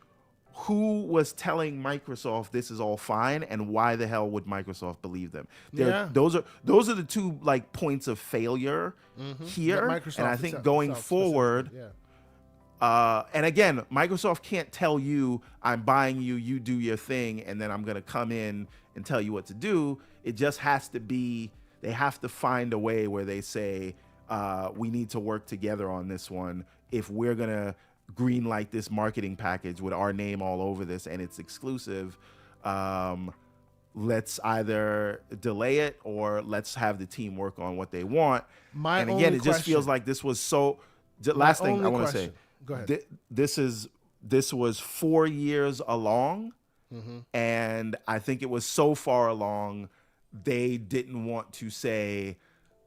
who was telling Microsoft this is all fine, and why the hell would Microsoft believe them? Those are the two like points of failure here, and I think going forward. And again, Microsoft can't tell you, I'm buying you, you do your thing, and then I'm going to come in and tell you what to do. It just has to be, they have to find a way where they say, we need to work together on this one if we're going to green light this marketing package with our name all over this and it's exclusive. Let's either delay it or let's have the team work on what they want. And again, it just feels like this was so. Last thing I want to say. Go ahead. This was 4 years along, and I think it was so far along they didn't want to say,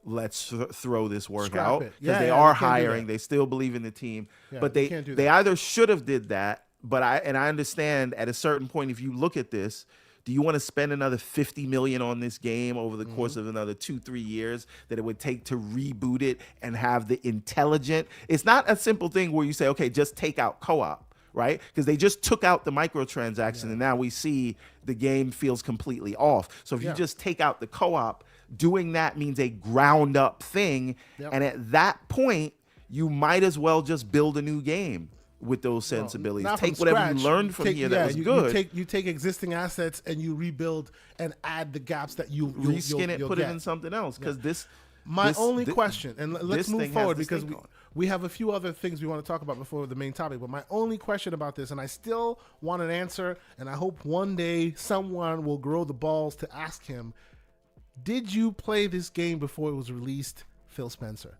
let's throw this work out, because they are hiring. They still believe in the team, but they either should have did that. But I understand at a certain point, if you look at this, do you want to spend another $50 million on this game over the course of another 2-3 years that it would take to reboot it and have the intelligent? It's not a simple thing where you say, okay, just take out co-op, right? Because they just took out the microtransaction, and now we see the game feels completely off. So if you just take out the co-op, doing that means a ground up thing. And at that point, you might as well just build a new game with those sensibilities. Take whatever you learned from here that was good. You take existing assets and you rebuild and add the gaps that you reskin it, put it in something else. Because my only question, and let's move forward because we have a few other things we want to talk about before the main topic. But my only question about this, and I still want an answer, and I hope one day someone will grow the balls to ask him: did you play this game before it was released, Phil Spencer?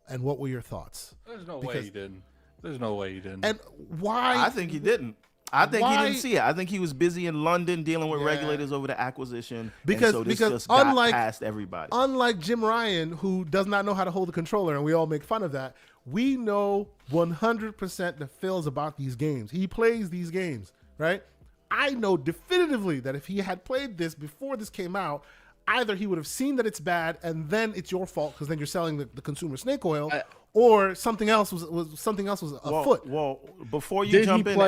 And what were your thoughts? There's no way he didn't. There's no way he didn't. And why? I think he didn't. I think he didn't see it. I think he was busy in London dealing with regulators over the acquisition. Because just got past everybody. Unlike Jim Ryan, who does not know how to hold a controller, and we all make fun of that, we know 100% that Phil's about these games. He plays these games, right? I know definitively that if he had played this before this came out, either he would have seen that it's bad and then it's your fault because then you're selling the consumer snake oil, or something else was afoot. Well, before you jump in,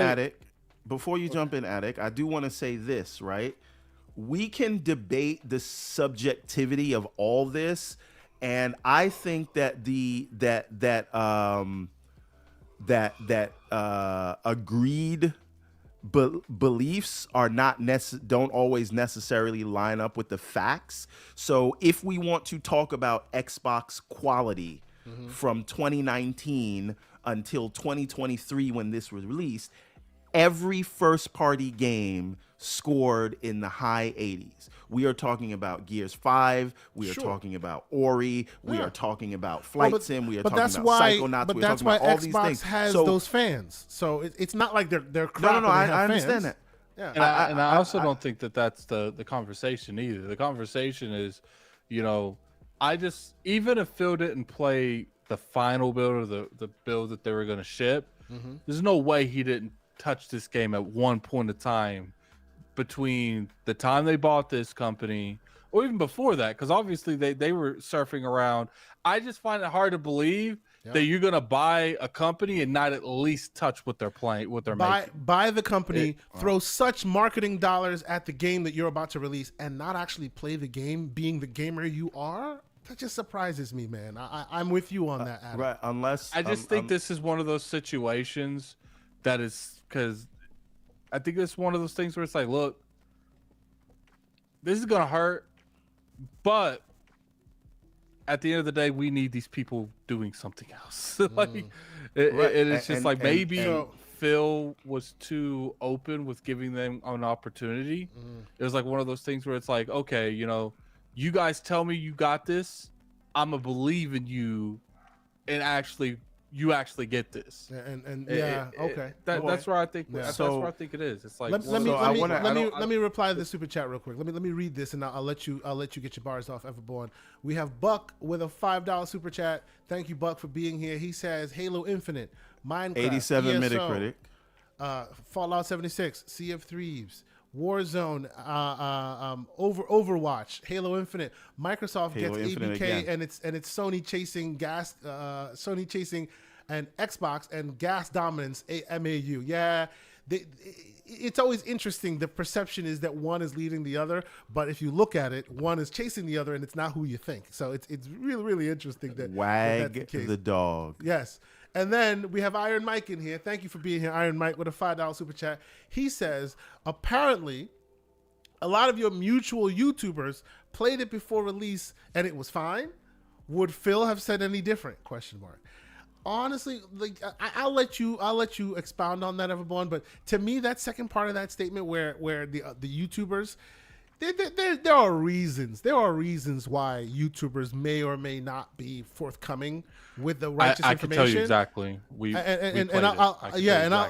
Attic, I do want to say this, right? We can debate the subjectivity of all this, and I think that agreed beliefs are don't always necessarily line up with the facts. So if we want to talk about Xbox quality from 2019 until 2023 when this was released, every first party game scored in the high 80s. We are talking about Gears 5. We are talking about Ori. We are talking about Flight Sim. We are talking about Psychonauts. But that's why Xbox has those fans. So it's not like they're crap. No, I understand that. Yeah. And I also don't think that that's the conversation either. The conversation is, even if Phil didn't play the final build or the build that they were going to ship, there's no way he didn't touch this game at one point in time between the time they bought this company or even before that, because obviously they were surfing around. I just find it hard to believe that you're going to buy a company and not at least touch what they're playing, what they're making. Buy the company, throw such marketing dollars at the game that you're about to release and not actually play the game, being the gamer you are. That just surprises me, man. I'm with you on that, Adam. Right, unless... I just think this is one of those situations that is... Because I think it's one of those things where it's like, look, this is going to hurt, but at the end of the day, we need these people doing something else. It's just maybe Phil was too open with giving them an opportunity. It was like one of those things where it's like, okay, you guys tell me you got this. I'm going to believe in you and you actually get this. That's where I think that's where I think it is. It's like let me reply to the super chat real quick. Let me read this and I'll let you get your bars off, Everborn. We have Buck with a $5 super chat. Thank you, Buck, for being here. He says Halo Infinite, Minecraft, 87 ESO, Metacritic, Fallout 76, Sea of Thieves, Warzone, Overwatch, Halo Infinite. Microsoft Halo gets Infinite ABK again. and it's Sony chasing Sony chasing and Xbox and gas dominance MAU. Yeah, it's always interesting. The perception is that one is leading the other, but if you look at it, one is chasing the other, and it's not who you think. So it's really, really interesting that Wag that's the case. the dog. Yes. And then we have Iron Mike in here. Thank you for being here, Iron Mike, with a $5 super chat. He says, apparently, a lot of your mutual YouTubers played it before release and it was fine. Would Phil have said any different? Question mark. Honestly, like I'll let you expound on that, Everborn. But to me, that second part of that statement, where the YouTubers, there are reasons. There are reasons why YouTubers may or may not be forthcoming with the righteous I information. can tell you exactly.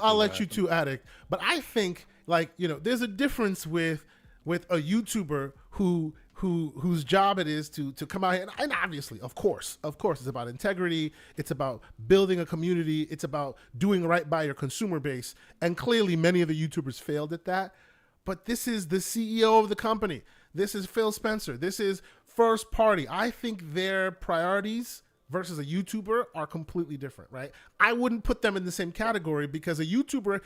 I'll let you two Addict. But I think, like, there's a difference with a YouTuber whose job it is to come out here, and obviously, of course, it's about integrity. It's about building a community. It's about doing right by your consumer base. And clearly, many of the YouTubers failed at that. But this is the CEO of the company. This is Phil Spencer. This is first party. I think their priorities versus a YouTuber are completely different, right? I wouldn't put them in the same category because a YouTuber,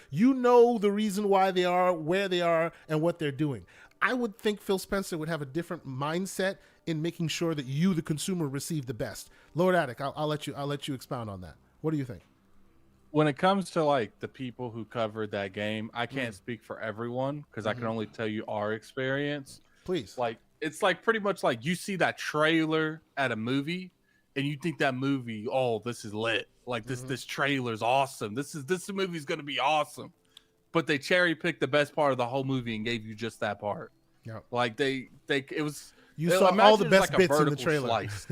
the reason why they are where they are and what they're doing. I would think Phil Spencer would have a different mindset in making sure that you, the consumer, receive the best. Lord Attic, I'll let you expound on that. What do you think? When it comes to like the people who covered that game, I can't speak for everyone because I can only tell you our experience. Please. Like, it's like pretty much like you see that trailer at a movie and you think that movie, oh, this is lit. Like this trailer's awesome. This movie's going to be awesome. But they cherry picked the best part of the whole movie and gave you just that part. Yeah. Like it was. You saw all the best like bits in the trailer. Slice.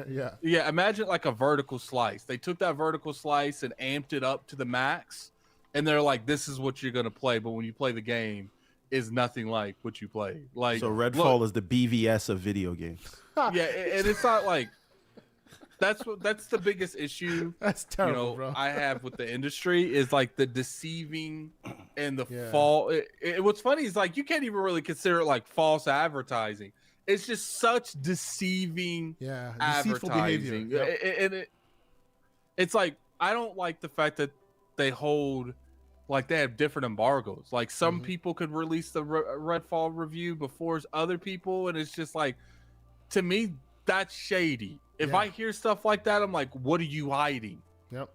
Yeah. Yeah. Imagine like a vertical slice. They took that vertical slice and amped it up to the max. And they're like, this is what you're going to play. But when you play the game, is nothing like what you play. Like, so Redfall is the BVS of video games. Yeah. And it's not like, that's the biggest issue. That's terrible, bro. I have with the industry is like the deceiving and the fall. What's funny is like you can't even really consider it like false advertising. It's just such deceiving advertising. Yep. It's like I don't like the fact that they hold like they have different embargoes. Like some people could release the Redfall review before other people, and it's just like, to me, that's shady. If I hear stuff like that, I'm like, what are you hiding? Yep.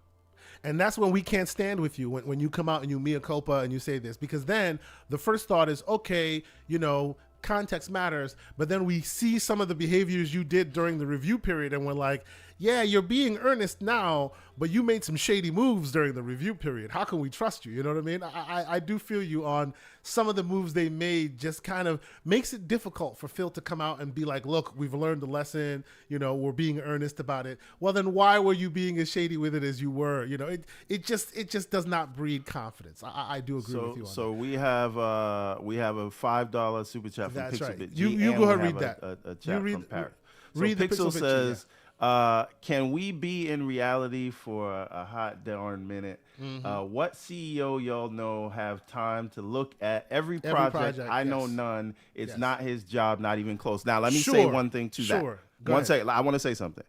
And that's when we can't stand with you, when you come out and you mea culpa and you say this, because then the first thought is, okay, context matters, but then we see some of the behaviors you did during the review period and we're like, yeah, you're being earnest now, but you made some shady moves during the review period. How can we trust you? You know what I mean? I do feel you on some of the moves they made. Just kind of makes it difficult for Phil to come out and be like, look, we've learned the lesson, we're being earnest about it. Well, then why were you being as shady with it as you were? It just does not breed confidence. I do agree with you on so that. we have a $5 super chat from That's Pixel right. Bit. You go ahead and read that. A chat from Paris. So read the Pixel Pixel Bit says, can we be in reality for a hot darn minute? What CEO y'all know have time to look at every project? I know none. It's not his job, not even close. Now, let me say one thing to that. One second. I want to say something.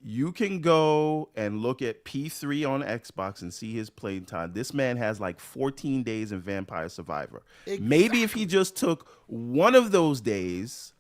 You can go and look at P3 on Xbox and see his playtime. This man has like 14 days in Vampire Survivor. Exactly. Maybe if he just took one of those days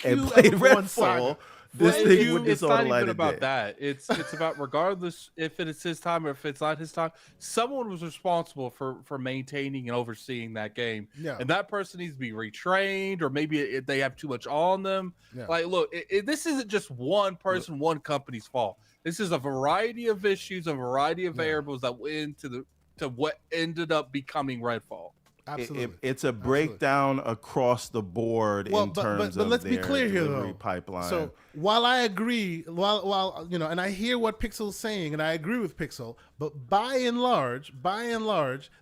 and played Redfall, this thing would it's not even about day. that. It's about, regardless if it's his time or if it's not his time, someone was responsible for maintaining and overseeing that game. Yeah. And that person needs to be retrained, or maybe they have too much on them. Yeah. Like, look, this isn't just one person, one company's fault. This is a variety of issues, a variety of variables that went into what ended up becoming Redfall. Absolutely. It's a breakdown across the board in terms of let's be clear here, though. Pipeline. So while I agree, while and I hear what Pixel's saying, and I agree with Pixel, but by and large,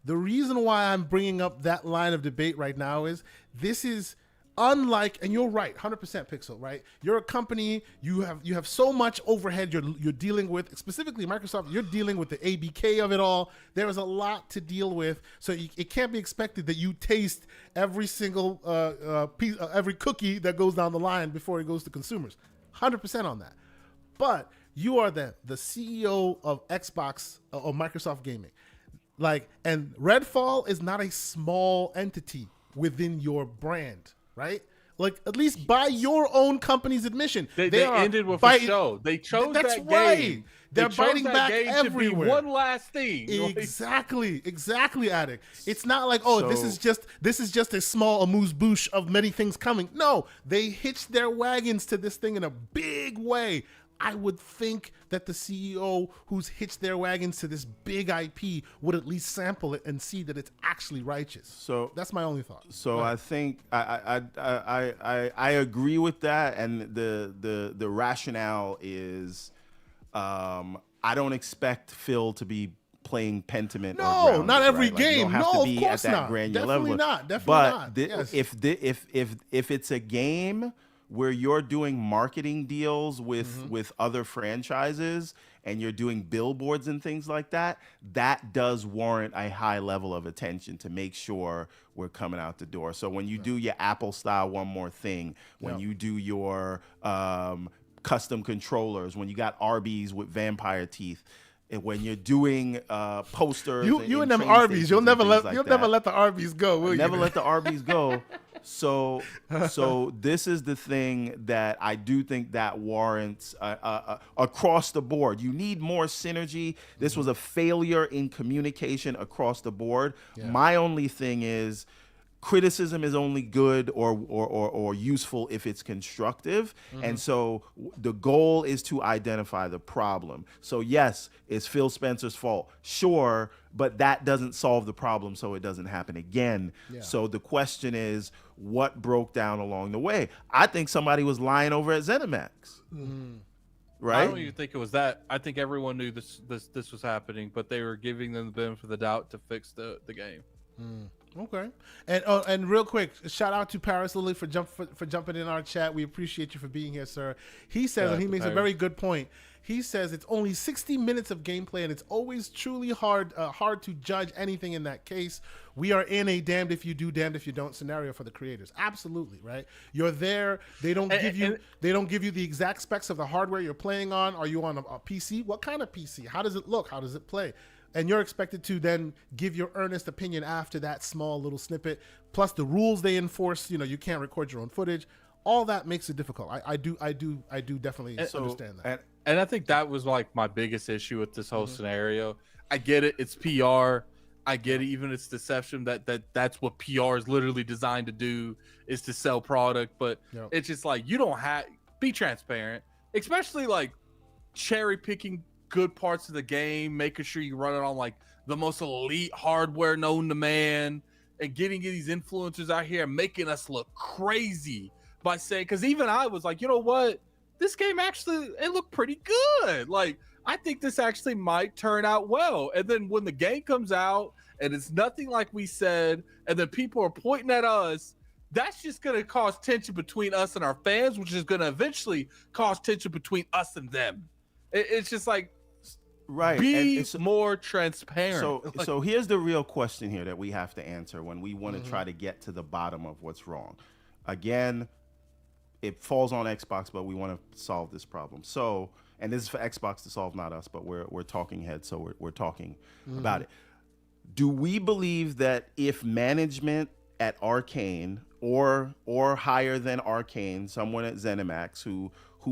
the reason why I'm bringing up that line of debate right now is this is unlike, and you're right, 100% Pixel, right? You're a company, you have so much overhead you're dealing with, specifically Microsoft, you're dealing with the ABK of it all. There is a lot to deal with, so it can't be expected that you taste every single piece, every cookie that goes down the line before it goes to consumers. 100% on that. But you are the CEO of Xbox or Microsoft Gaming. Like, and Redfall is not a small entity within your brand, right? Like, at least by your own company's admission, they ended with a show. They chose that game. They're biting back everywhere. To be one last thing. Exactly, Addict. It's not like, this is just a small amuse-bouche of many things coming. No, they hitched their wagons to this thing in a big way. I would think that the CEO who's hitched their wagons to this big IP would at least sample it and see that it's actually righteous. So that's my only thought. So I think I agree with that, and the rationale is I don't expect Phil to be playing Pentiment. No, not every game. You don't have no, to be of course at that not. granular Definitely level. not. Definitely but not. If it's a game where you're doing marketing deals with other franchises and you're doing billboards and things like that, that does warrant a high level of attention to make sure we're coming out the door. So when you do your Apple style One More Thing, when you do your custom controllers, when you got Arby's with vampire teeth, and when you're doing posters, you and them Arby's, you'll never let the Arby's go, will you? Never let the Arby's go. So this is the thing that I do think that warrants across the board. You need more synergy. This was a failure in communication across the board. Yeah. My only thing is, criticism is only good or useful if it's constructive. And so the goal is to identify the problem. So yes, it's Phil Spencer's fault. Sure, but that doesn't solve the problem, so it doesn't happen again. Yeah. So the question is, what broke down along the way? I think somebody was lying over at ZeniMax. Right? I don't even think it was that. I think everyone knew this was happening, but they were giving them the benefit of the doubt to fix the game. Okay, and real quick, shout out to Paris Lily for jumping in our chat. We appreciate you for being here, sir. He says, and he makes a very good point. He says it's only 60 minutes of gameplay, and it's always truly hard to judge anything in that case. We are in a damned if you do, damned if you don't scenario for the creators. Absolutely, right? You're there. They don't give you the exact specs of the hardware you're playing on. Are you on a PC? What kind of PC? How does it look? How does it play? And you're expected to then give your earnest opinion after that small little snippet. Plus the rules they enforce, you can't record your own footage. All that makes it difficult. I do definitely understand that. And I think that was like my biggest issue with this whole scenario. I get it. It's PR. I get it. Even it's deception. That's what PR is literally designed to do, is to sell product. But it's just like, you don't be transparent, especially like cherry picking good parts of the game, making sure you run it on like the most elite hardware known to man, and getting these influencers out here and making us look crazy by saying, because even I was like, you know what, this game actually, it looked pretty good. Like, I think this actually might turn out well. And then when the game comes out and it's nothing like we said, and then people are pointing at us, that's just going to cause tension between us and our fans, which is going to eventually cause tension between us and them. It's just like, right. Be more transparent. So here's the real question here that we have to answer when we want to try to get to the bottom of what's wrong. Again, it falls on Xbox, but we want to solve this problem. So, and this is for Xbox to solve, not us, but we're talking heads, so we're talking about it. Do we believe that if management at Arcane or higher than Arcane, someone at ZeniMax who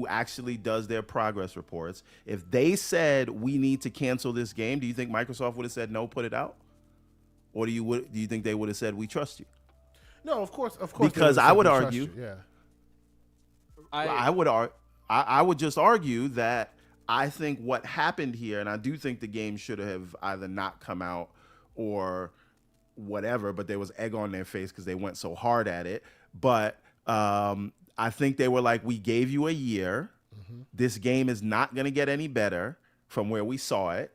actually does their progress reports, if they said we need to cancel this game, do you think Microsoft would have said no, put it out? Or do you think they would have said we trust you? No, of course. Because I would argue, I would just argue that I think what happened here, and I do think the game should have either not come out or whatever, but there was egg on their face because they went so hard at it. But I think they were like, we gave you a year. This game is not going to get any better from where we saw it.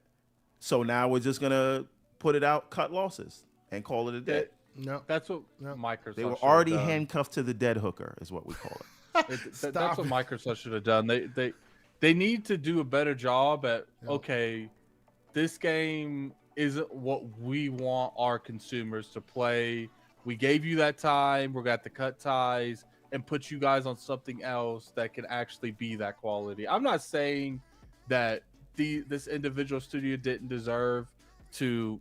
So now we're just going to put it out, cut losses, and call it a day. No. That's what Microsoft. They were should already have done. handcuffed to the dead hooker, is what we call it. That's what Microsoft should have done. They need to do a better job at okay, this game isn't what we want our consumers to play. We gave you that time. We're got to cut ties and put you guys on something else that can actually be that quality. I'm not saying that this individual studio didn't deserve to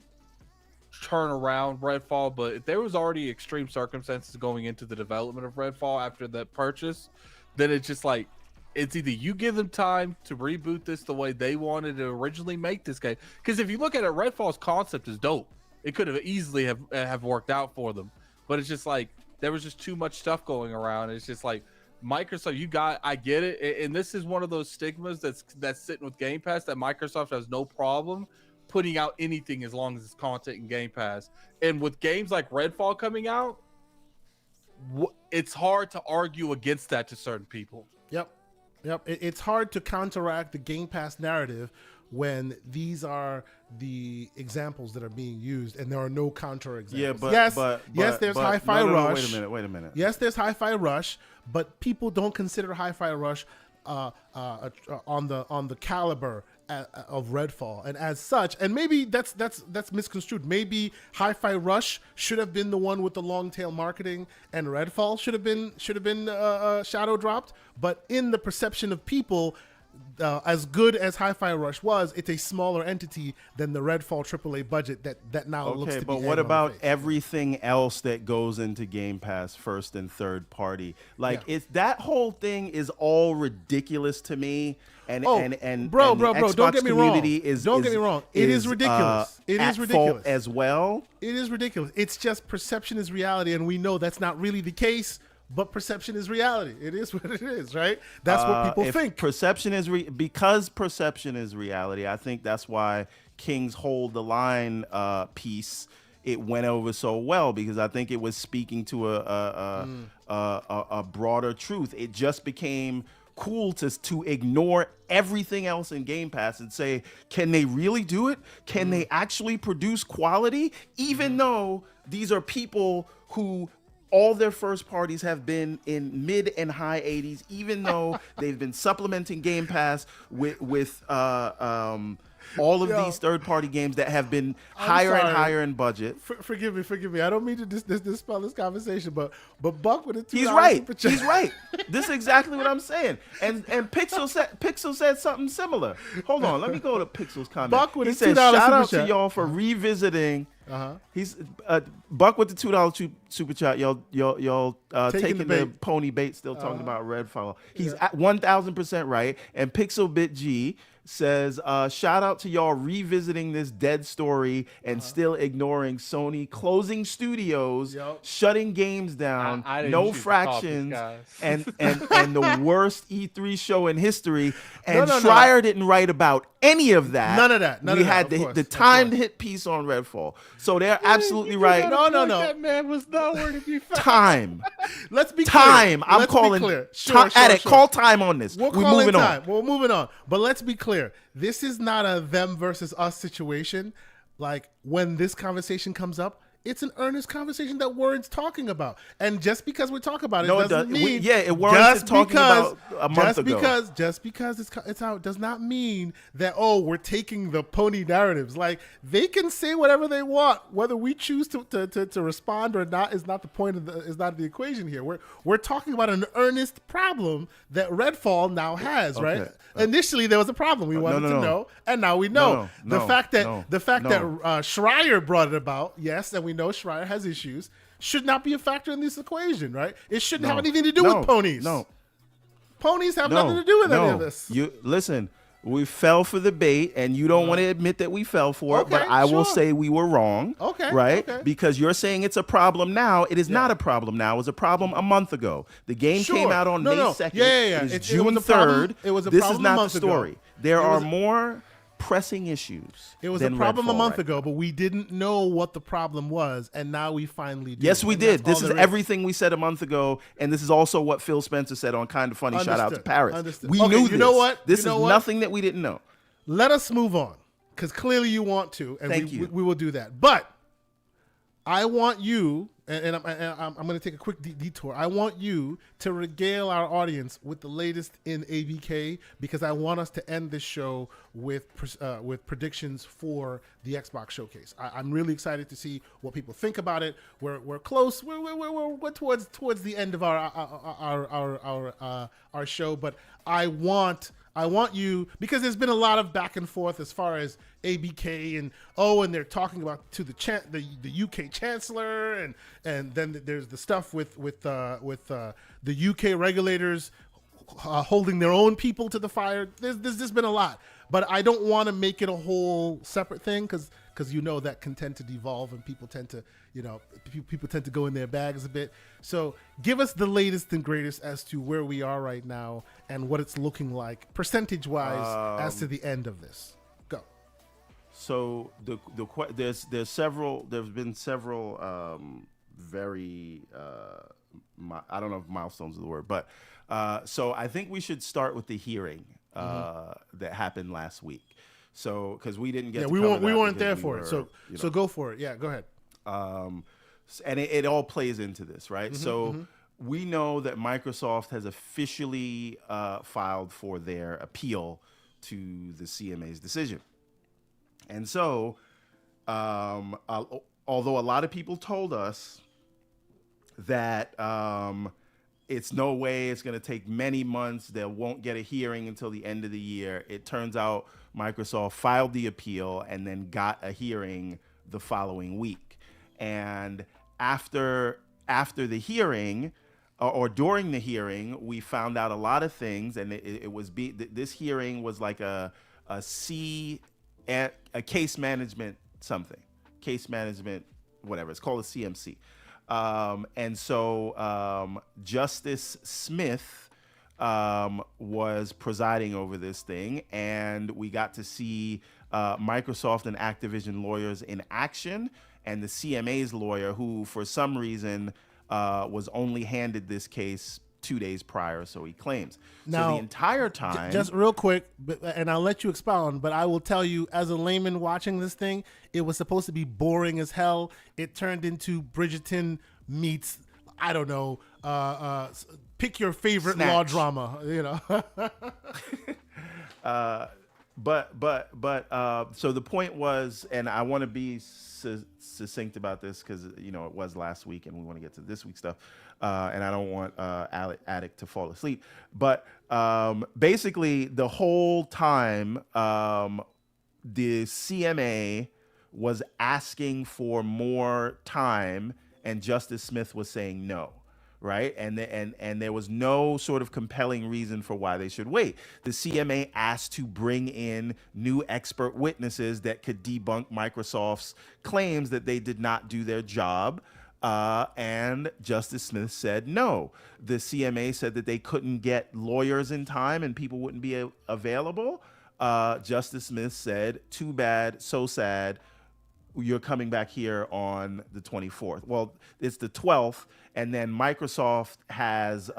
turn around Redfall, but if there was already extreme circumstances going into the development of Redfall after that purchase, then it's just like, it's either you give them time to reboot this the way they wanted to originally make this game. Because if you look at it, Redfall's concept is dope. It could have easily have worked out for them, but it's just like there was just too much stuff going around. It's just like Microsoft, I get it, and this is one of those stigmas that's sitting with Game Pass, that Microsoft has no problem putting out anything as long as it's content in Game Pass. And with games like Redfall coming out, it's hard to argue against that to certain people. Yep. It's hard to counteract the Game Pass narrative when these are the examples that are being used and there are no counter examples. Yes, there's Hi-Fi Rush. Wait a minute. Yes, there's Hi-Fi Rush, but people don't consider Hi-Fi Rush on the caliber of Redfall, and as such, and maybe that's misconstrued. Maybe Hi-Fi Rush should have been the one with the long tail marketing, and Redfall should have been shadow dropped. But in the perception of people, as good as Hi-Fi Rush was, it's a smaller entity than the Redfall AAA budget that now looks to be. Okay, but what about everything else that goes into Game Pass, first and third party? Like, it's that whole thing is all ridiculous to me. And bro, Xbox don't get me wrong. Don't get me wrong. It is ridiculous. It is ridiculous as well. It is ridiculous. It's just perception is reality, and we know that's not really the case. But perception is reality. It is what it is, right? That's what people think. Perception is because perception is reality. I think that's why King's Hold the Line piece, it went over so well, because I think it was speaking to a broader truth. It just became cool to ignore everything else in Game Pass and say, can they really do it? Can they actually produce quality? Even though these are people who all their first parties have been in mid and high 80s, even though they've been supplementing Game Pass with all of these third-party games that have been higher and higher in budget. Forgive me. I don't mean to dispel this conversation, but Buck with a $2 He's right. super chat. He's right. This is exactly what I'm saying. And Pixel said something similar. Hold on, let me go to Pixel's comment. Buck with he a said, $2 shout out super to chat. y'all for revisiting. He's Buck with the $2 super chat. Y'all taking the pony bait, still talking about Redfall. He's at 1,000% right. And Pixelbit G says, shout out to y'all revisiting this dead story and still ignoring Sony closing studios, shutting games down, no fractions, and the worst E3 show in history. And Schreier didn't write about any of that. None of that. We had the timed hit piece on Redfall. So they're absolutely right. No. That man was nowhere to be found. Time. Let's be time. clear. I'm calling. Sure. Call time on this. We're moving on. We're moving on. But let's be clear. This is not a them versus us situation. Like, when this conversation comes up, it's an earnest conversation that Word's talking about. And just because we talk about it doesn't mean... it warrants talking about a month ago. Just because it's out does not mean that, we're taking the pony narratives. Like, they can say whatever they want. Whether we choose to respond or not is not the point is not the equation here. We're talking about an earnest problem that Redfall now has, right? Initially, there was a problem. We wanted to know, and now we know. The fact that Schreier brought it about, yes, and we know Schreier has issues, should not be a factor in this equation, right? It shouldn't have anything to do with ponies. Ponies have nothing to do with any of this. Listen, we fell for the bait, and you don't want to admit that we fell for it, but I will say we were wrong. Right? Okay. Because you're saying it's a problem now. It is not a problem now. It was a problem a month ago. The game came out on May 2nd. It's June 3rd. This is not the story. There are more pressing issues. It was a problem a month ago, but we didn't know what the problem was, and now we finally do. Yes, we did. This is everything we said a month ago, and this is also what Phil Spencer said on Kind of Funny. Shout out to Paris. We knew this. You know what? This is nothing that we didn't know. Let us move on, because clearly you want to, and we will do that. But I want you, and I'm going to take a quick detour. I want you to regale our audience with the latest in ABK, because I want us to end this show with predictions for the Xbox showcase. I'm really excited to see what people think about it. We're close. We're towards the end of our show, but I want you, because there's been a lot of back and forth as far as ABK and they're talking about to the UK Chancellor, and then there's the stuff with the UK regulators holding their own people to the fire. There's just been a lot, but I don't want to make it a whole separate thing because that can tend to devolve, and people tend to go in their bags a bit. So give us the latest and greatest as to where we are right now and what it's looking like percentage wise as to the end of this. Go. So there's been several very I don't know if milestones is the word, but so I think we should start with the hearing that happened last week. So because we didn't get we weren't there for it. So go for it. Yeah, go ahead. And it all plays into this, right? We know that Microsoft has officially filed for their appeal to the CMA's decision. And so, although a lot of people told us that it's no way it's going to take many months, they won't get a hearing until the end of the year, it turns out Microsoft filed the appeal and then got a hearing the following week. And after the hearing, or during the hearing, we found out a lot of things, and this hearing was like a case management whatever it's called, a CMC. And so Justice Smith was presiding over this thing, and we got to see Microsoft and Activision lawyers in action, and the CMA's lawyer, who for some reason was only handed this case 2 days prior, so he claims. Now, so the entire time... Just real quick, and I'll let you expound, but I will tell you, as a layman watching this thing, it was supposed to be boring as hell. It turned into Bridgerton meets, I don't know, pick your favorite Snatch. law drama, But so the point was, and I want to be succinct about this because it was last week, and we want to get to this week's stuff, and I don't want Attic to fall asleep. But basically, the whole time, the CMA was asking for more time, and Justice Smith was saying no. Right, and there was no sort of compelling reason for why they should wait. The CMA asked to bring in new expert witnesses that could debunk Microsoft's claims that they did not do their job, and Justice Smith said no. The CMA said that they couldn't get lawyers in time and people wouldn't be available. Justice Smith said, "Too bad, so sad. You're coming back here on the 24th. Well, it's the 12th, and then Microsoft has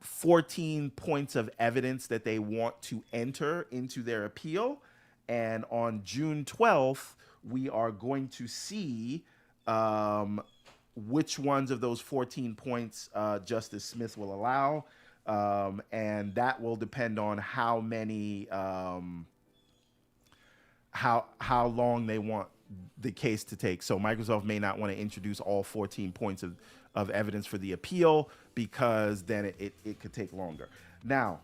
14 points of evidence that they want to enter into their appeal. And on June 12th, we are going to see which ones of those 14 points Justice Smith will allow. And that will depend on how many... how long they want the case to take. So Microsoft may not want to introduce all 14 points of evidence for the appeal, because then it could take longer. Now,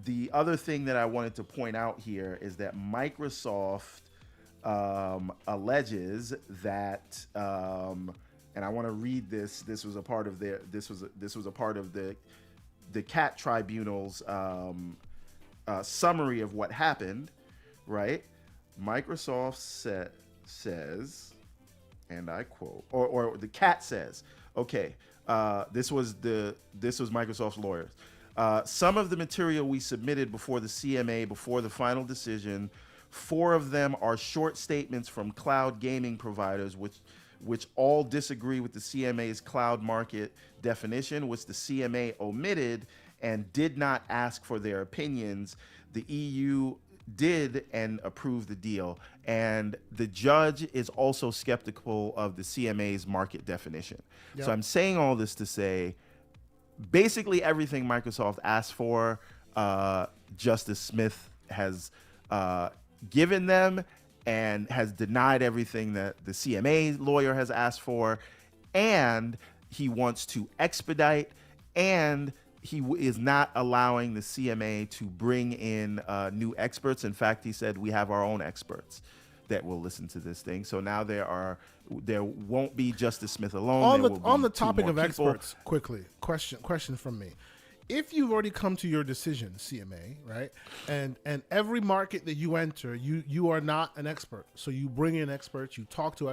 the other thing that I wanted to point out here is that Microsoft alleges that, and I want to read this. This was a part of the CAT Tribunal's summary of what happened. Right, Microsoft says, and I quote, or the CAT says, okay, this was Microsoft's lawyers. Some of the material we submitted before the CMA before the final decision, 4 of them are short statements from cloud gaming providers, which all disagree with the CMA's cloud market definition, which the CMA omitted and did not ask for their opinions. The EU did and approved the deal. And the judge is also skeptical of the CMA's market definition. Yep. So I'm saying all this to say, basically everything Microsoft asked for, Justice Smith has given them, and has denied everything that the CMA lawyer has asked for, and he wants to expedite, and he is not allowing the CMA to bring in new experts. In fact, he said we have our own experts that will listen to this thing. So now there won't be Justice Smith alone. On the topic of experts, quickly, question from me. If you've already come to your decision, CMA, right, and every market that you enter, you are not an expert. So you bring in experts, you talk to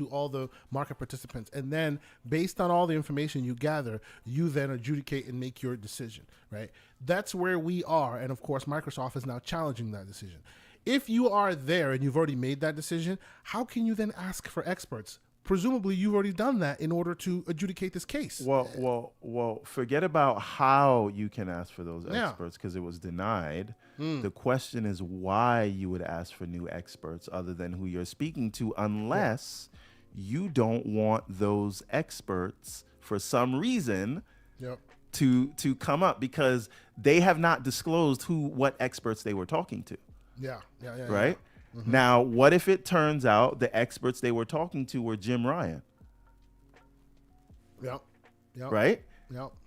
all the market participants, and then based on all the information you gather, you then adjudicate and make your decision, right? That's where we are, and of course, Microsoft is now challenging that decision. If you are there and you've already made that decision, how can you then ask for experts? Presumably, you've already done that in order to adjudicate this case. Well, forget about how you can ask for those experts, because it was denied. The question is why you would ask for new experts other than who you're speaking to, unless you don't want those experts for some reason to come up, because they have not disclosed what experts they were talking to. Right? Mm-hmm. Now, what if it turns out the experts they were talking to were Jim Ryan? Right?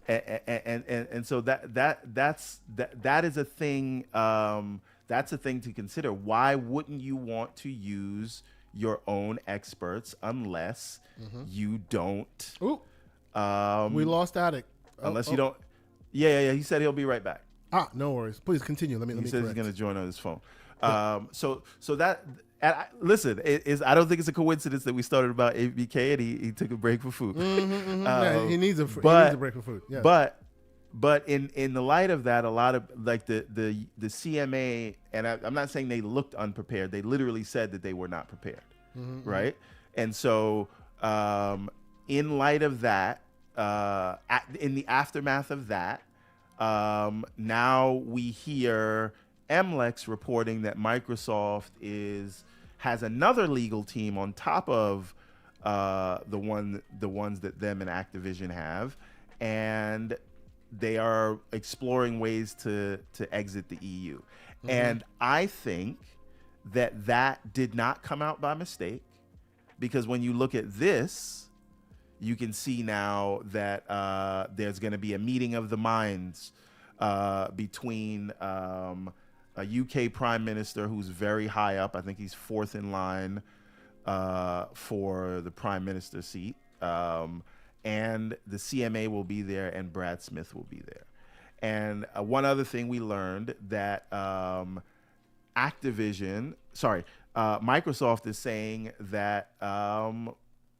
And so that is a thing. That's a thing to consider. Why wouldn't you want to use your own experts unless you don't? We lost Attic. Unless you don't. Yeah. He said he'll be right back. No worries. Please continue. Let me. He says he's going to join on his phone. So that, listen, I don't think it's a coincidence that we started about ABK and he took a break for food. He needs a break for food. Yeah. But in the light of that, a lot of like the CMA, and I'm not saying they looked unprepared. They literally said that they were not prepared, right? And so in light of that, in the aftermath of that, now we hear MLEX reporting that Microsoft has another legal team on top of the ones that them and Activision have, and they are exploring ways to exit the EU. And I think that did not come out by mistake, because when you look at this, you can see now that there's going to be a meeting of the minds between a UK prime minister who's very high up. I think he's fourth in line for the prime minister seat. And the CMA will be there, and Brad Smith will be there. And one other thing we learned, that Microsoft is saying that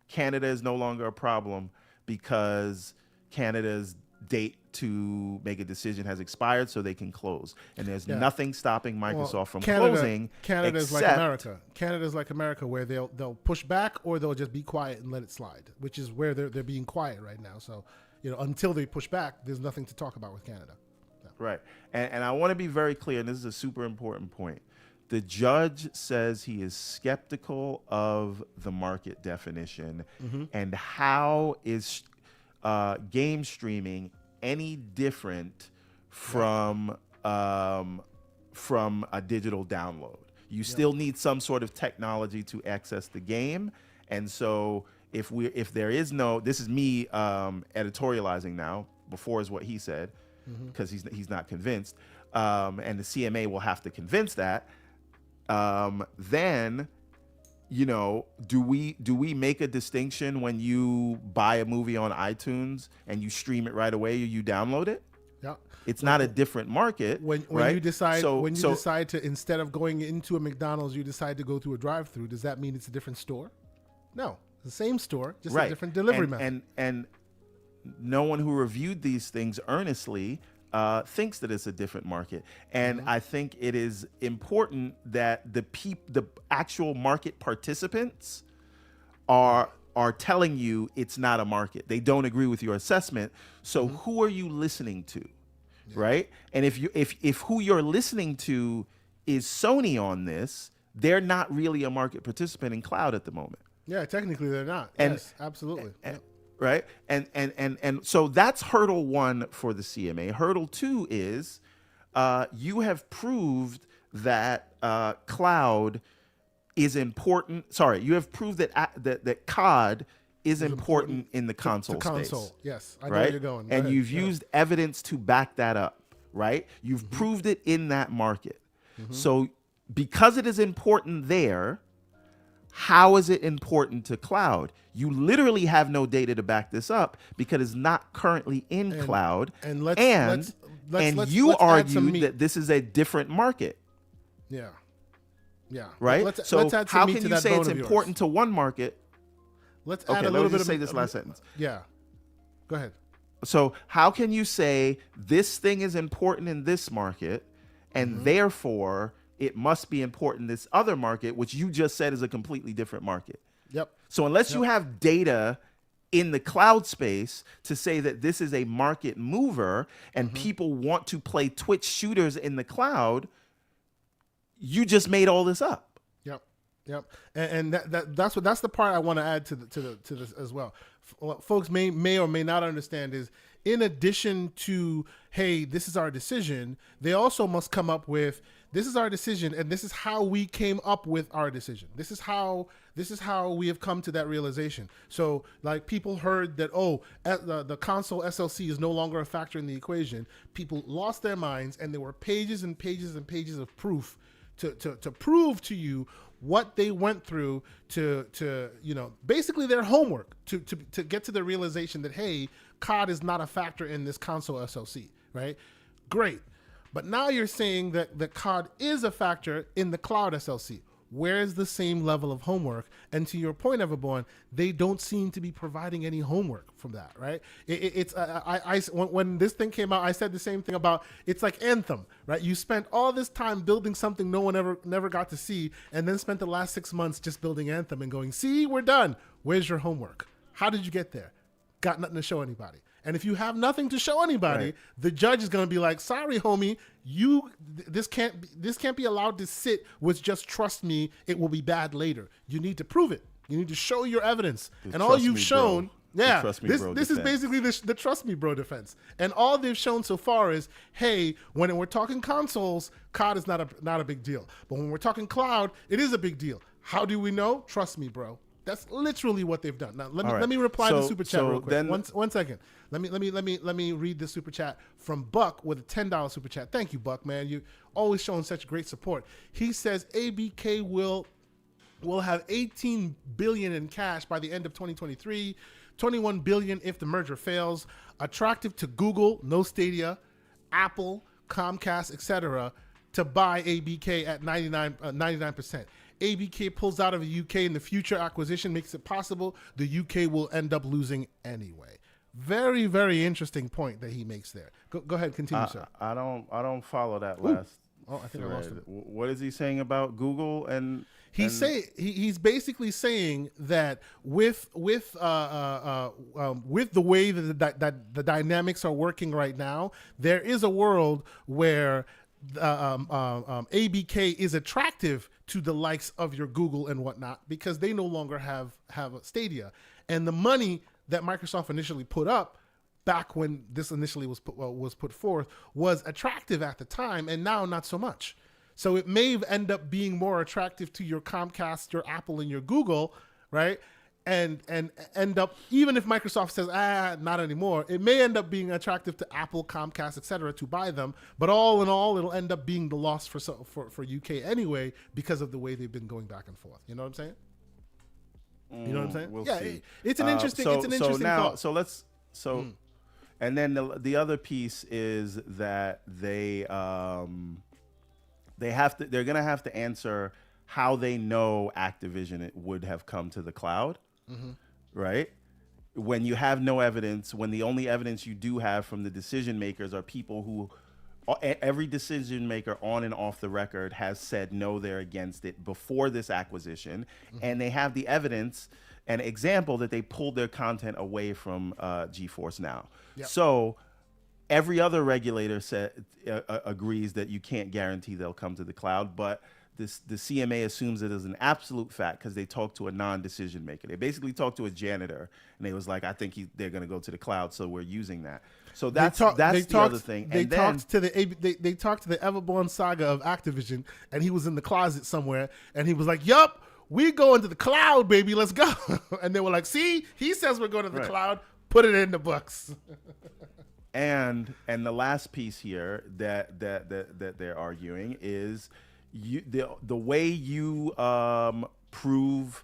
Canada is no longer a problem because Canada's date to make a decision has expired, so they can close. And there's nothing stopping Microsoft from closing. Canada's like America. Canada's like America, where they'll push back or they'll just be quiet and let it slide, which is where they're being quiet right now. So, until they push back, there's nothing to talk about with Canada. Yeah. Right. And I want to be very clear, and this is a super important point. The judge says he is skeptical of the market definition, and how is game streaming any different from a digital download? You still need some sort of technology to access the game, and so if there is no, this is me editorializing now. Before is what he said, because he's not convinced, and the CMA will have to convince that. Then, do we make a distinction when you buy a movie on iTunes and you stream it right away or you download it? Yeah, it's not a different market. When right? you decide decide to, instead of going into a McDonald's, you decide to go through a drive-through, does that mean it's a different store? No, it's the same store, just a different delivery method. And no one who reviewed these things earnestly thinks that it's a different market. And I think it is important that the actual market participants are telling you it's not a market. They don't agree with your assessment. So who are you listening to? Right? And if who you're listening to is Sony on this. They're not really a market participant in cloud at the moment. Yeah, technically they're not. And- Yes, absolutely. Yep. Right? And so that's hurdle 1 for the CMA. Hurdle 2 is you have proved that cloud is important. Sorry, you have proved that COD is important in the console space. Yes, I know right? where you're going. Go And ahead. you've Yeah. used evidence to back that up, right? You've proved it in that market. So because it is important there, how is it important to cloud? You literally have no data to back this up because it's not currently in cloud. and you let's add some argued meat. that this is a different market, Yeah. Yeah. right? Let's So add some how meat can to you that say bone it's of yours. important to one market? Let's Okay, add a let little me bit just of say this last sentence. Yeah. Go ahead. So how can you say this thing is important in this market and therefore it must be important in this other market, which you just said is a completely different market? Yep. So unless you have data in the cloud space to say that this is a market mover and people want to play Twitch shooters in the cloud, you just made all this up. Yep. And that's the part I want to add to this as well. What folks may or may not understand is, in addition to, hey, this is our decision, they also must come up with, this is our decision and this is how we came up with our decision. This is how we have come to that realization. So like people heard that, the console SLC is no longer a factor in the equation. People lost their minds and there were pages and pages and pages of proof to prove to you what they went through to basically their homework to get to the realization that, hey, COD is not a factor in this console SLC, right? Great. But now you're saying that the COD is a factor in the cloud SLC. Where's the same level of homework? And to your point, Everborn, they don't seem to be providing any homework from that, right? When this thing came out, I said the same thing about, it's like Anthem, right? You spent all this time building something no one never got to see, and then spent the last 6 months just building Anthem and going, see, we're done. Where's your homework? How did you get there? Got nothing to show anybody. And if you have nothing to show anybody, Right. the judge is going to be like, sorry, homie, this can't be allowed to sit with just trust me, it will be bad later. You need to prove it. You need to show your evidence. And all trust you've me, shown, bro. yeah, Trust me, this bro is defense. basically the trust me, bro defense. And all they've shown so far is, hey, when we're talking consoles, COD is not a big deal. But when we're talking cloud, it is a big deal. How do we know? Trust me, bro. That's literally what they've done. Now let me reply to the super chat real quick. then- One second. Let me read the super chat from Buck with a $10 super chat. Thank you, Buck, man. You always showing such great support. He says ABK will have 18 billion in cash by the end of 2023, 21 billion if the merger fails. Attractive to Google, no Stadia, Apple, Comcast, etc. to buy ABK at 99%. ABK pulls out of the UK in the future acquisition makes it possible. The UK will end up losing anyway. Very, very interesting point that he makes there. Go ahead, continue, sir. I don't follow that last. Oh, I think I lost thread. him. What is he saying about Google and? He's basically saying that with the way that the dynamics are working right now, there is a world where ABK is attractive to the likes of your Google and whatnot because they no longer have a Stadia, and the money that Microsoft initially put up back when this initially was put forth was attractive at the time, and now not so much. So it may end up being more attractive to your Comcast, your Apple, and your Google, right? And end up, even if Microsoft says, not anymore, it may end up being attractive to Apple, Comcast, etc. to buy them. But all in all, it'll end up being the loss for UK anyway because of the way they've been going back and forth. You know what I'm saying? You know what I'm saying? We'll yeah, see. it's an interesting. It's an interesting thought. And then the other piece is that they're gonna have to answer how they know Activision it would have come to the cloud, right? When you have no evidence, when the only evidence you do have from the decision makers are people who, every decision maker on and off the record has said no, they're against it before this acquisition, and they have the evidence and example that they pulled their content away from GeForce Now. Yep. So Every other regulator agrees that you can't guarantee they'll come to the cloud, but the CMA assumes it as an absolute fact because they talked to a non-decision maker. They basically talked to a janitor, and they was like, "I think they're going to go to the cloud, so we're using that." So that's the other thing. They talked to the Everborn saga of Activision, and he was in the closet somewhere, and he was like, "Yup, we going to the cloud, baby. Let's go." And they were like, "See, he says we're going to the cloud. Put it in the books." And the last piece here that they're arguing is the way you prove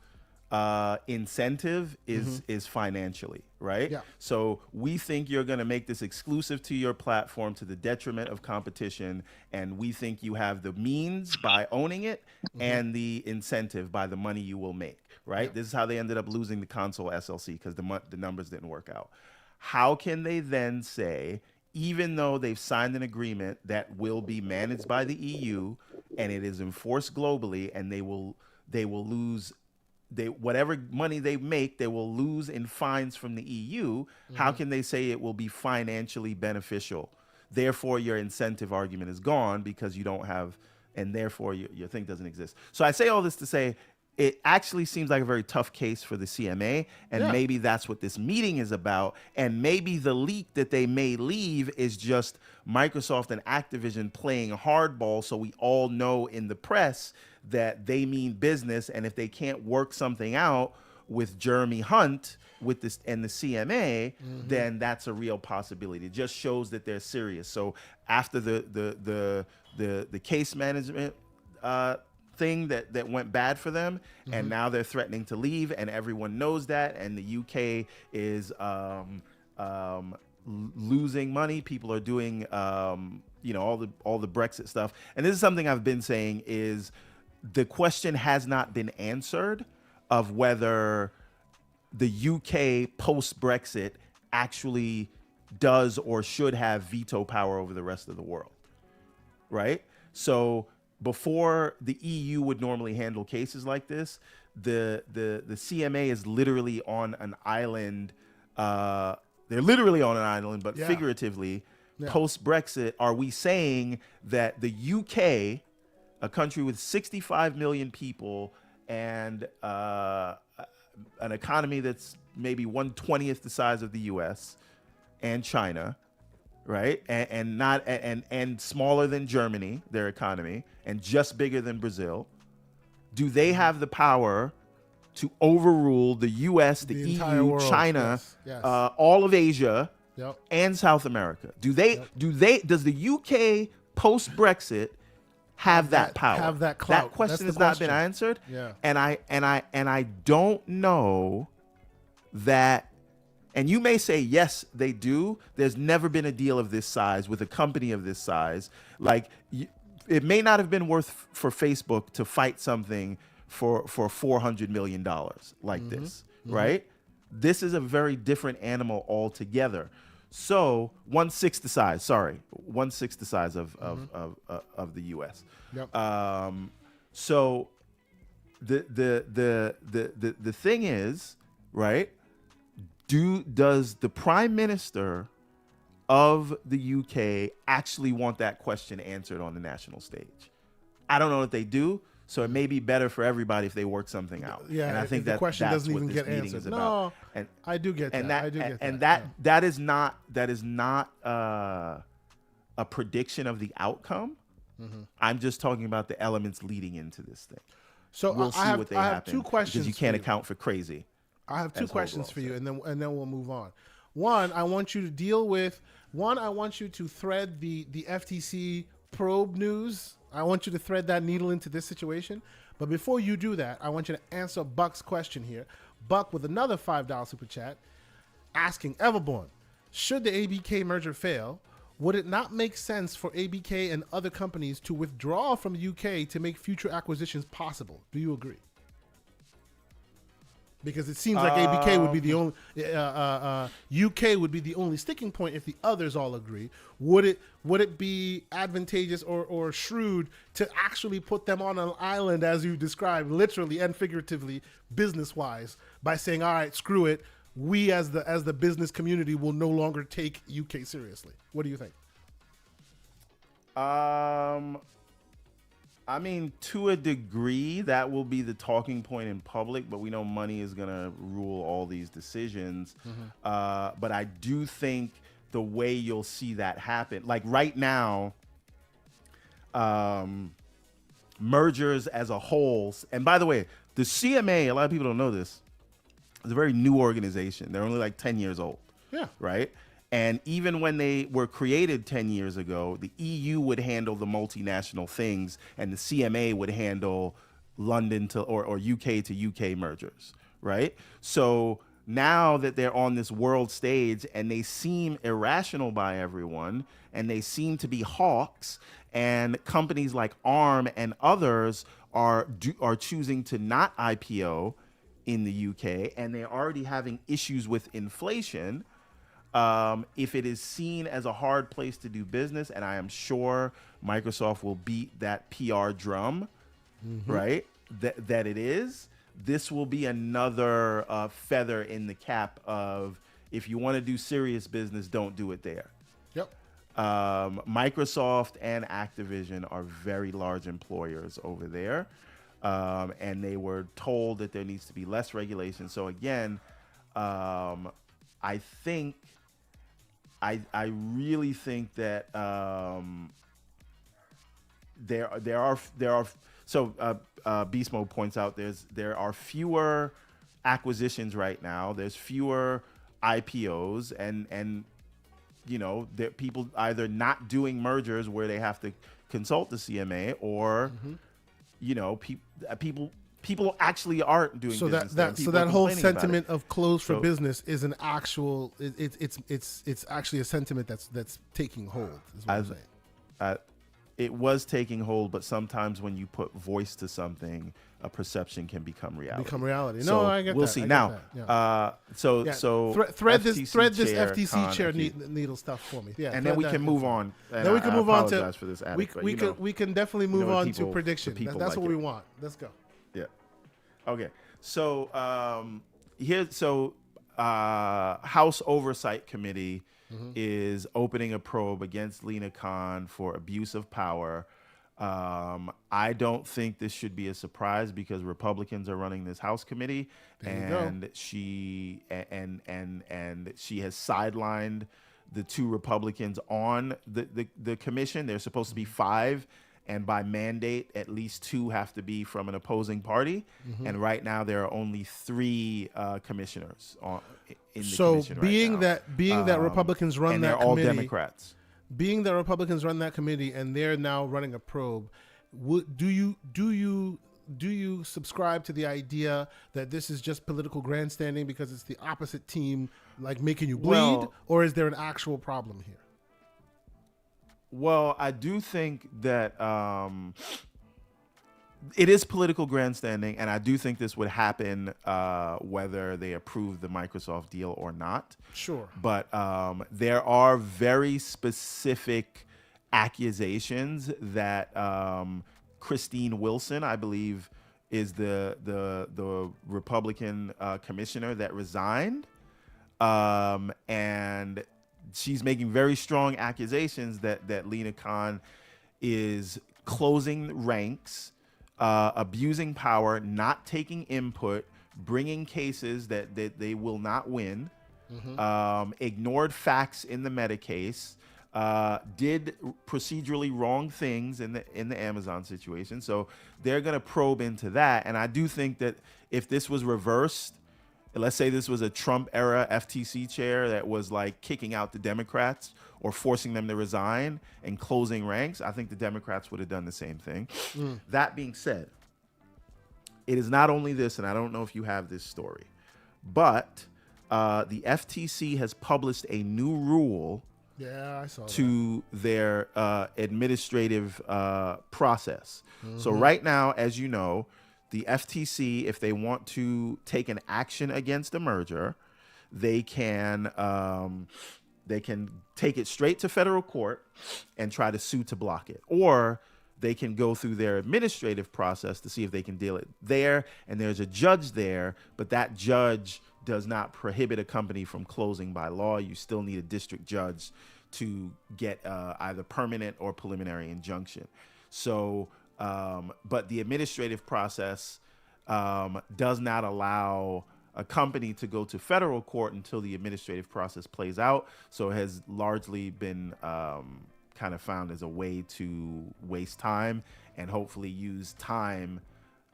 incentive is financially, right? Yeah. So we think you're going to make this exclusive to your platform to the detriment of competition, and we think you have the means by owning it and the incentive by the money you will make, right? Yeah. This is how they ended up losing the console SLC because the numbers didn't work out. How can they then say, even though they've signed an agreement that will be managed by the EU and it is enforced globally, and they will lose whatever money they make, they will lose in fines from the EU. How can they say it will be financially beneficial? Therefore, your incentive argument is gone because you don't have, and therefore your thing doesn't exist. So I say all this to say, it actually seems like a very tough case for the CMA, and maybe that's what this meeting is about. And maybe the leak that they may leave is just Microsoft and Activision playing hardball, so we all know in the press that they mean business, and if they can't work something out with Jeremy Hunt with this and the CMA, then that's a real possibility. It just shows that they're serious. So after the case management thing that went bad for them, and now they're threatening to leave, and everyone knows that, and the UK is losing money. People are doing all the Brexit stuff, and this is something I've been saying is the question has not been answered of whether the UK post-Brexit actually does or should have veto power over the rest of the world, right? So before the EU would normally handle cases like this, the CMA is literally on an island. They're literally on an island, but figuratively, post-Brexit, are we saying that the UK, a country with 65 million people and an economy that's maybe 1/20th the size of the US and China, right? And smaller than Germany, their economy, and just bigger than Brazil, do they have the power to overrule the US, the EU, world. China, Yes. all of Asia, and South America? Does the UK post-Brexit have that power? Have that clout? That question has not been answered. Yeah. And I don't know that. And you may say, yes, they do. There's never been a deal of this size with a company of this size. Like, it may not have been worth for Facebook to fight something for $400 million like this, right? This is a very different animal altogether. So 1/6 the size. Sorry, 1/6 the size of the U.S. Yep. So the thing is, right? Does the Prime Minister of the UK actually want that question answered on the national stage? I don't know if they do. So it may be better for everybody if they work something out. Yeah, and I think the question that's doesn't what even this get meeting answered. is about. No, and I do get that. I do get and that. that is not a prediction of the outcome. I'm just talking about the elements leading into this thing. So we'll see what they happen. Two questions because you can't account for crazy. I have two questions for you, and then we'll move on. One, I want you to deal with. One, I want you to thread the FTC probe news. I want you to thread that needle into this situation. But before you do that, I want you to answer Buck's question here. Buck with another $5 super chat asking Everborn, should the ABK merger fail, would it not make sense for ABK and other companies to withdraw from the UK to make future acquisitions possible? Do you agree? Because it seems like ABK would be the only, UK would be the only sticking point if the others all agree. Would it be advantageous or shrewd to actually put them on an island, as you described, literally and figuratively, business-wise, by saying, all right, screw it, we as the business community will no longer take UK seriously? What do you think? I mean, to a degree, that will be the talking point in public, but we know money is going to rule all these decisions. But I do think the way you'll see that happen, like right now, mergers as a whole, and by the way, the CMA, a lot of people don't know this, is a very new organization. They're only like 10 years old. Yeah. Right? And even when they were created 10 years ago, the EU would handle the multinational things and the CMA would handle London to or UK to UK mergers, right? So now that they're on this world stage and they seem irrational by everyone and they seem to be hawks, and companies like ARM and others are choosing to not IPO in the UK, and they're already having issues with inflation. If it is seen as a hard place to do business, and I am sure Microsoft will beat that PR drum, right? That it is, this will be another feather in the cap of, if you want to do serious business, don't do it there. Yep. Microsoft and Activision are very large employers over there, and they were told that there needs to be less regulation. So again, I think. I really think that there are so Beast Mode points out there are fewer acquisitions right now. There's fewer IPOs, and you know, there people either not doing mergers where they have to consult the CMA, or you know, people actually aren't doing business. So that whole sentiment of closed for business is an actual. It's actually a sentiment that's taking hold. Is what I'm saying. It was taking hold, but sometimes when you put voice to something, a perception can become reality. No, I get that. We'll see. Now, thread this FTC chair needle stuff for me. Yeah, and then we can move on. Then we can move on to. For this we can definitely move on to prediction. That's what we want. Let's go. Yeah. Okay. So House Oversight Committee is opening a probe against Lina Khan for abuse of power. I don't think this should be a surprise because Republicans are running this House committee, and she has sidelined the two Republicans on the commission. There's supposed to be 5. And by mandate, at least 2 have to be from an opposing party. And right now, there are only 3 commissioners in the commission right now. Being that Republicans run and that they're all committee, Democrats. Being that Republicans run that committee, and they're now running a probe, do you subscribe to the idea that this is just political grandstanding because it's the opposite team, like making you bleed, or is there an actual problem here? Well, I do think that it is political grandstanding, and I do think this would happen whether they approve the Microsoft deal or not. Sure. But there are very specific accusations that Christine Wilson, I believe, is the Republican commissioner that resigned, and she's making very strong accusations that Lina Khan is closing ranks, abusing power, not taking input, bringing cases that they will not win, ignored facts in the Meta case, did procedurally wrong things in the Amazon situation. So they're going to probe into that. And I do think that if this was reversed, let's say this was a Trump era FTC chair that was like kicking out the Democrats or forcing them to resign and closing ranks, I think the Democrats would have done the same thing. That being said, it is not only this, and I don't know if you have this story, but the FTC has published a new rule I saw to their administrative process. So right now, as you know, the FTC, if they want to take an action against a merger, they can take it straight to federal court and try to sue to block it, or they can go through their administrative process to see if they can deal it there. And there's a judge there, but that judge does not prohibit a company from closing by law. You still need a district judge to get either permanent or preliminary injunction. So, but the administrative process does not allow a company to go to federal court until the administrative process plays out. So it has largely been kind of found as a way to waste time and hopefully use time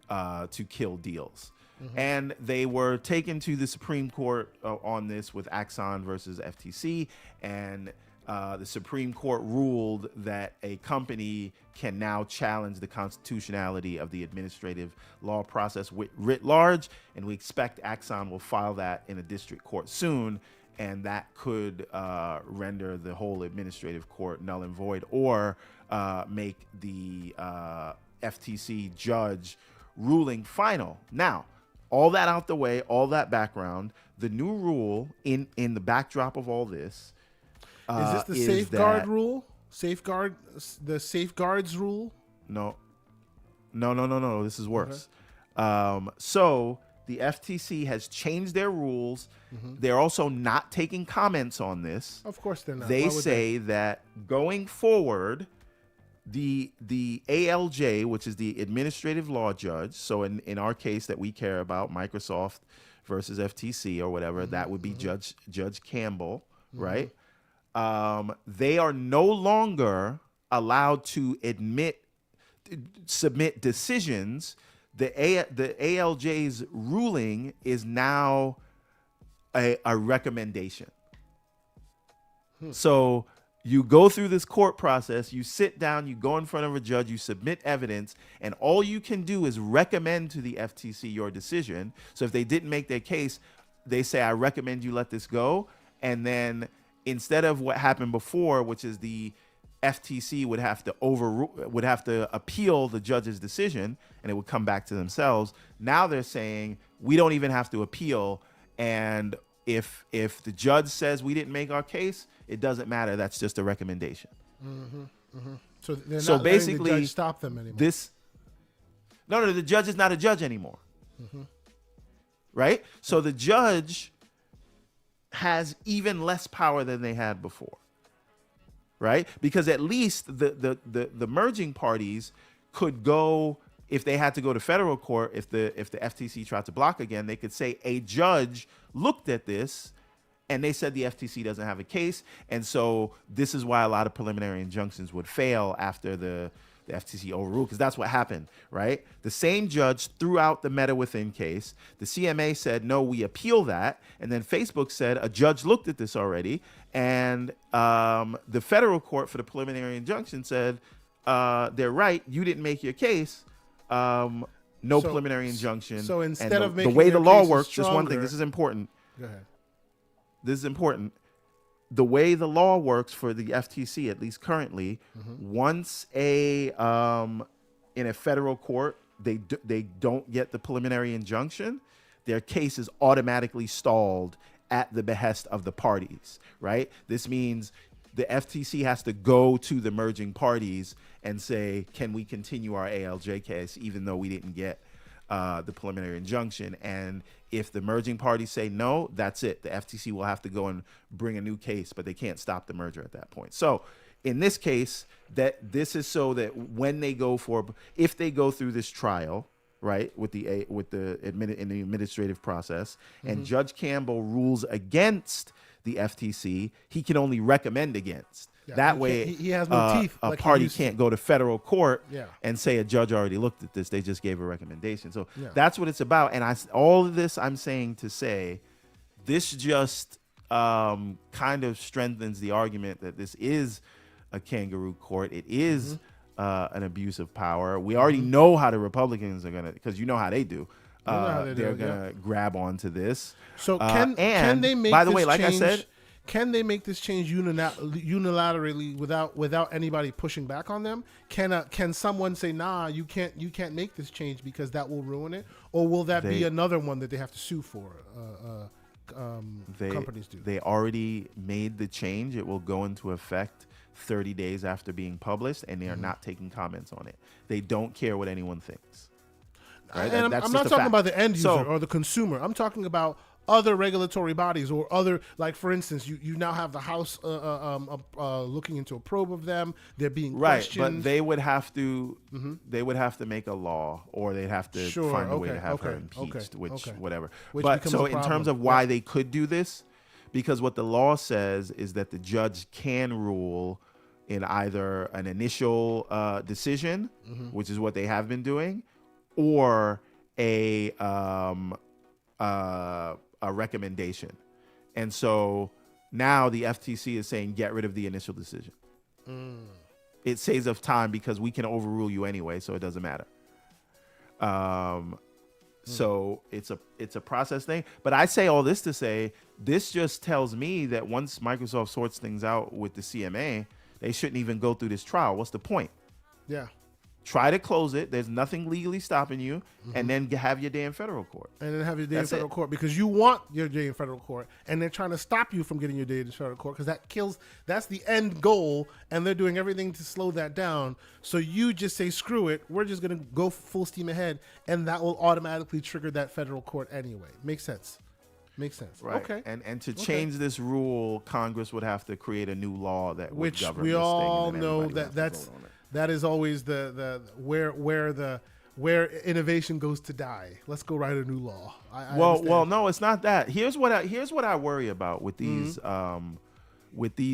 to kill deals. And they were taken to the Supreme Court on this with Axon versus FTC, and the Supreme Court ruled that a company can now challenge the constitutionality of the administrative law process writ large, and we expect Axon will file that in a district court soon, and that could render the whole administrative court null and void, or make the FTC judge ruling final. Now, all that out the way, all that background, the new rule in the backdrop of all this is this the safeguard rule? The safeguards rule? No. This is worse. So the FTC has changed their rules. They're also not taking comments on this. Of course they're not. They say that going forward, the ALJ, which is the administrative law judge, so in our case that we care about, Microsoft versus FTC or whatever, that would be Judge Campbell, right? They are no longer allowed to submit decisions. The ALJ's ruling is now a recommendation. So you go through this court process, you sit down, you go in front of a judge, you submit evidence, and all you can do is recommend to the FTC your decision. So if they didn't make their case, they say, I recommend you let this go. And then instead of what happened before, which is the FTC would have to appeal the judge's decision, and it would come back to themselves. Now they're saying we don't even have to appeal, and if the judge says we didn't make our case, it doesn't matter. That's just a recommendation. So they're So not basically, letting the judge stop them anymore. No, the judge is not a judge anymore. Right? So the judge has even less power than they had before. Right? Because at least the merging parties could go, if they had to go to federal court, if the FTC tried to block again, they could say a judge looked at this and they said the FTC doesn't have a case. And so this is why a lot of preliminary injunctions would fail after the FTC overruled, because that's what happened, right? The same judge threw out the Meta Within case. The CMA said, no, we appeal that. And then Facebook said, a judge looked at this already. And the federal court for the preliminary injunction said, they're right. You didn't make your case. No preliminary injunction. So instead of the making way the their law cases works, just one thing, stronger- this is important. Go ahead. This is important. The way the law works for the FTC, at least currently, once in a federal court, they don't get the preliminary injunction, their case is automatically stalled at the behest of the parties, right? This means the FTC has to go to the merging parties and say, can we continue our ALJ case even though we didn't get the preliminary injunction? And if the merging parties say no, that's it. The FTC will have to go and bring a new case, but they can't stop the merger at that point. So in this case, that this is so that when they go if they go through this trial, right, in the administrative process, and Judge Campbell rules against the FTC, he can only recommend against. Yeah, That way, he has no teeth. A like he party used to. can't go to federal court Yeah. and say a judge already looked at this. They just gave a recommendation. So Yeah. that's what it's about. And all of this I'm saying to say, this just kind of strengthens the argument that this is a kangaroo court. It is an abuse of power. We already know how the Republicans are going to, because you know how they do. They're going to grab onto this. So can they make by the this way, like change, I said, can they make this change unilaterally without anybody pushing back on them? Can someone say, nah, you can't make this change because that will ruin it? Or will that be another one that they have to sue for? Companies do. They already made the change. It will go into effect 30 days after being published, and they are not taking comments on it. They don't care what anyone thinks. Right? And That's I'm just not a talking fact. about the end user So- or the consumer. I'm talking about other regulatory bodies or other, like for instance, you now have the House looking into a probe of them. They're being questioned. But they would have to make a law, or they'd have to find a way to have her impeached, whatever. But so in terms of why they could do this, because what the law says is that the judge can rule in either an initial decision, which is what they have been doing, or a recommendation. And so now the FTC is saying get rid of the initial decision. It saves us time because we can overrule you anyway, so it doesn't matter. So it's a process thing. But I say all this to say, this just tells me that once Microsoft sorts things out with the CMA, they shouldn't even go through this trial. What's the point? Yeah. Try to close it. There's nothing legally stopping you, and then have your day in federal court. And then have your day in federal court because you want your day in federal court, and they're trying to stop you from getting your day in federal court because that's the end goal, and they're doing everything to slow that down. So you just say, screw it, we're just going to go full steam ahead, and that will automatically trigger that federal court anyway. Makes sense. Right. Okay. And to change this rule, Congress would have to create a new law that would govern we this all thing, know that is always the where innovation goes to die. Let's go write a new law. Well, no, it's not that. Here's what I worry about with these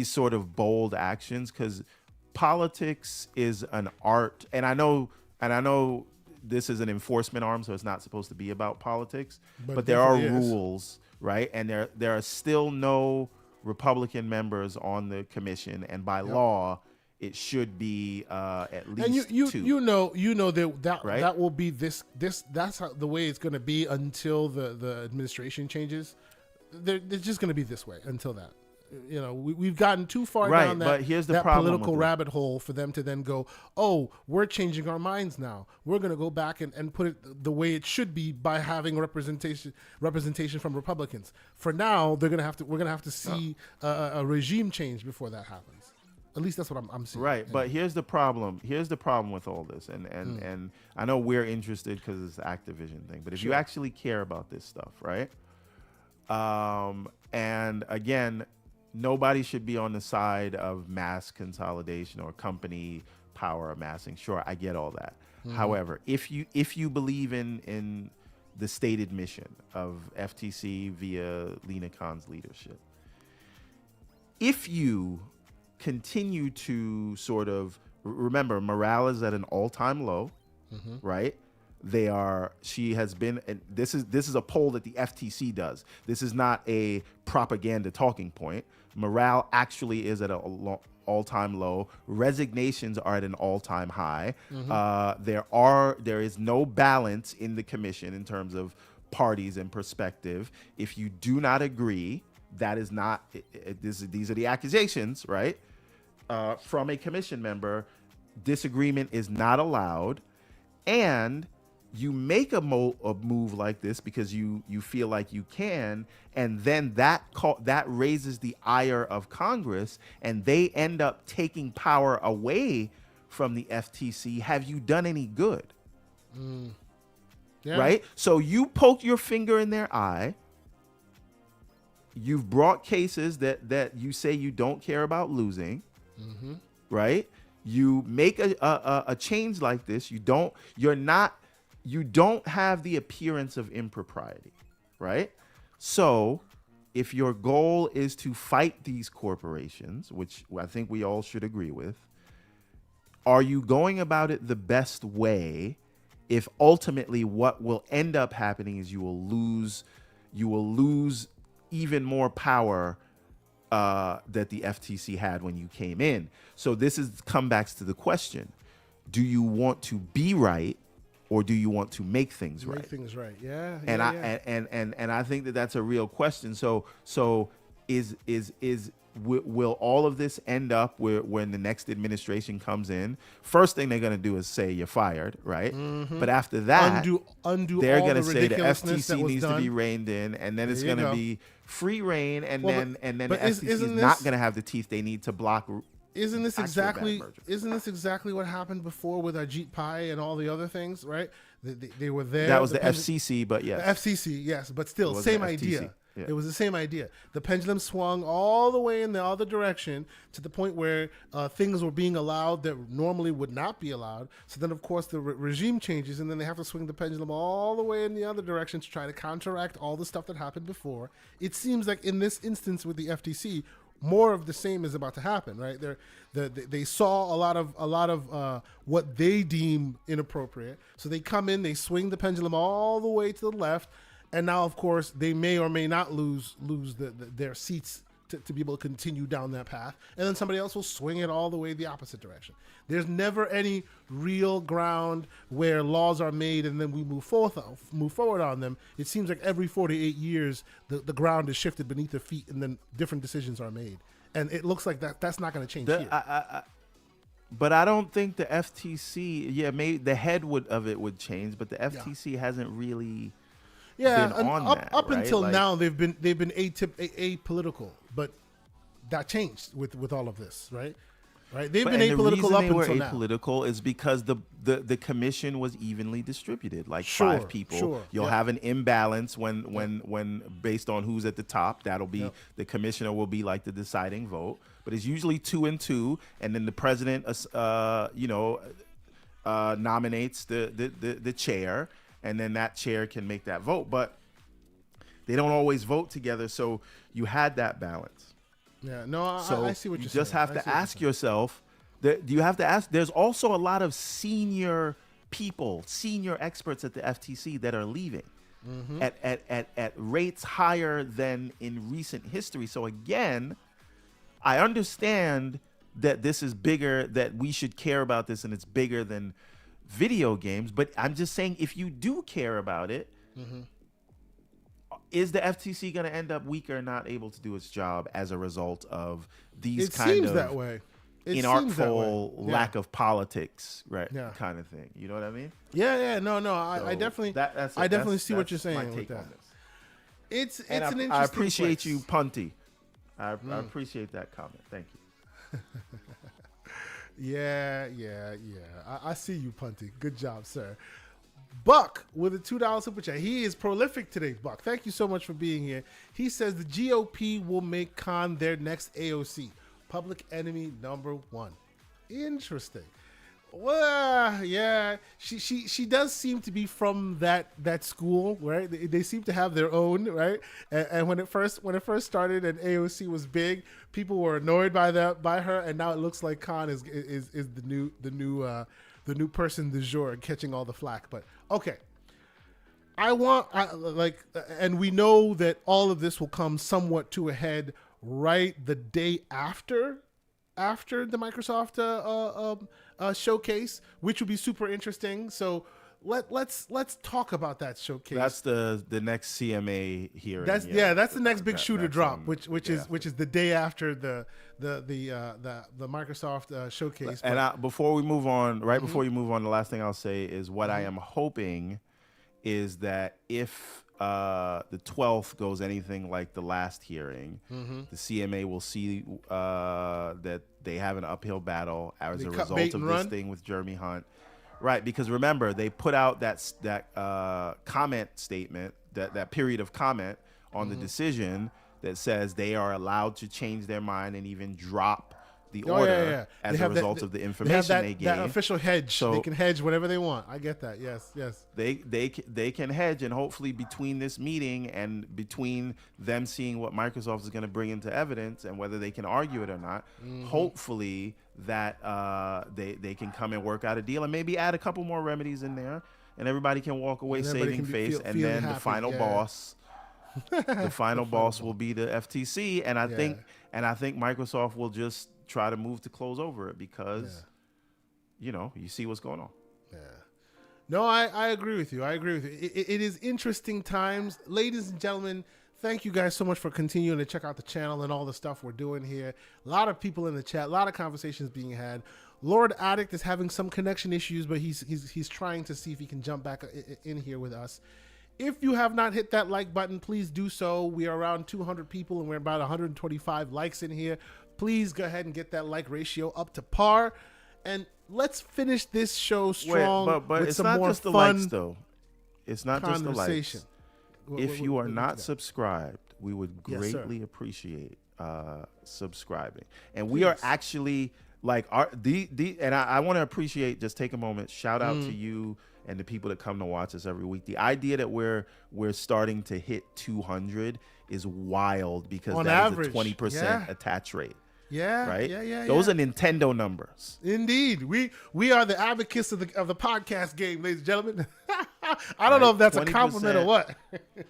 sort of bold actions, because politics is an art, and I know this is an enforcement arm, so it's not supposed to be about politics, but there are rules, right? And there are still no Republican members on the commission, and by law, it should be at least and two. You know that right? that will be this that's how, the way it's going to be until the administration changes. They're just going to be this way until that. You know, we've gotten too far down but here's the that problem political with rabbit hole for them to then go, oh, we're changing our minds now. We're going to go back and put it the way it should be by having representation from Republicans. For now, we're going to have to see a regime change before that happens. At least that's what I'm seeing. Right, but here's the problem. Here's the problem with all this, and I know we're interested because it's the Activision thing. But if you actually care about this stuff, right? And again, nobody should be on the side of mass consolidation or company power amassing. Sure, I get all that. However, if you believe in the stated mission of FTC via Lena Khan's leadership, if you continue to sort of remember, morale is at an all-time low, right? She has been, and this is a poll that the FTC does. This is not a propaganda talking point. Morale actually is at an all-time low. Resignations are at an all-time high. There is no balance in the commission in terms of parties and perspective. If you do not agree, that is not. These are the accusations, right? From a commission member, disagreement is not allowed, and you make a move like this because you feel like you can, and then that raises the ire of Congress, and they end up taking power away from the FTC. Have you done any good? Right? So you poked your finger in their eye. You've brought cases that you say you don't care about losing. Right? You make a change like this. You don't have the appearance of impropriety, right? So if your goal is to fight these corporations, which I think we all should agree with, are you going about it the best way if ultimately what will end up happening is you will lose even more power that the FTC had when you came in? So this come back to the question: do you want to be right, or do you want to make things right? Make things right, yeah. And I think that's a real question. So will all of this end up when the next administration comes in? First thing they're going to do is say you're fired, right? But after that, undo they're all going to the say the ridiculousness FTC needs to be reined in, and then it's going to be free reign, and then the FTC is not going to have the teeth they need to block. Isn't this exactly what happened before with Ajit Pai and all the other things, right? They were there. That was the FCC, but yes. The FCC, yes, but still, same idea. Yeah. It was the same idea. The pendulum swung all the way in the other direction to the point where things were being allowed that normally would not be allowed. So then, of course, the regime changes, and then they have to swing the pendulum all the way in the other direction to try to counteract all the stuff that happened before. It seems like in this instance with the FTC, more of the same is about to happen, right? They saw a lot of what they deem inappropriate. So they come in, they swing the pendulum all the way to the left, and now, of course, they may or may not lose their seats to be able to continue down that path, and then somebody else will swing it all the way the opposite direction. There's never any real ground where laws are made and then we move forward on them. It seems like every 48 years the ground is shifted beneath their feet, and then different decisions are made. And it looks like that's not going to change here. But I don't think the FTC, maybe the head of it would change, but the FTC hasn't really. Yeah, been on up right? until like, now they've been apolitical, but that changed with all of this, right? They've been apolitical up until now. Apolitical is because the commission was evenly distributed, like 5 people. Sure, You'll have an imbalance when based on who's at the top. That'll be the commissioner will be like the deciding vote, but it's usually 2 and 2, and then the president, nominates the chair. And then that chair can make that vote. But they don't always vote together, so you had that balance. Yeah, no, so I see what you're saying. You just have to ask yourself, you have to ask, there's also a lot of senior people, senior experts at the FTC that are leaving at rates higher than in recent history. So again, I understand that this is bigger, that we should care about this, and it's bigger than video games, but I'm just saying, if you do care about it, is the FTC going to end up weaker and not able to do its job as a result of these kind of that way. inartful lack of politics, right? Kind of thing. You know what I mean? Yeah. No. I definitely see what you're saying with that. It's an interesting. I appreciate place. you, Punty. I appreciate that comment. Thank you. Yeah. I see you, Punty. Good job, sir. Buck with a $2 super chat. He is prolific today, Buck. Thank you so much for being here. He says the GOP will make Khan their next AOC. Public enemy number 1. Interesting. Well, yeah, she does seem to be from that school, right? They seem to have their own, right? And when it first started and AOC was big, people were annoyed by her, and now it looks like Khan is the new person du jour catching all the flack. But okay, and we know that all of this will come somewhat to a head right the day after the Microsoft showcase, which will be super interesting. So let's talk about that showcase. That's the next CMA hearing. That's the next big shooter drop, which is the day after the Microsoft showcase. And before we move on, before you move on, the last thing I'll say is what I am hoping is that if the 12th goes anything like the last hearing, the CMA will see that they have an uphill battle as a result of this thing with Jeremy Hunt. Right, because remember, they put out that comment statement, that period of comment on the decision that says they are allowed to change their mind and even drop the order as a result of the information they gave. That official hedge. So they can hedge whatever they want. I get that. Yes. They can hedge, and hopefully between this meeting and between them seeing what Microsoft is going to bring into evidence and whether they can argue it or not, hopefully that they can come and work out a deal and maybe add a couple more remedies in there, and everybody can walk away saving face. And then the final boss. The final boss will be the FTC, and I think Microsoft will just try to move to close over it because you see what's going on. Yeah. No, I agree with you. It is interesting times. Ladies and gentlemen, thank you guys so much for continuing to check out the channel and all the stuff we're doing here. A lot of people in the chat, a lot of conversations being had. Lord Addict is having some connection issues, but he's trying to see if he can jump back in here with us. If you have not hit that like button, please do so. We are around 200 people and we're about 125 likes in here. Please go ahead and get that like ratio up to par. And let's finish this show strong. But with it's some not more just the fun likes, though. It's not just the likes. If you are not subscribed, we would Yes, sir. greatly appreciate subscribing. And we are actually like and I want to appreciate, just take a moment, shout out to you and the people that come to watch us every week. The idea that we're starting to hit 200 is wild, because On that average, is a 20% attach rate. Yeah, Right? Yeah. Those are Nintendo numbers. Indeed. We are the advocates of the podcast game, ladies and gentlemen. I don't know if that's a compliment or what.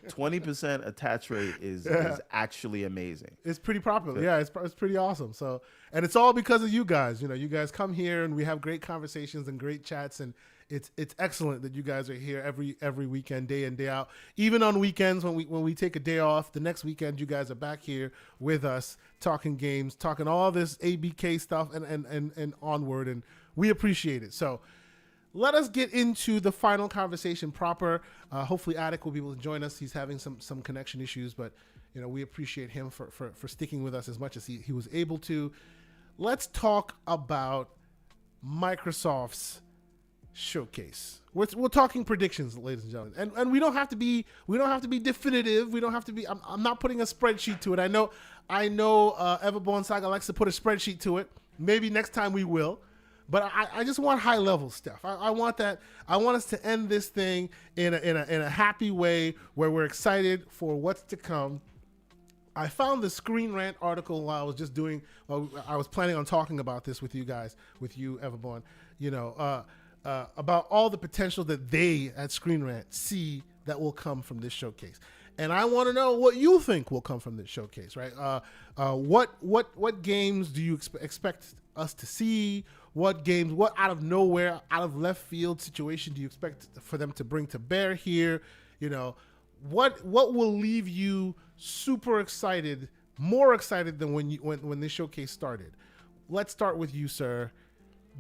20% attach rate is actually amazing. It's pretty popular. Yeah, it's pretty awesome. So, and it's all because of you guys. You know, you guys come here and we have great conversations and great chats, and it's excellent that you guys are here every weekend, day in, day out. Even on weekends when we take a day off, the next weekend you guys are back here with us talking games, talking all this ABK stuff and onward, and we appreciate it. So let us get into the final conversation proper. Hopefully Attic will be able to join us. He's having some connection issues, but you know, we appreciate him for sticking with us as much as he was able to. Let's talk about Microsoft's showcase. We're talking predictions, ladies and gentlemen, and we don't have to be definitive. We don't have to be. I'm not putting a spreadsheet to it. I know Everborn Saga likes to put a spreadsheet to it. Maybe next time we will, but I just want high level stuff. I want that. I want us to end this thing in a happy way where we're excited for what's to come. I found the Screen Rant article while I was just doing. Well, I was planning on talking about this with you guys, with you, Everborn. You know. About all the potential that they at Screen Rant see that will come from this showcase, and I want to know what you think will come from this showcase. Right? What games do you expect us to see? What games? What out of nowhere, out of left field situation do you expect for them to bring to bear here? You know, what will leave you super excited, more excited than when this showcase started? Let's start with you, sir.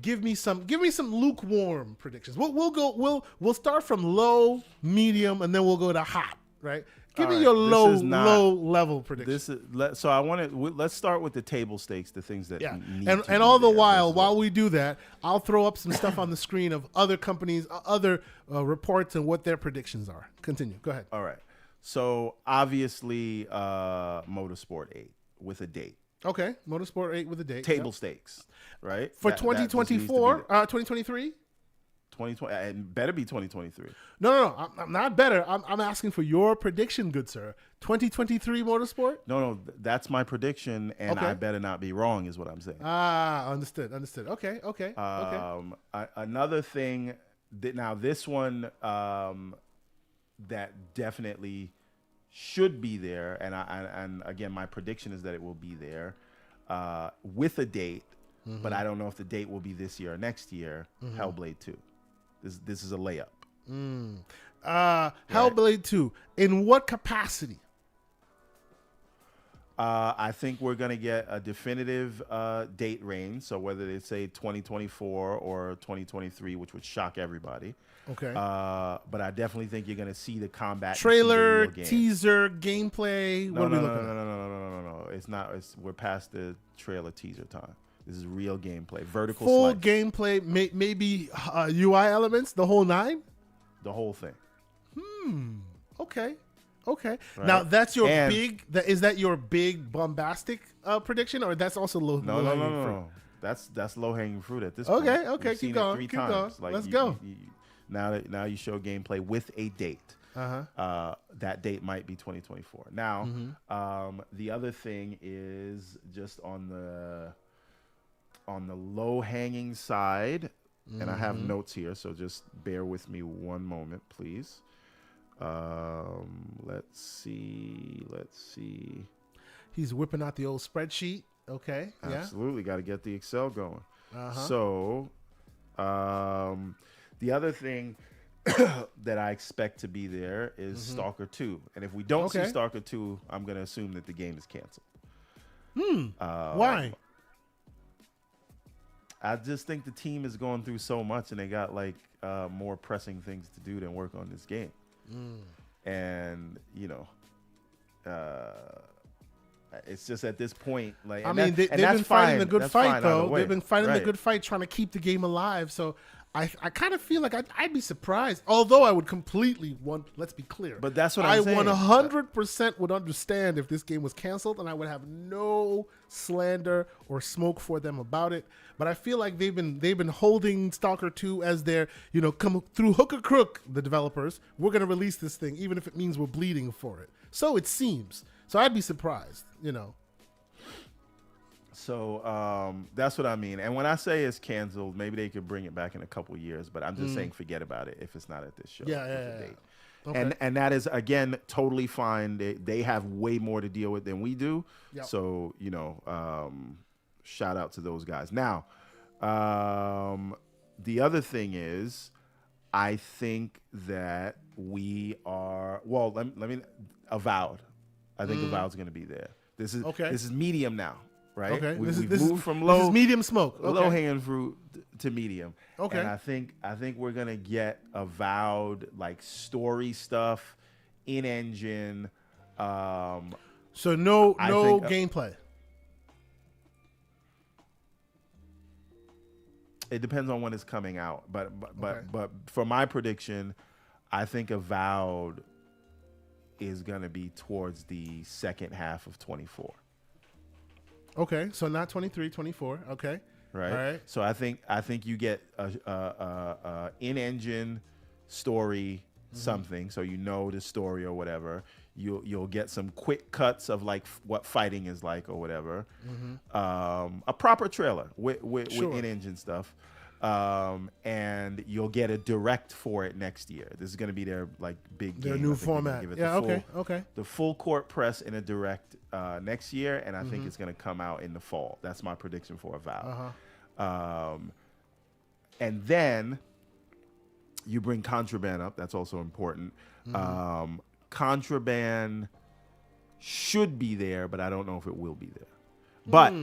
Give me some lukewarm predictions. We'll start from low, medium, and then we'll go to hot. Right? Give me your low level predictions. So I want to let's start with the table stakes, the things that need to and all the while we do that, I'll throw up some stuff on the screen of other companies, other reports, and what their predictions are. Continue. Go ahead. All right. So obviously, Motorsport 8 with a date. Okay, Motorsport 8 with a date. Table stakes, right? For 2024, 2023? 2020, and better be 2023. No, I'm not better. I'm asking for your prediction, good sir. 2023 Motorsport? No, that's my prediction, and I better not be wrong, is what I'm saying. Understood. Okay. Another thing, now this one that definitely should be there, and again, my prediction is that it will be there with a date, but I don't know if the date will be this year or next year. Hellblade 2. This is a layup. Hellblade 2. In what capacity? I think we're going to get a definitive date range. So whether they say 2024 or 2023, which would shock everybody. Okay. But I definitely think you're going to see the combat trailer, teaser, gameplay. No. It's not. We're past the trailer teaser time. This is real gameplay. Vertical full slice. Gameplay, maybe UI elements, the whole nine? The whole thing. Okay. Right? Now that's your is that your big bombastic prediction, or that's also low? No. That's low hanging fruit at this point. Okay. Keep going. Like, let's go. Now you show gameplay with a date. That date might be 2024. Now, the other thing is just on the low hanging side, and I have notes here, so just bear with me one moment, please. Let's see. He's whipping out the old spreadsheet. Okay. Absolutely. Got to get the Excel going. So, the other thing that I expect to be there is Stalker 2. And if we don't see Stalker 2, I'm going to assume that the game is canceled. Why? I just think the team is going through so much, and they got like more pressing things to do than work on this game. And it's just at this point, like, they've been fighting the good fight, though. They've been fighting the good fight, trying to keep the game alive. So I kind of feel like I'd be surprised. Although I would completely want. Let's be clear. But that's what I'm saying. I 100% would understand if this game was canceled, and I would have no slander or smoke for them about it. But I feel like they've been holding Stalker 2 as their, come through hook or crook. The developers, we're gonna release this thing, even if it means we're bleeding for it. So it seems. So I'd be surprised. So that's what I mean. And when I say it's canceled, maybe they could bring it back in a couple years, but I'm just saying forget about it if it's not at this show. Yeah. Okay. And that is, again, totally fine. They have way more to deal with than we do. Yep. So, shout out to those guys. Now, the other thing is, I think that we are, let me Avowed. I think Avowed's going to be there. This is medium now. Right. Okay. We've moved from low. This is medium smoke. Okay. Low hanging fruit to medium. Okay. And I think we're gonna get Avowed like story stuff in engine. So no gameplay. It depends on when it's coming out, but Okay. for my prediction, I think Avowed is gonna be towards the second half of 24. Okay, so not 23, 24. Okay. Right. All right. So I think you get a in-engine story something, so the story or whatever. You'll get some quick cuts of like what fighting is like or whatever. A proper trailer with Sure. in-engine stuff. And you'll get a direct for it next year. This is going to be their like big Their game. new I think they're gonna format. give it Yeah. the Okay. the full court press in a direct next year, and I think it's going to come out in the fall. That's my prediction for Avowed. And then you bring Contraband up. That's also important. Contraband should be there, but I don't know if it will be there. But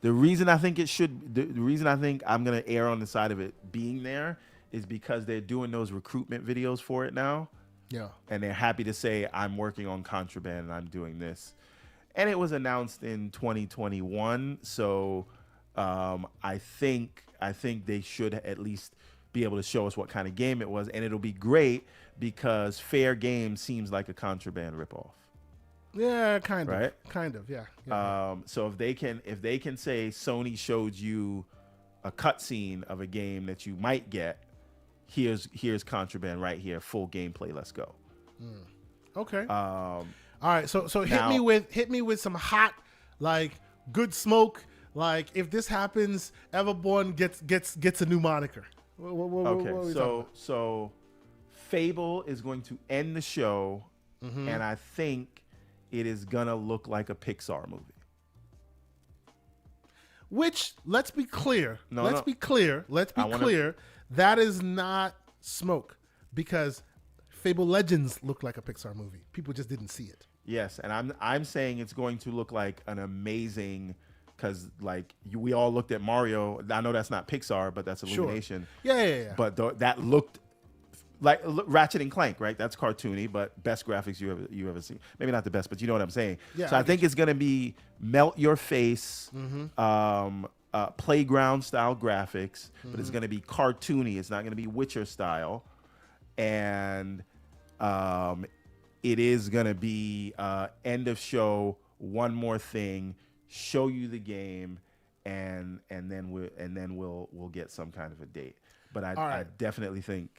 the reason I think the reason I think I'm going to err on the side of it being there is because they're doing those recruitment videos for it now. Yeah. And they're happy to say, I'm working on Contraband and I'm doing this. And it was announced in 2021. So I think they should at least be able to show us what kind of game it was. And it'll be great because Fair Game seems like a Contraband ripoff. Yeah, kind of. Right? Kind of, yeah. So if they can say Sony showed you a cutscene of a game that you might get, here's Contraband right here, full gameplay. Let's go. Okay. All right. So hit me with some hot, like good smoke. Like if this happens, Everborn gets a new moniker. Okay. So Fable is going to end the show, and I think it is gonna look like a Pixar movie. Which, let's be clear. Let's be clear. wanna- That is not smoke, because Fable Legends looked like a Pixar movie. People just didn't see it. Yes, and I'm saying it's going to look like an amazing, because like we all looked at Mario. I know that's not Pixar, but that's Illumination. Sure. Yeah. But that looked like Ratchet and Clank, right? That's cartoony, but best graphics you ever seen. Maybe not the best, but you know what I'm saying. Yeah, so I think it's gonna be melt your face, playground style graphics, but it's gonna be cartoony. It's not gonna be Witcher style, and it is gonna be end of show. One more thing, show you the game, and then we'll get some kind of a date. But I definitely think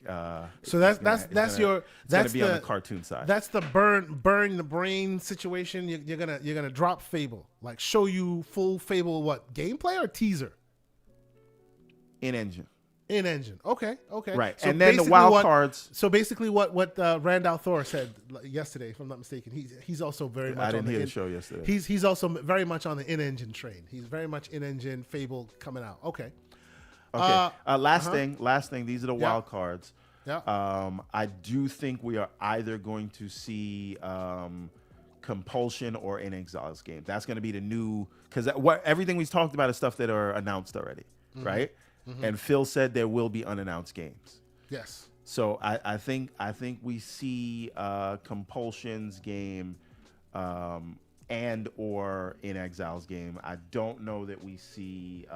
So that's gonna be on the cartoon side. That's the burn the brain situation. You're gonna drop Fable, like show you full Fable gameplay or teaser? In engine. Okay. Right. So and then the basically wild cards. So basically, what Randall Thor said yesterday, if I'm not mistaken, he's also very much. I didn't hear the show yesterday. He's also very much on the in-engine train. He's very much in-engine Fable coming out. Okay. Last thing. These are the wild cards. Yeah. I do think we are either going to see Compulsion or In Exile's game. That's going to be the new, because everything we've talked about is stuff that are announced already, right? And Phil said there will be unannounced games. Yes. So I think we see Compulsion's game and or In Exile's game. I don't know that we see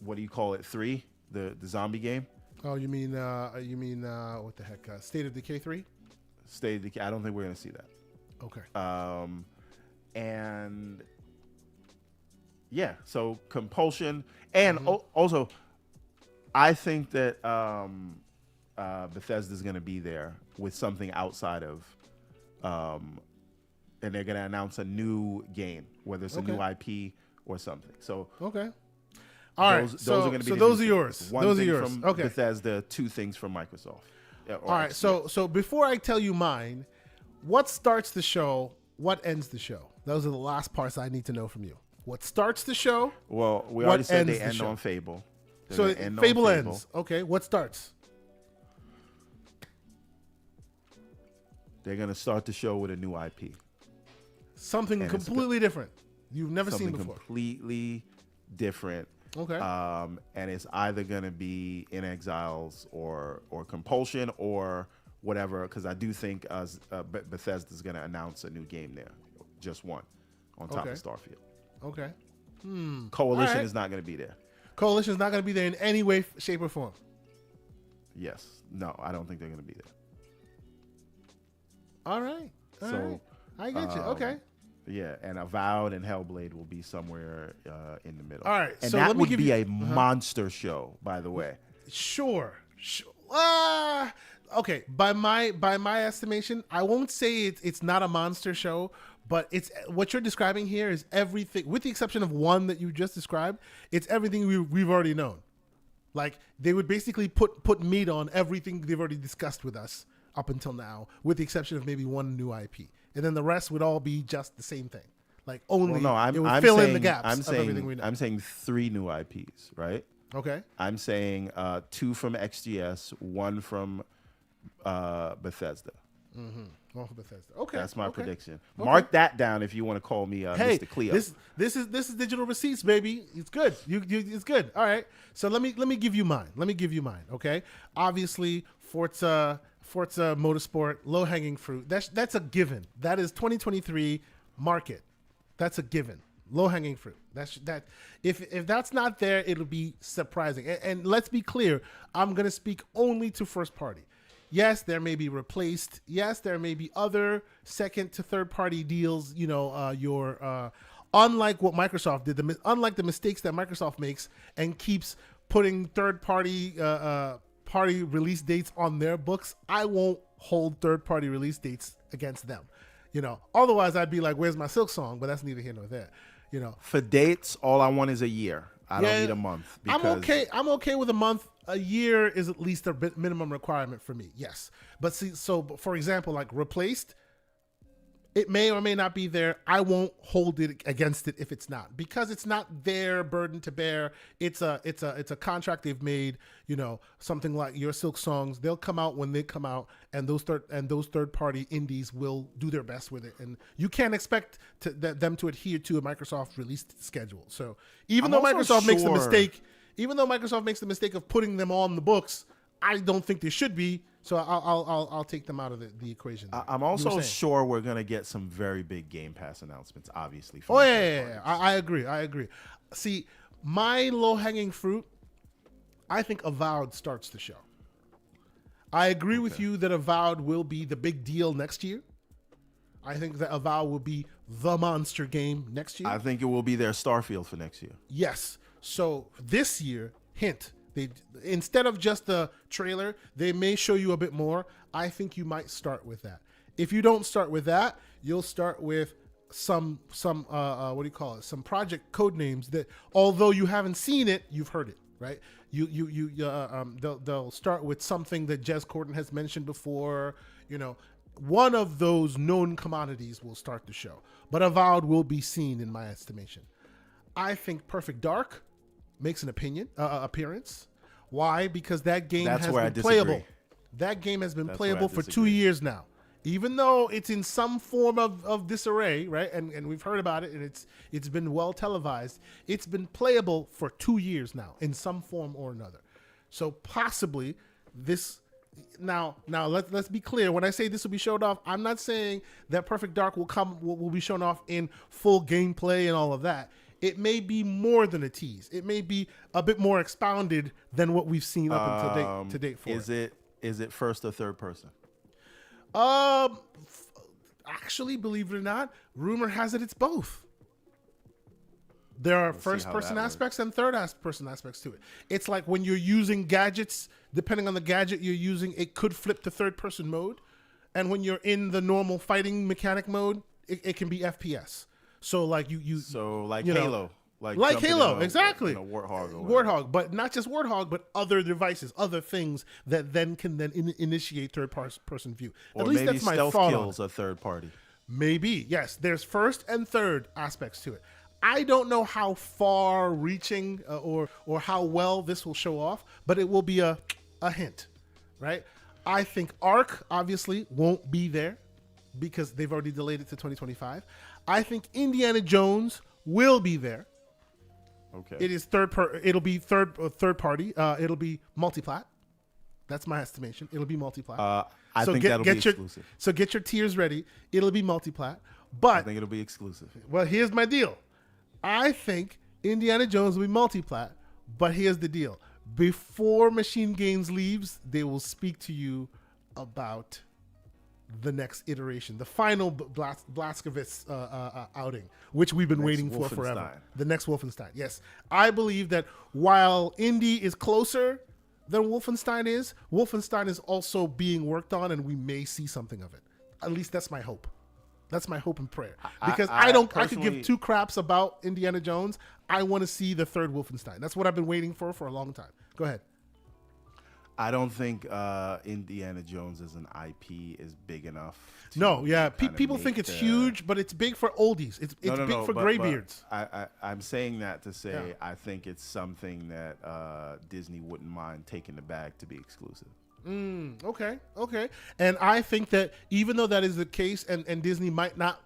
what do you call it? 3, the zombie game. Oh, you mean what the heck? State of Decay 3? State of Decay. I don't think we're gonna see that. Okay. And yeah, so Compulsion, and also, I think that Bethesda's gonna be there with something outside of, and they're gonna announce a new game, whether it's a new IP or something. So okay. All right, those are going to be those are yours. One those thing are yours. from Okay. Bethesda, 2 things from Microsoft. All right. So before I tell you mine, what starts the show? What ends the show? Those are the last parts I need to know from you. What starts the show? Well, we what already said ends they the end show? on Fable. So Fable ends. Okay. What starts? They're going to start the show with a new IP. Something And completely different. You've never seen Something before. completely different. Okay. And it's either going to be In Exiles or Compulsion or whatever, because I do think Bethesda's going to announce a new game there. Just one on top of Starfield. Okay. Coalition All right. is not going to be there. Coalition's not going to be there in any way, shape, or form. Yes. No, I don't think they're going to be there. All right. All right. I get you. Okay. Yeah, and Avowed and Hellblade will be somewhere in the middle. All right, and so that let me would give be you- a monster show, by the way. Sure. Okay. By my estimation, I won't say it's not a monster show, but it's what you're describing here is everything, with the exception of one that you just described. It's everything we've already known. Like they would basically put meat on everything they've already discussed with us up until now, with the exception of maybe one new IP, and then the rest would all be just the same thing. Like only it would fill in the gaps of everything we know. I'm saying 3 new IPs, right? Okay. I'm saying 2 from XGS, 1 from Bethesda. One for Bethesda. Okay. That's my okay. prediction. Okay. Mark that down if you want to call me Hey, Mr. Cleo. this is digital receipts, baby. It's good. It's good. All right. So let me give you mine. Okay. Obviously, Forza Motorsport, low hanging fruit. That's a given. That is 2023 market. That's a given. Low hanging fruit. That. If that's not there, it'll be surprising. And let's be clear. I'm gonna speak only to first party. Yes, there may be replaced. Yes, there may be other second to third party deals. Unlike what Microsoft did, unlike the mistakes that Microsoft makes and keeps putting third party release dates on their books, I won't hold third party release dates against them. Otherwise I'd be like, "Where's my Silk Song?" But that's neither here nor there. For dates, all I want is a year. I don't need a month. I'm okay with a month. A year is at least a minimum requirement for me. Yes. But see, so for example, like Replaced, it may or may not be there. I won't hold it against it if it's not, because it's not their burden to bear. It's a contract they've made, something like your Silk Songs. They'll come out when they come out, and those third party indies will do their best with it. And you can't expect them to adhere to a Microsoft release schedule. So even though Microsoft makes the mistake of putting them on the books, I don't think they should be. So I'll take them out of the equation. I'm also sure we're gonna get some very big Game Pass announcements. Obviously. Oh yeah. I agree. See, my low hanging fruit, I think Avowed starts the show. I agree with you that Avowed will be the big deal next year. I think that Avowed will be the monster game next year. I think it will be their Starfield for next year. Yes. So this year, hint. Instead of just the trailer, they may show you a bit more. I think you might start with that. If you don't start with that, you'll start with some some project code names that, although you haven't seen it, you've heard it, right? They'll start with something that Jez Corden has mentioned before. One of those known commodities will start the show, but Avowed will be seen in my estimation. I think Perfect Dark makes an appearance. Why? Because that game has been playable. That game has been playable for 2 years now. Even though it's in some form of disarray, right? And we've heard about it, and it's been well televised. It's been playable for 2 years now in some form or another. So possibly this. Now let's be clear. When I say this will be showed off, I'm not saying that Perfect Dark will be shown off in full gameplay and all of that. it may be more than a tease. It may be a bit more expounded than what we've seen up until to date for Is it first or third person? Actually, believe it or not, rumor has it it's both. There are first-person aspects and third-person aspects to it. It's like when you're using gadgets, depending on the gadget you're using, it could flip to third-person mode. And when you're in the normal fighting mechanic mode, it can be FPS. So like So like you know, Halo. Like Halo, exactly. Warthog. Warthog, but not just Warthog, but other devices, other things that then can initiate third-person view. Or At least maybe that's my stealth thought kills a third party. Maybe, yes. There's first and third aspects to it. I don't know how far-reaching or how well this will show off, but it will be a hint, right? I think Ark obviously won't be there because they've already delayed it to 2025. I think Indiana Jones will be there. Okay. It is it'll be third party. It'll be multiplat. That's my estimation. It'll be multiplat. I think that'll be exclusive. So get your tiers ready. It'll be multiplat. But I think it'll be exclusive. Well, here's my deal. I think Indiana Jones will be multiplat, but here's the deal. Before Machine Games leaves, they will speak to you about the next iteration, the final Blazkowicz outing, which we've been waiting for forever. The next Wolfenstein. Yes. I believe that while Indy is closer than Wolfenstein is also being worked on, and we may see something of it. At least that's my hope. That's my hope and prayer. Because I could give two craps about Indiana Jones. I want to see the third Wolfenstein. That's what I've been waiting for a long time. Go ahead. I don't think Indiana Jones as an IP is big enough. No, yeah. People think it's huge, but it's big for oldies. It's big for graybeards. I'm saying that to say I think it's something that Disney wouldn't mind taking the bag to be exclusive. Okay. And I think that even though that is the case, and Disney might not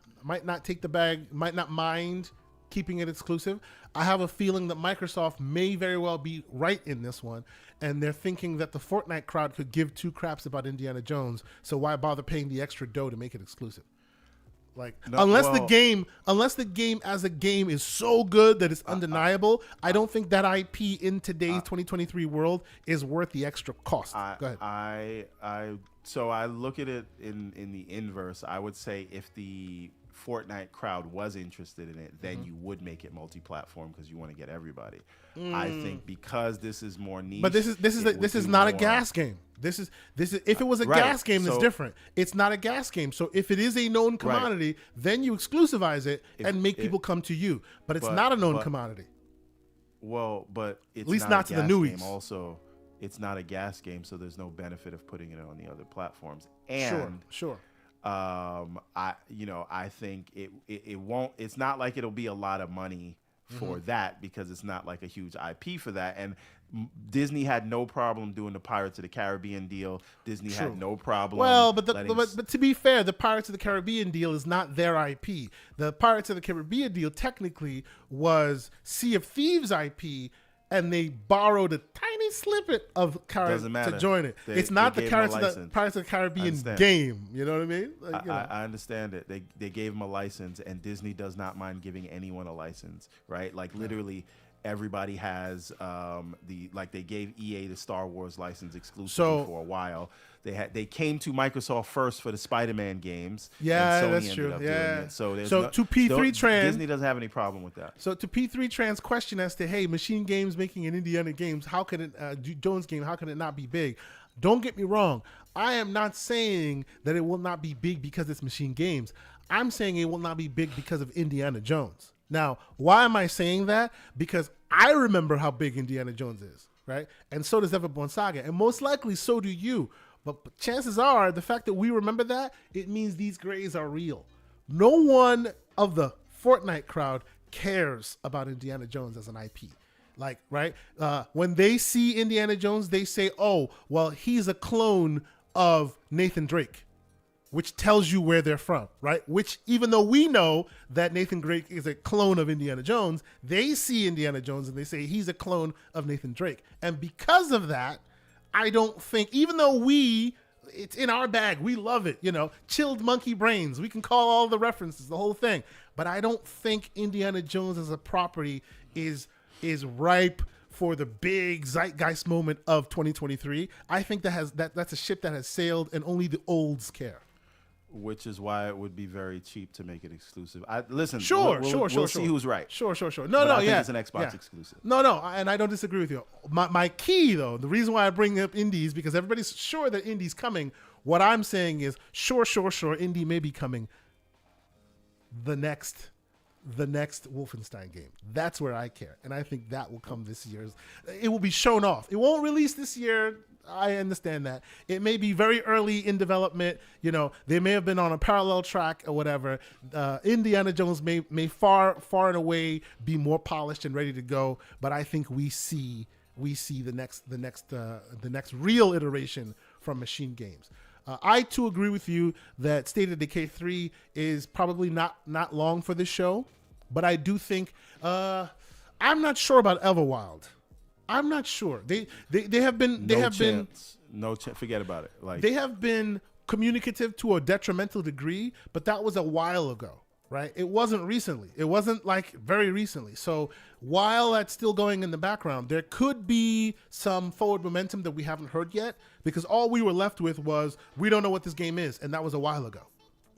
take the bag, might not mind keeping it exclusive, I have a feeling that Microsoft may very well be right in this one, and they're thinking that the Fortnite crowd could give two craps about Indiana Jones, so why bother paying the extra dough to make it exclusive? Unless the game as a game is so good that it's undeniable, I don't think that IP in today's 2023 world is worth the extra cost. Go ahead. So I look at it in the inverse. I would say if the Fortnite crowd was interested in it, then you would make it multi-platform because you want to get everybody. I think because this is more niche. But this is not a gas game. This is if it was a gas game, it's different. It's not a gas game. So if it is a known commodity, then you exclusivize it and make people come to you. But it's not a known commodity. Well, but it's at least not to the newies. Also, it's not a gas game, so there's no benefit of putting it on the other platforms. And sure. I think it won't. It's not like it'll be a lot of money for that because it's not like a huge IP for that. And Disney had no problem doing the Pirates of the Caribbean deal. Disney had no problem. Well, but to be fair, the Pirates of the Caribbean deal is not their IP. The Pirates of the Caribbean deal technically was Sea of Thieves IP, and they borrowed a tiny snippet of to join it. It's not the Pirates of the Caribbean game. You know what I mean? I understand it. They gave them a license, and Disney does not mind giving anyone a license, right? Like literally everybody has they gave EA the Star Wars license exclusively for a while. They came to Microsoft first for the Spider-Man games. Yeah, and Sony that's true. Doing it. So to P3 Trans, Disney doesn't have any problem with that. So to P3 Trans' question as to, hey, Machine Games making an Indiana Games, how could it Jones game? How can it not be big? Don't get me wrong. I am not saying that it will not be big because it's Machine Games. I'm saying it will not be big because of Indiana Jones. Now, why am I saying that? Because I remember how big Indiana Jones is, right? And so does Everborn Saga, and most likely so do you. But chances are, the fact that we remember that, it means these grays are real. No one of the Fortnite crowd cares about Indiana Jones as an IP. When they see Indiana Jones, they say, oh, well, he's a clone of Nathan Drake, which tells you where they're from, right? Which, even though we know that Nathan Drake is a clone of Indiana Jones, they see Indiana Jones and they say he's a clone of Nathan Drake. And because of that, I don't think, even though we It's in our bag. We love it. Chilled monkey brains. We can call all the references, the whole thing. But I don't think Indiana Jones as a property is ripe for the big zeitgeist moment of 2023. I think that's a ship that has sailed, and only the olds care. Which is why it would be very cheap to make it exclusive. Listen, Sure. We'll see who's right. Sure. But I think it's an Xbox exclusive. No, and I don't disagree with you. My key, though, the reason why I bring up indies, because everybody's sure that indie's coming. What I'm saying is, sure, indie may be coming. The next Wolfenstein game. That's where I care, and I think that will come this year. It will be shown off. It won't release this year. I understand that. It may be very early in development. They may have been on a parallel track or whatever. Indiana Jones may far and away be more polished and ready to go. But I think we see the next real iteration from Machine Games. I too agree with you that State of Decay 3 is probably not long for this show, but I do think I'm not sure about Everwild. I'm not sure. They have been forget about it. Like, they have been communicative to a detrimental degree, but that was a while ago, right? It wasn't recently. It wasn't like very recently. So while that's still going in the background, there could be some forward momentum that we haven't heard yet, because all we were left with was, we don't know what this game is, and that was a while ago,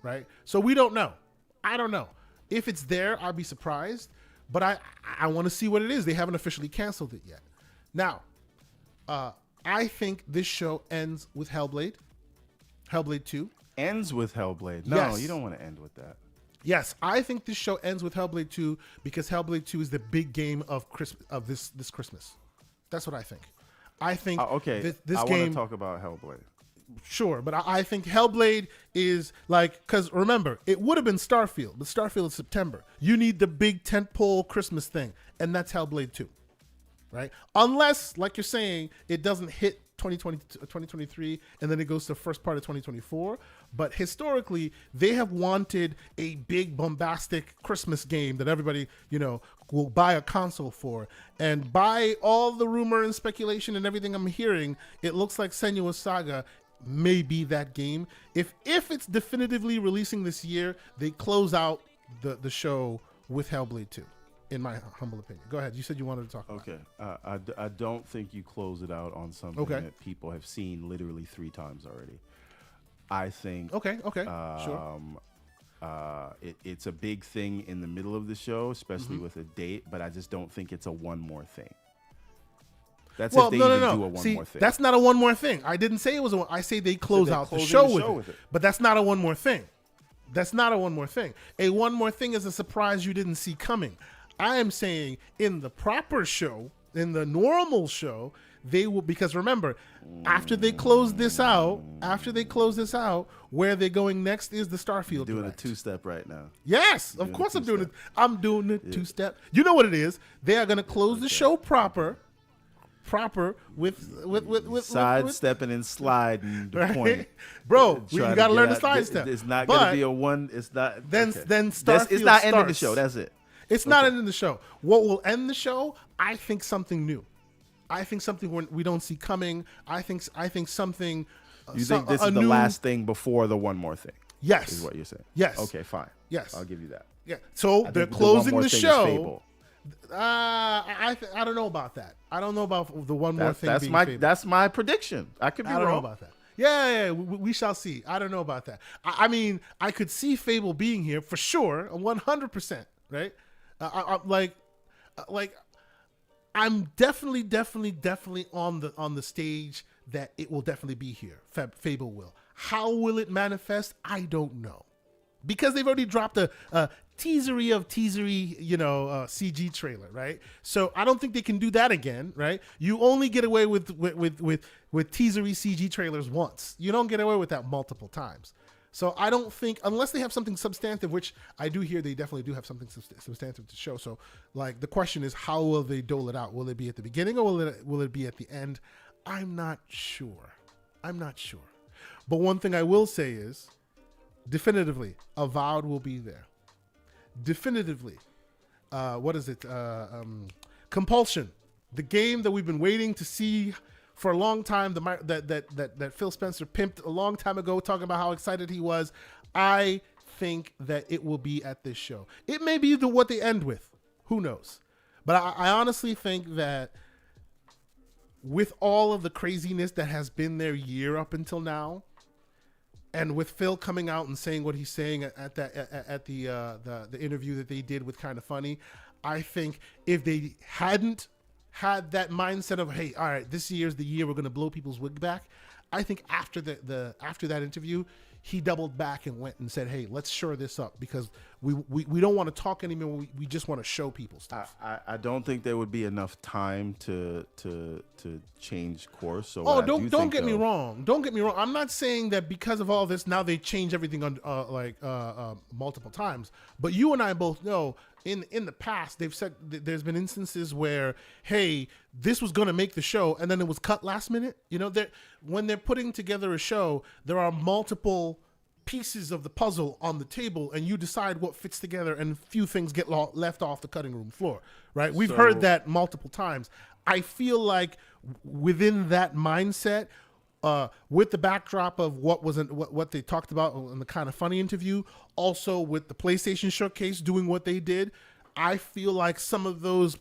right? So we don't know. I don't know. If it's there, I'd be surprised, but I want to see what it is. They haven't officially canceled it yet. Now, I think this show ends with Hellblade 2. Ends with Hellblade. No, Yes. You don't want to end with that. Yes, I think this show ends with Hellblade 2 because Hellblade 2 is the big game of this Christmas. That's what I think. I think okay. this I game. want to talk about Hellblade. Sure, but I think Hellblade is because remember, it would have been Starfield, but Starfield is September. You need the big tentpole Christmas thing, and that's Hellblade 2. Right? Unless, like you're saying, it doesn't hit 2023 and then it goes to the first part of 2024. But historically, they have wanted a big bombastic Christmas game that everybody, will buy a console for. And by all the rumor and speculation and everything I'm hearing, it looks like Senua's Saga may be that game. If it's definitively releasing this year, they close out the show with Hellblade 2. In my humble opinion. Go ahead. You said you wanted to talk about it. Okay. I don't think you close it out on something that people have seen literally 3 times already. I think... Okay. Sure. It's a big thing in the middle of the show, especially with a date, but I just don't think it's a one more thing. That's if they do a one more thing. That's not a one more thing. I didn't say it was I say they close out the show with it. But that's not a one more thing. That's not a one more thing. A one more thing is a surprise you didn't see coming. I am saying in the proper show, in the normal show, they will, because remember, after they close this out, where they're going next is the Starfield. Doing Direct. a 2-step right now. Yes, of course I'm doing it. I'm doing the 2-step. You know what it is? They are going to close the show proper with sidestepping and sliding the point. Bro, you got to learn the sidestep. It's not going to be a one. It's not. Then Starfield it's not starts. ending the show. That's it. It's not ending the show. What will end the show? I think something new. I think something we don't see coming. I think something. You think this is the last thing before the one more thing? Yes. Is what you're saying? Yes. Okay, fine. Yes. I'll give you that. Yeah. So they're closing the show. I don't know about that. I don't know about the one more thing. That's my prediction. I could be wrong. I don't know about that. Yeah, we shall see. I don't know about that. I mean, I could see Fable being here for sure, 100%. Right? I'm definitely on the stage that it will definitely be here. Fable will. How will it manifest? I don't know, because they've already dropped a teasery, CG trailer, right? So I don't think they can do that again, right? You only get away with teasery CG trailers once. You don't get away with that multiple times. So I don't think, unless they have something substantive, which I do hear they definitely do have something substantive to show. So like the question is, how will they dole it out? Will it be at the beginning or will it be at the end? I'm not sure. But one thing I will say is, definitively, Avowed will be there. Definitively. What is it? Compulsion. The game that we've been waiting to see for a long time, that Phil Spencer pimped a long time ago, talking about how excited he was. I think that it will be at this show. It may be what they end with. Who knows? But I honestly think that with all of the craziness that has been their year up until now, and with Phil coming out and saying what he's saying at the interview that they did with Kind of Funny, I think if they hadn't had that mindset of, hey, all right, this year's the year we're going to blow people's wig back, I think after after that interview, he doubled back and went and said, hey, let's shore this up because we don't want to talk anymore. We just want to show people stuff. I don't think there would be enough time to change course. So don't get me wrong. Don't get me wrong. I'm not saying that because of all this now they change everything on multiple times. But you and I both know in the past they've said there's been instances where, hey, this was going to make the show and then it was cut last minute. You know, when they're putting together a show, there are multiple pieces of the puzzle on the table and you decide what fits together and few things get left off the cutting room floor, right? We've heard that multiple times. I feel like within that mindset, with the backdrop of what they talked about in the Kind of Funny interview, also with the PlayStation Showcase doing what they did, I feel like some of those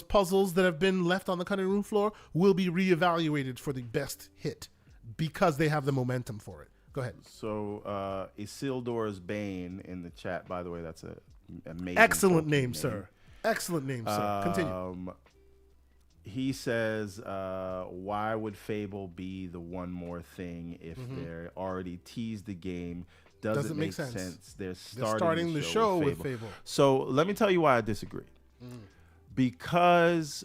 puzzles that have been left on the cutting room floor will be reevaluated for the best hit because they have the momentum for it. Go ahead. So, Isildur's Bane in the chat, by the way, that's an amazing excellent name, sir. Excellent name, sir. Continue. He says, why would Fable be the one more thing if they already teased the game? Doesn't make sense. They're starting the show with Fable. So let me tell you why I disagree. Because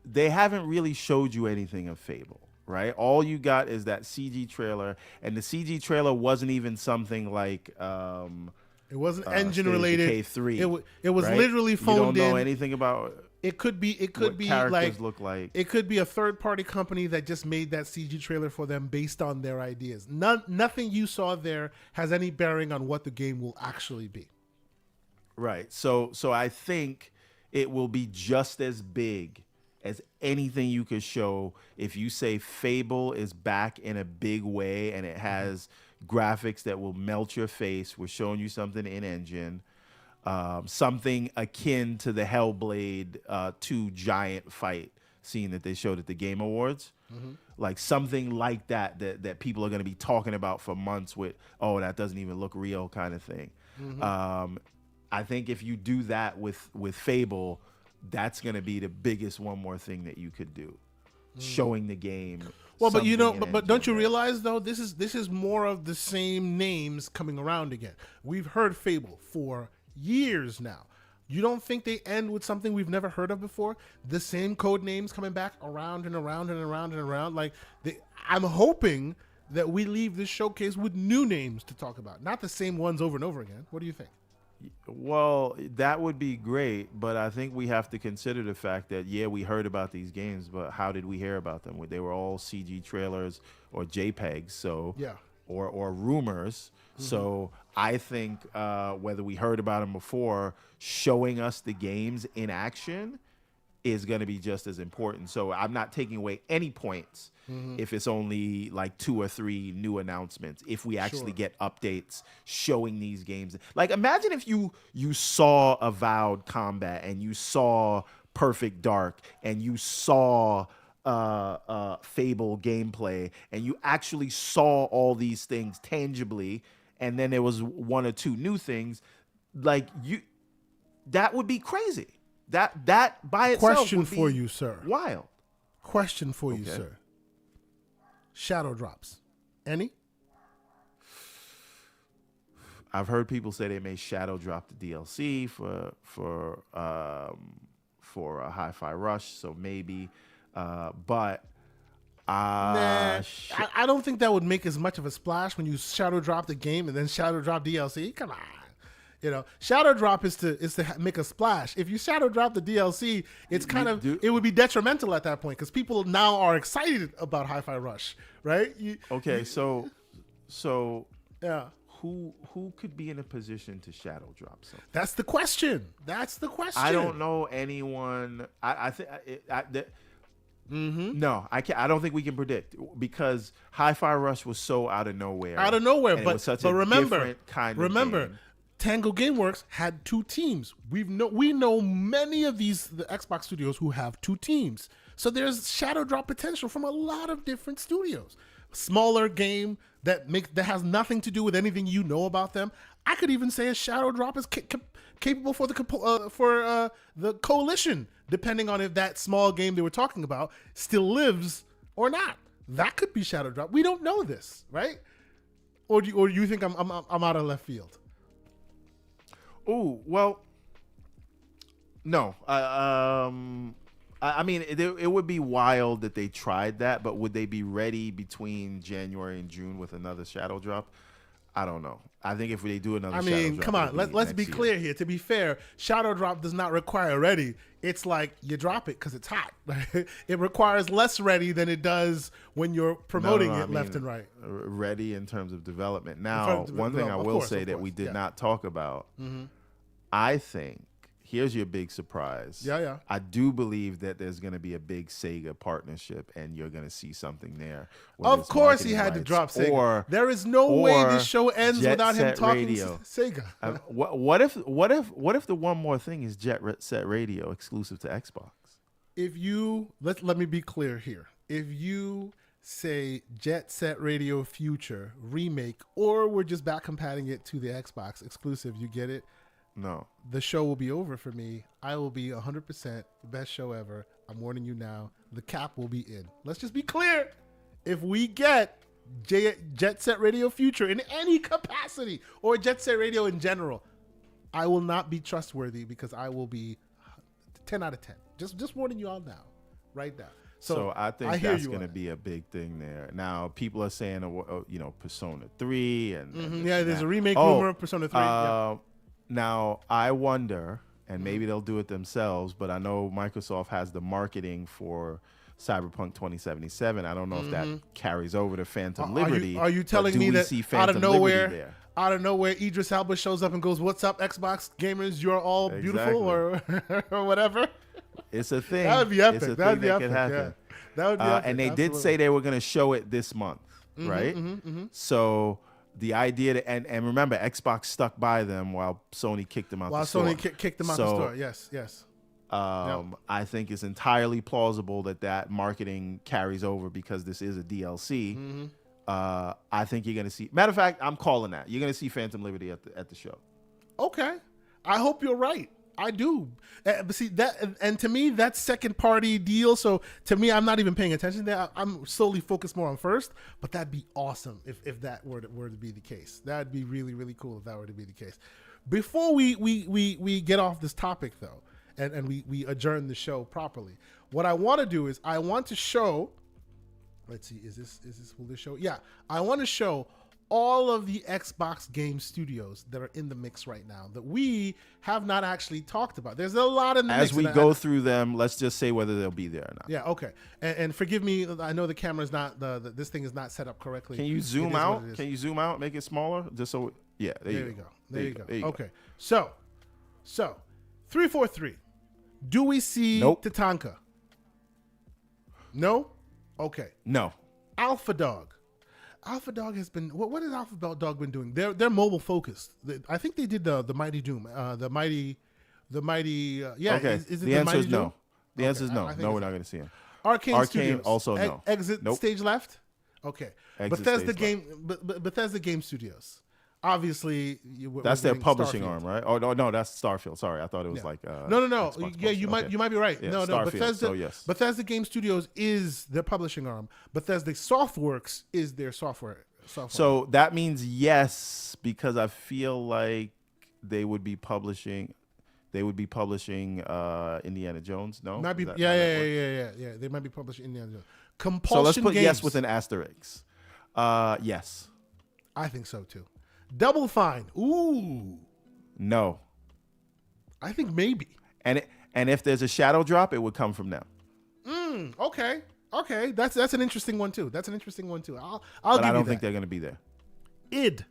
they haven't really showed you anything of Fable. Right, all you got is that CG trailer, and the CG trailer wasn't even something like it wasn't engine related. K3. It was right? literally phoned in. You don't know anything about. It could be characters look like. It could be a third party company that just made that CG trailer for them based on their ideas. Nothing you saw there has any bearing on what the game will actually be. Right. So I think it will be just as big as anything you could show if you say Fable is back in a big way and it has graphics that will melt your face. We're showing you something in engine, something akin to the Hellblade 2 giant fight scene that they showed at the Game Awards. Like something like that people are going to be talking about for months with, oh, that doesn't even look real kind of thing. I think if you do that with Fable, that's going to be the biggest one more thing that you could do, showing the game. Well, but you know, but don't you realize though, this is more of the same names coming around again. We've heard Fable for years now. You don't think they end with something we've never heard of before? The same code names coming back around and around and around and around. Like I'm hoping that we leave this showcase with new names to talk about, not the same ones over and over again. What do you think? Well, that would be great, but I think we have to consider the fact that, yeah, we heard about these games, but how did we hear about them? They were all CG trailers or JPEGs, so yeah, or rumors. So I think whether we heard about them before, showing us the games in action is going to be just as important. So I'm not taking away any points if it's only like 2 or 3 new announcements, if we actually get updates showing these games. Like imagine if you saw Avowed Combat and you saw Perfect Dark and you saw Fable gameplay and you actually saw all these things tangibly, and then there was 1 or 2 new things, like that would be crazy. That by itself Question would be for you, sir. Wild. Question for you, sir. Shadow drops. Any? I've heard people say they may shadow drop the DLC for a Hi-Fi Rush, so maybe. But I don't think that would make as much of a splash when you shadow drop the game and then shadow drop DLC. Come on. You know, shadow drop is to make a splash. If you shadow drop the DLC, it's it would be detrimental at that point because people now are excited about Hi-Fi Rush, right? So yeah, who could be in a position to shadow drop something? That's the question. I don't know anyone. No, I can't. I don't think we can predict because Hi-Fi Rush was so out of nowhere. Out of nowhere, and it but was such but a remember, different kind of game. Tango Gameworks had 2 teams. We know many of the Xbox studios who have 2 teams. So there's shadow drop potential from a lot of different studios. Smaller game that has nothing to do with anything you know about them. I could even say a shadow drop is capable for the coalition, depending on if that small game they were talking about still lives or not. That could be shadow drop. We don't know this, right? Or do you think I'm out of left field? Oh, well, no. I mean, it would be wild that they tried that, but would they be ready between January and June with another shadow drop? I don't know. I think if they do another shadow drop, come on. Let's be clear here. To be fair, shadow drop does not require ready. It's like you drop it because it's hot. It requires less ready than it does when you're promoting it left and right. Ready in terms of development. Now, one thing I will say that we did not talk about, I think, here's your big surprise. Yeah. I do believe that there's going to be a big Sega partnership, and you're going to see something there. Of course, he had to drop Sega. There is no way this show ends without him talking Sega. What if the one more thing is Jet Set Radio exclusive to Xbox? If you let me be clear here. If you say Jet Set Radio Future remake, or we're just back compatting it to the Xbox exclusive, you get it. No. The show will be over for me. I will be 100% the best show ever. I'm warning you now. The cap will be in. Let's just be clear. If we get Jet Set Radio Future in any capacity, or Jet Set Radio in general, I will not be trustworthy because I will be 10 out of 10. Just warning you all now. Right now. So I think that's going to be a big thing there. Now, people are saying, Persona 3. and there's a remake rumor of Persona 3. Now, I wonder, and maybe they'll do it themselves, but I know Microsoft has the marketing for Cyberpunk 2077. I don't know if that carries over to Phantom Liberty. Are you telling me that out of nowhere, Idris Elba shows up and goes, "What's up, Xbox gamers? You're all beautiful," or whatever? It's a thing. That would be epic. That would be epic. Yeah. That would be epic. And they did say they were going to show it this month, right? So the idea that, and remember, Xbox stuck by them while Sony kicked them out the store. Kicked them out the store. Yes. I think it's entirely plausible that marketing carries over because this is a DLC. I think you're going to see. Matter of fact, I'm calling that. You're going to see Phantom Liberty at the show. Okay, I hope you're right. I do. But see that, and to me, that's second party deal. So to me, I'm not even paying attention to that. I'm solely focused more on first. But that'd be awesome if that were to be the case. That'd be really, really cool if that were to be the case. Before we get off this topic though, and we adjourn the show properly, what I want to do is I want to show. Let's see, will this show? Yeah, I want to show all of the Xbox game studios that are in the mix right now that we have not actually talked about. There's a lot in the mix. As we go through them, let's just say whether they'll be there or not. Yeah, okay. And forgive me, I know the camera's not, this thing is not set up correctly. Can you zoom out? Can you zoom out, make it smaller? Just so, yeah, there you go. There you go. Okay, so 343. Do we see Tatanka? No? Okay. No. Alpha Dog. Alpha Dog has been. What has Alpha Dog been doing? They're mobile focused. I think they did the Mighty Doom. The mighty. Yeah. Okay. Is it the answer is Doom? no. The answer is no. No, we're not going to see him. Arcane Studios. Also no. Exit stage left. Okay. Bethesda Game Studios. Obviously, that's their publishing arm, right? Oh no, that's Starfield. Sorry, I thought it was like no. Yeah, you might be right. Yeah, no. Starfield, Bethesda Game Studios is their publishing arm. Bethesda Softworks is their software. So that means yes, because I feel like they would be publishing. Indiana Jones. No, might be. Yeah. They might be publishing Indiana Jones. Compulsion. So let's put Games. yes with an asterisk. Yes. I think so too. Double Fine. Ooh. No. I think maybe. And if there's a shadow drop, it would come from them. Okay. That's an interesting one too. I'll give you that. I don't think they're going to be there. id.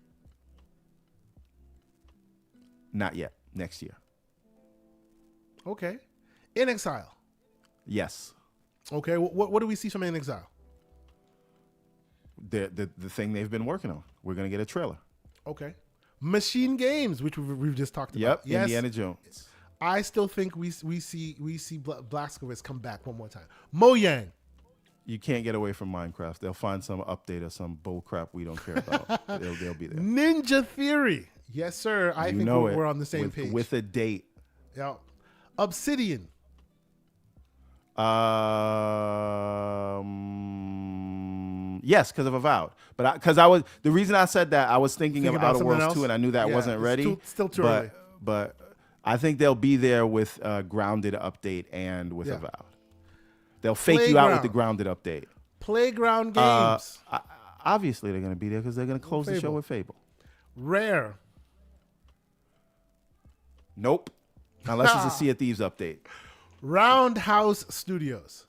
Not yet. Next year. Okay. In Exile. Yes. Okay, what do we see from In Exile? The thing they've been working on. We're gonna get a trailer. Okay, Machine Games, which we've just talked about. Yep, Yes, Indiana Jones. I still think we see Blazkowicz come back one more time. Mojang. You can't get away from Minecraft. They'll find some update or some bull crap we don't care about. they'll be there. Ninja Theory. Yes, sir. I think we're on the same page. With a date. Yeah. Obsidian. Yes, because of Avowed. But because the reason I said that, I was thinking of Outer Worlds 2, and I knew that wasn't ready. Still too early. But I think they'll be there with Grounded update and with Avowed. They'll fake you out with the Grounded update. Playground Games. Obviously, they're going to be there because they're going to close the show with Fable. Rare. Nope. Unless it's a Sea of Thieves update. Roundhouse Studios.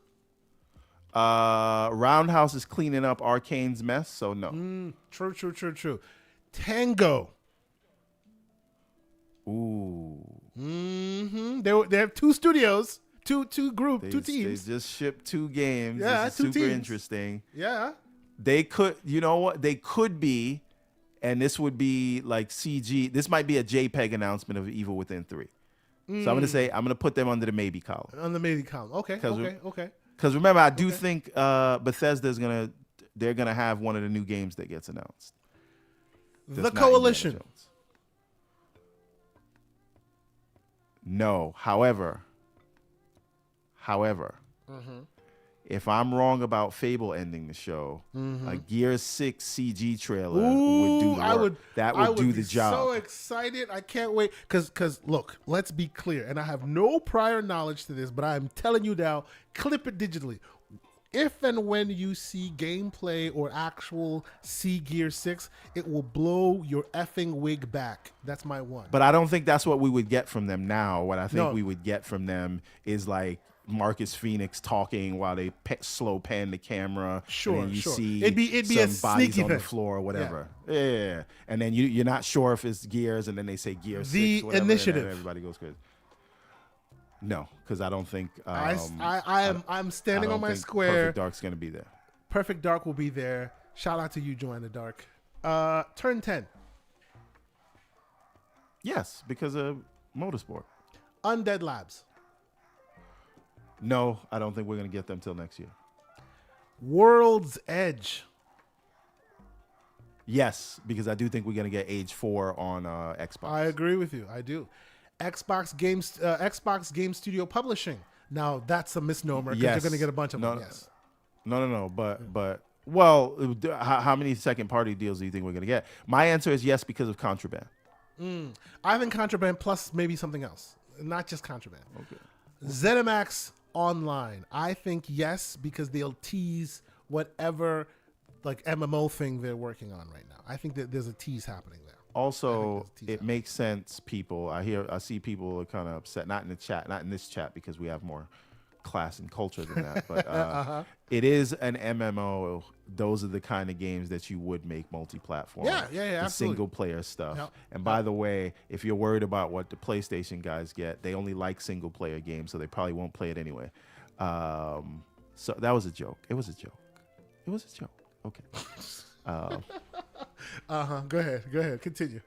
Roundhouse is cleaning up Arcane's mess, so no. True. Tango. Ooh. Mm-hmm. They have two studios, two teams. They just shipped 2 games. Yeah, this is 2 super teams. interesting. Yeah. They could, you know what? They could be, and this would be like CG. This might be a JPEG announcement of Evil Within 3. So I'm going to put them under the maybe column. On the maybe column. Okay. Because remember, I do think Bethesda's they're gonna have one of the new games that gets announced. The Coalition. No. However, if I'm wrong about Fable ending the show, a Gears 6 CG trailer would do the work. That would do the job. So excited. I can't wait. Because look, let's be clear. And I have no prior knowledge to this, but I'm telling you now, clip it digitally. If and when you see gameplay or actual see Gear 6, it will blow your effing wig back. That's my one. But I don't think that's what we would get from them now. What I think we would get from them is like Marcus Phoenix talking while they slow pan the camera. Sure, and then you see it'd be some a bodies sneaky on thing. the floor or whatever. Yeah. And then you're not sure if it's Gears, and then they say Gear 6. The whatever, Initiative. And everybody goes crazy. No, because I don't think I'm standing on my think square. Perfect Dark's gonna be there. Perfect Dark will be there. Shout out to you, Joanna Dark. Turn 10. Yes, because of Motorsport. Undead Labs. No, I don't think we're gonna get them till next year. World's Edge. Yes, because I do think we're gonna get Age 4 on Xbox. I agree with you. I do. Xbox Game Studio Publishing. Now that's a misnomer because you're going to get a bunch of them. Yes. No. But well, how many second party deals do you think we're going to get? My answer is yes because of Contraband. I think Contraband plus maybe something else, not just Contraband. Okay. ZeniMax Online. I think yes because they'll tease whatever like MMO thing they're working on right now. I think that there's a tease happening there. Also, it makes sense, people. I see people are kind of upset, not in this chat, because we have more class and culture than that. But it is an MMO. Those are the kind of games that you would make multi-platform. Yeah, the absolutely. Single player stuff. Yep. And by the way, if you're worried about what the PlayStation guys get, they only like single player games, so they probably won't play it anyway. So that was a joke. It was a joke. Okay. Go ahead. Continue.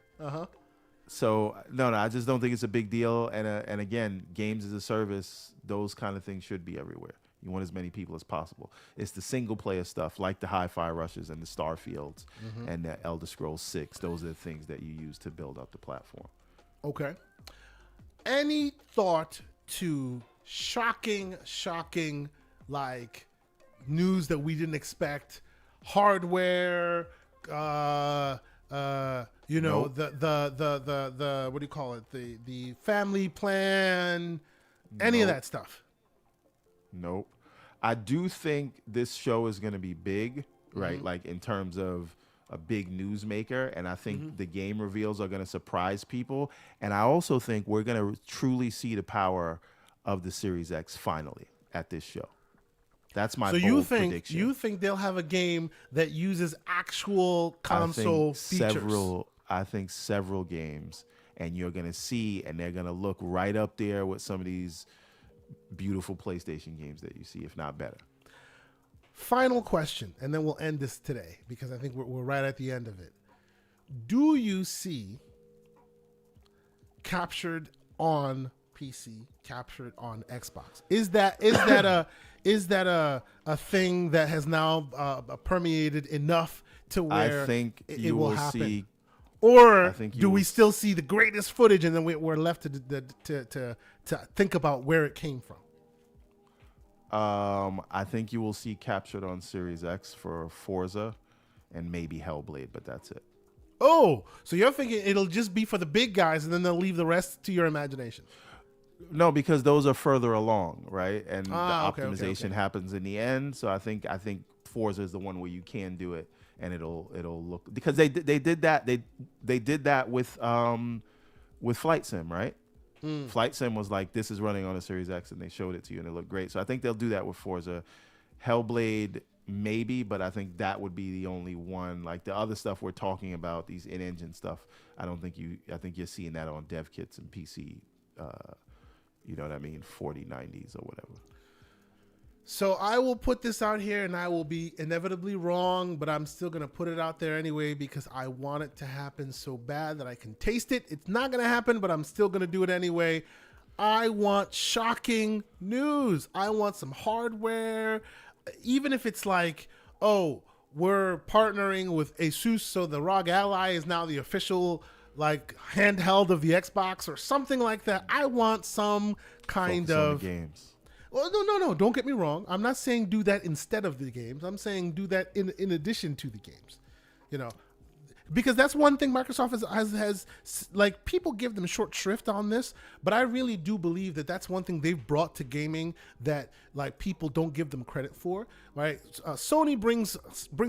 So no, I just don't think it's a big deal. And again, games as a service, those kind of things should be everywhere. You want as many people as possible. It's the single player stuff, like the Hi-Fi Rushes and the Starfields and the Elder Scrolls 6. Those are the things that you use to build up the platform. Okay. Any thought to shocking, like news that we didn't expect? Hardware, Nope. the what do you call it? The family plan, any of that stuff. Nope. I do think this show is going to be big, right? Like in terms of a big news maker. And I think the game reveals are going to surprise people. And I also think we're going to truly see the power of the Series X finally at this show. That's my bold prediction. You think they'll have a game that uses actual console features? I think several games, and you're going to see, and they're going to look right up there with some of these beautiful PlayStation games that you see, if not better. Final question, and then we'll end this today because I think we're right at the end of it. Do you see captured on PC, captured on Xbox? Is that a thing that has now permeated enough to where I think it you will will happen? see. Or I think you do will we still see the greatest footage and then we're left to think about where it came from? I think you will see captured on Series X for Forza and maybe Hellblade, but that's it. Oh, so you're thinking it'll just be for the big guys and then they'll leave the rest to your imagination? No, because those are further along, right? And the Okay, optimization happens in the end. So I think Forza is the one where you can do it, and it'll look, because they did that they did that with Flight Sim, right? Flight Sim was like, this is running on a Series X, and they showed it to you, and it looked great. So I think they'll do that with Forza. Hellblade, maybe, but I think that would be the only one. Like the other stuff we're talking about, these in-engine stuff, I think you're seeing that on dev kits and PC, you know what I mean, 4090s or whatever. So I will put this out here, and I will be inevitably wrong, but I'm still going to put it out there anyway because I want it to happen so bad that I can taste it. It's not going to happen, but I'm still going to do it anyway. I want shocking news. I want some hardware, even if it's like, oh, we're partnering with Asus, so the ROG Ally is now the official like handheld of the Xbox or something like that. I want some kind Focus on of the games. Well, no. Don't get me wrong. I'm not saying do that instead of the games. I'm saying do that in addition to the games. You know, because that's one thing Microsoft has like, people give them short shrift on this, but I really do believe that that's one thing they've brought to gaming that like people don't give them credit for. Right? Sony brings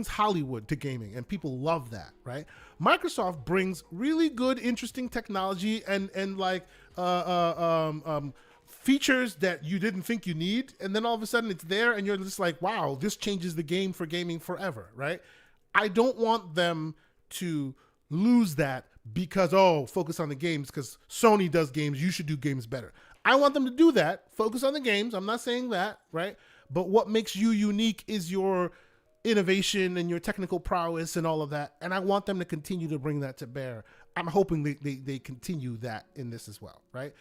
Hollywood to gaming, and people love that. Right? Microsoft brings really good, interesting technology and like features that you didn't think you need, and then all of a sudden it's there, and you're just like, wow, this changes the game for gaming forever, right? I don't want them to lose that because, focus on the games because Sony does games, you should do games better. I want them to do that, focus on the games. I'm not saying that, right? But what makes you unique is your innovation and your technical prowess and all of that, and I want them to continue to bring that to bear. I'm hoping they continue that in this as well, right?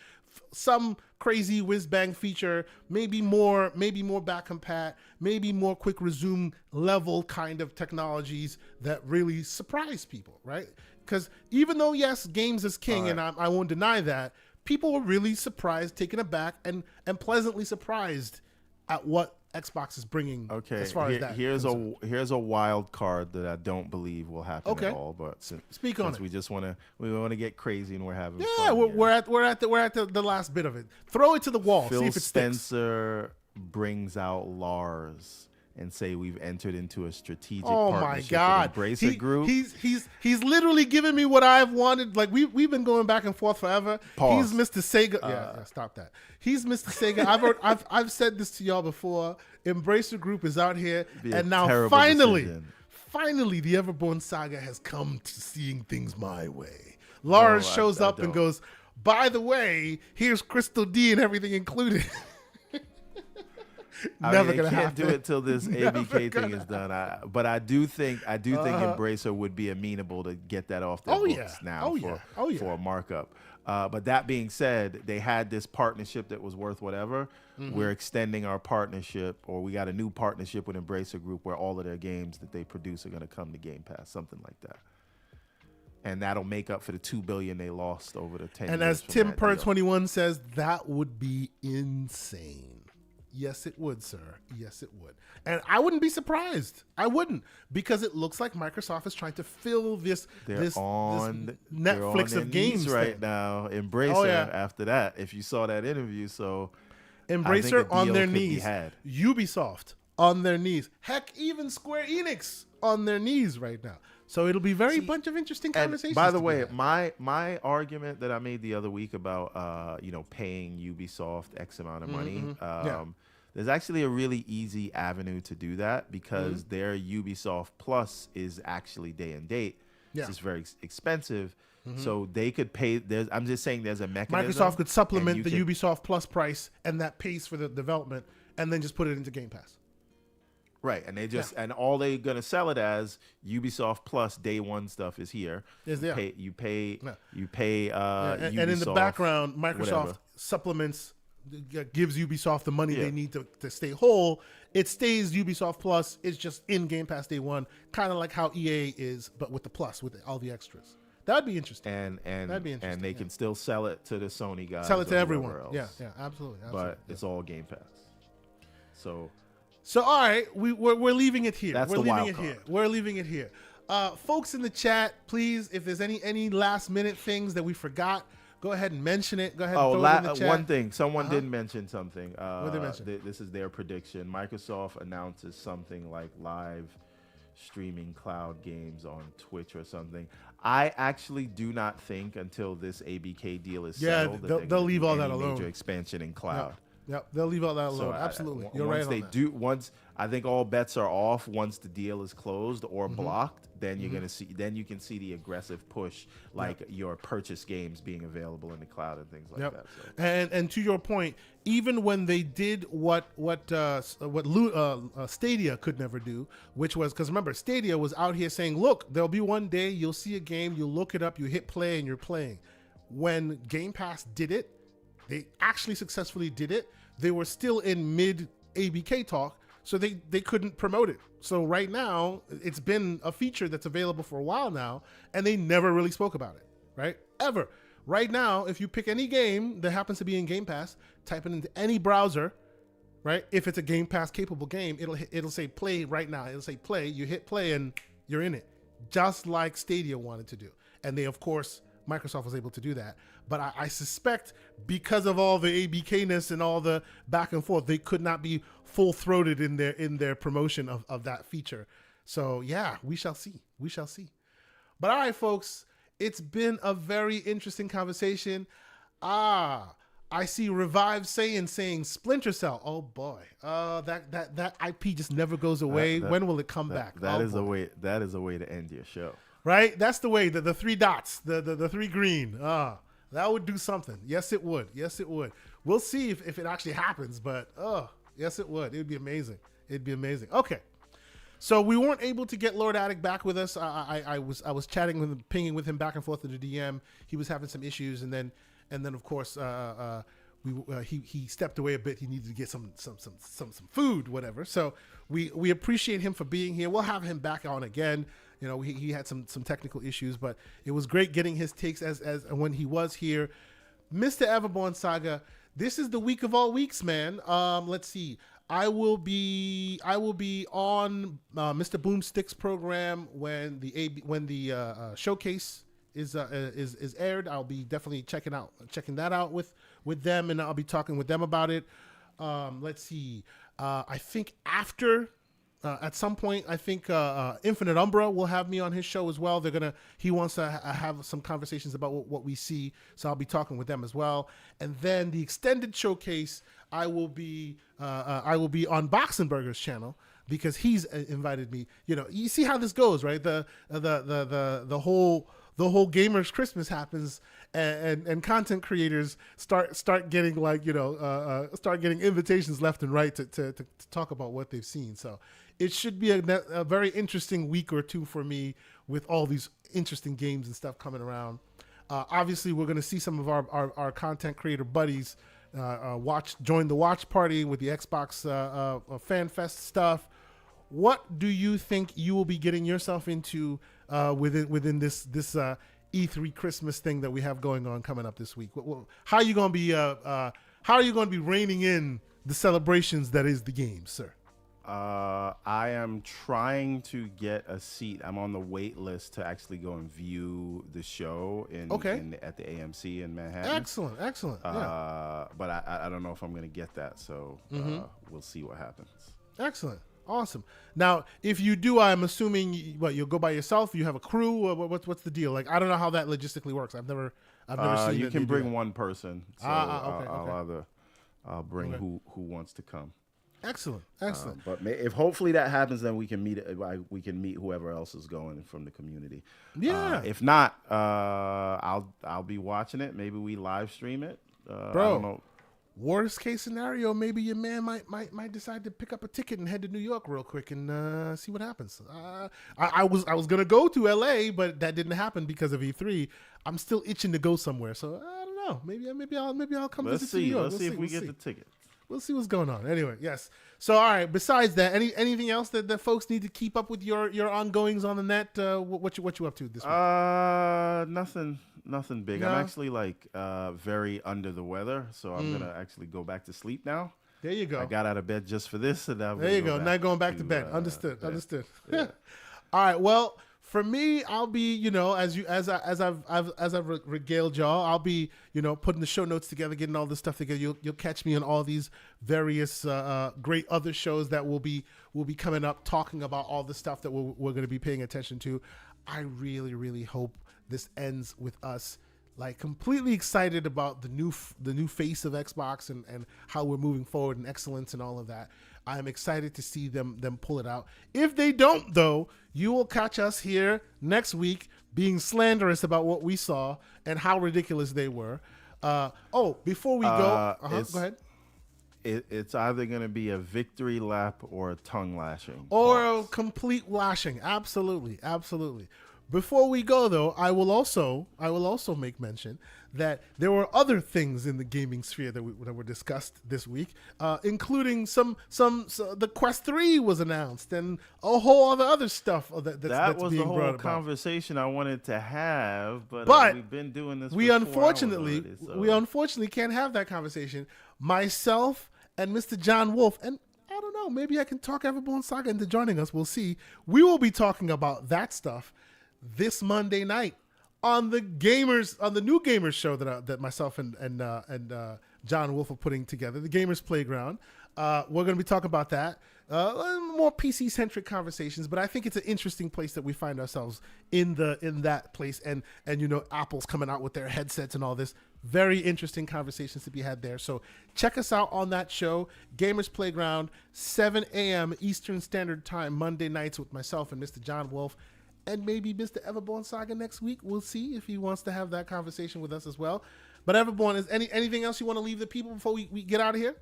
Some crazy whiz-bang feature, maybe more back compat, maybe more quick resume level kind of technologies that really surprise people, right? Because even though, yes, games is king, and I won't deny that, people were really surprised, taken aback, and pleasantly surprised at what Xbox is bringing. Okay, as far as that here's a wild card that I don't believe will happen at all. But since we just want to get crazy and we're having fun. we're at the last bit of it. Throw it to the wall. Phil see if it Spencer brings out Lars and say we've entered into a strategic partnership with Embracer Group. He's literally giving me what I've wanted. Like we've been going back and forth forever. Pause. He's Mr. Sega. Stop that. He's Mr. Sega. I've said this to y'all before. Embracer Group is out here, and now finally, the Everborn saga has come to seeing things my way. Lars shows up and goes, by the way, here's Crystal D and everything included. Never gonna happen. Can't do it till this ABK thing is done. But I do think Embracer would be amenable to get that off their books now for a markup. But that being said, they had this partnership that was worth whatever. Mm-hmm. We're extending our partnership, or we got a new partnership with Embracer Group where all of their games that they produce are going to come to Game Pass, something like that. And that'll make up for the $2 billion they lost over the 10 years. And as Tim Per 21 says, that would be insane. Yes, it would, sir. Yes, it would. And I wouldn't be surprised. I wouldn't, because it looks like Microsoft is trying to fill this Netflix of games right now. Embracer after that, if you saw that interview. So Embracer on their knees. Ubisoft on their knees. Heck, even Square Enix on their knees right now. So it'll be bunch of interesting conversations. By the way, my argument that I made the other week about paying Ubisoft X amount of money, there's actually a really easy avenue to do that because their Ubisoft Plus is actually day and date. Yeah. It's just very expensive. So they could pay. I'm just saying there's a mechanism. Microsoft could supplement the can, Ubisoft Plus price, and that pays for the development, and then just put it into Game Pass. Right, and they just and all they're gonna sell it as Ubisoft Plus day one stuff is here. Is there? You pay. And Ubisoft, in the background, Microsoft whatever. supplements, gives Ubisoft the money they need to stay whole. It stays Ubisoft Plus. It's just in Game Pass day one, kind of like how EA is, but with the Plus, with all the extras. That'd be interesting. That'd be interesting. And they can still sell it to the Sony guys. Sell it to everyone. Else. Yeah, absolutely. But it's all Game Pass. So all right, we're leaving it here. That's we're the leaving wild it card. here. We're leaving it here. Folks in the chat, please, if there's any last minute things that we forgot, go ahead and mention it. Go ahead and throw it in the chat. One thing. Someone did mention something. What did they mention? This is their prediction. Microsoft announces something like live streaming cloud games on Twitch or something. I actually do not think until this ABK deal is settled that they'll leave all that alone. Major expansion in cloud. Yep, they'll leave all that alone. Absolutely, you're right on that. Once I think all bets are off. Once the deal is closed or blocked, then you're gonna see. Then you can see the aggressive push, like your purchase games being available in the cloud and things like that. So. And to your point, even when they did what Stadia could never do, which was because remember Stadia was out here saying, "Look, there'll be one day you'll see a game, you'll look it up, you hit play, and you're playing." When Game Pass did it, they actually successfully did it. They were still in mid ABK talk, so they couldn't promote it. So right now, it's been a feature that's available for a while now, and they never really spoke about it, right? Ever. Right now, if you pick any game that happens to be in Game Pass, type it into any browser, right? If it's a Game Pass capable game, it'll say play right now. It'll say play. You hit play, and you're in it, just like Stadia wanted to do. And they, of course, Microsoft was able to do that. But I suspect because of all the ABK-ness and all the back and forth, they could not be full-throated in their promotion of that feature. So yeah, we shall see. We shall see. But all right, folks, it's been a very interesting conversation. I see Revive saying Splinter Cell. Oh boy, that IP just never goes away. When will it come back? That is a way to end your show. Right? That's the way. The three dots, the three green. That would do something. Yes, it would. Yes, it would. We'll see if it actually happens, but yes, it would. It would be amazing. It'd be amazing. Okay. So we weren't able to get Lord Attic back with us. I was chatting with him, pinging with him back and forth to the DM. He was having some issues, and then of course he stepped away a bit. He needed to get some food, whatever. So we appreciate him for being here. We'll have him back on again. You know, he had some technical issues, but it was great getting his takes as when he was here. Mr. Everborn Saga, this is the week of all weeks, man. Let's see. I will be on Mr. Boomstick's program when the showcase is aired. I'll be definitely checking that out with them, and I'll be talking with them about it. Let's see. I think after. At some point, I think Infinite Umbra will have me on his show as well. He wants to have some conversations about what we see, so I'll be talking with them as well. And then the extended showcase, I will be on Boxenberger's channel because he's invited me. You know, you see how this goes, right? The whole gamers Christmas happens, and content creators start getting start getting invitations left and right to talk about what they've seen. So it should be a very interesting week or two for me with all these interesting games and stuff coming around. Obviously, we're going to see some of our content creator buddies join the watch party with the Xbox Fan Fest stuff. What do you think you will be getting yourself into within this E3 Christmas thing that we have going on coming up this week? How are you going to be reining in the celebrations that is the game, sir? I am trying to get a seat. I'm on the wait list to actually go and view the show at the AMC in Manhattan. Excellent. Yeah. But I don't know if I'm going to get that, so we'll see what happens. Excellent. Awesome. Now, if you do, I'm assuming you'll go by yourself. You have a crew. Or what's the deal? Like, I don't know how that logistically works. I've never seen. You can bring one person. So okay. I'll bring who wants to come. Excellent. But if hopefully that happens, then we can meet whoever else is going from the community. Yeah. If not, I'll be watching it. Maybe we live stream it. Bro. I don't know. Worst case scenario, maybe your man might decide to pick up a ticket and head to New York real quick and see what happens. I was gonna go to LA, but that didn't happen because of E3. I'm still itching to go somewhere, so I don't know. Maybe I'll come visit New York. Let's see if we get the ticket. We'll see what's going on. Anyway, yes. So, all right. Besides that, anything else that folks need to keep up with your ongoings on the net? What you up to this week? Nothing big. No? I'm actually very under the weather, so I'm gonna actually go back to sleep now. There you go. I got out of bed just for this, and there you go. Not going back to bed. Understood. Yeah. All right. Well, for me, I'll be, as I've regaled y'all, I'll be, putting the show notes together, getting all this stuff together. You'll catch me on all these various great other shows that will be coming up, talking about all the stuff that we're going to be paying attention to. I really, really hope this ends with us completely excited about the new face of Xbox and how we're moving forward and excellence and all of that. I am excited to see them pull it out. If they don't, though, you will catch us here next week being slanderous about what we saw and how ridiculous they were. Before we go, go ahead. It's either going to be a victory lap or a tongue lashing. Or a complete lashing. Absolutely. Before we go, though, I will also make mention that there were other things in the gaming sphere that were discussed this week, including the Quest 3 was announced and a whole other stuff that's was being the whole brought about. Conversation I wanted to have, but we've been doing this. We for unfortunately 4 hours already, so. Can't have that conversation. Myself and Mr. John Wolf and. I don't know. Maybe I can talk Everborn Saga into joining us. We'll see. We will be talking about that stuff this Monday night on the new Gamers show that myself and John Wolf are putting together, the Gamers Playground. We're going to be talking about that. More PC centric conversations, but I think it's an interesting place that we find ourselves in that place. And Apple's coming out with their headsets and all this. Very interesting conversations to be had there. So check us out on that show, Gamers Playground, 7 a.m. Eastern Standard Time, Monday nights with myself and Mr. John Wolf. And maybe Mr. Everborn Saga next week. We'll see if he wants to have that conversation with us as well. But Everborn, is anything else you want to leave the people before we get out of here?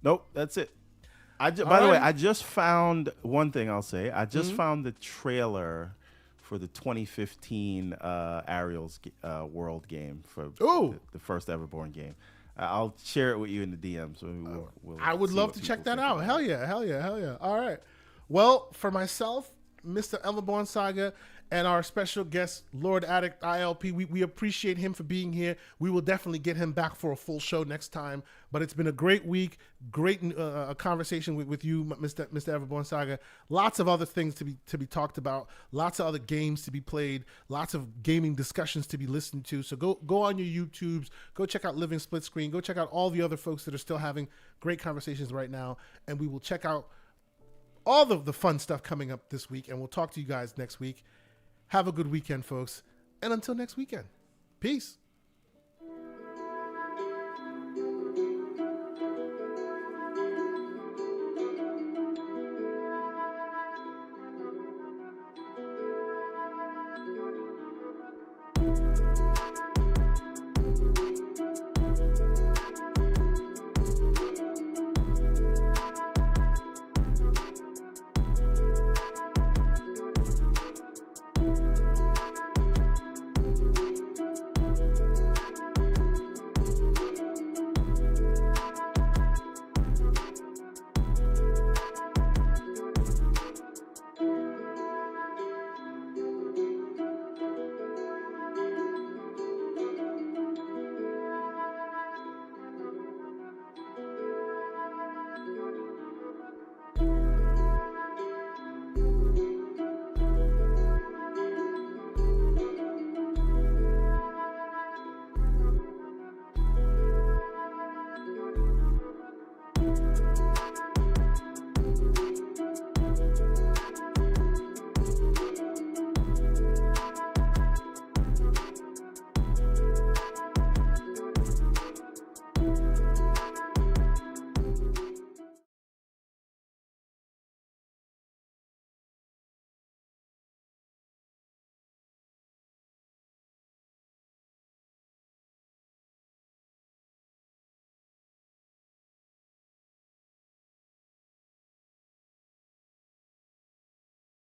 Nope, that's it. By the way, I just found one thing I'll say. I just found the trailer for the 2015 Ariel's World game for the first Everborn game. I'll share it with you in the DM. So I would love to check that out. Hell yeah. All right. Well, for myself, Mr. Everborn Saga, and our special guest, Lord Addict ILP. We appreciate him for being here. We will definitely get him back for a full show next time. But it's been a great week, great conversation with you, Mr. Everborn Saga. Lots of other things to be talked about. Lots of other games to be played. Lots of gaming discussions to be listened to. So go on your YouTubes. Go check out Living Split Screen. Go check out all the other folks that are still having great conversations right now. And we will check out all of the fun stuff coming up this week, and we'll talk to you guys next week. Have a good weekend, folks. And until next weekend, peace.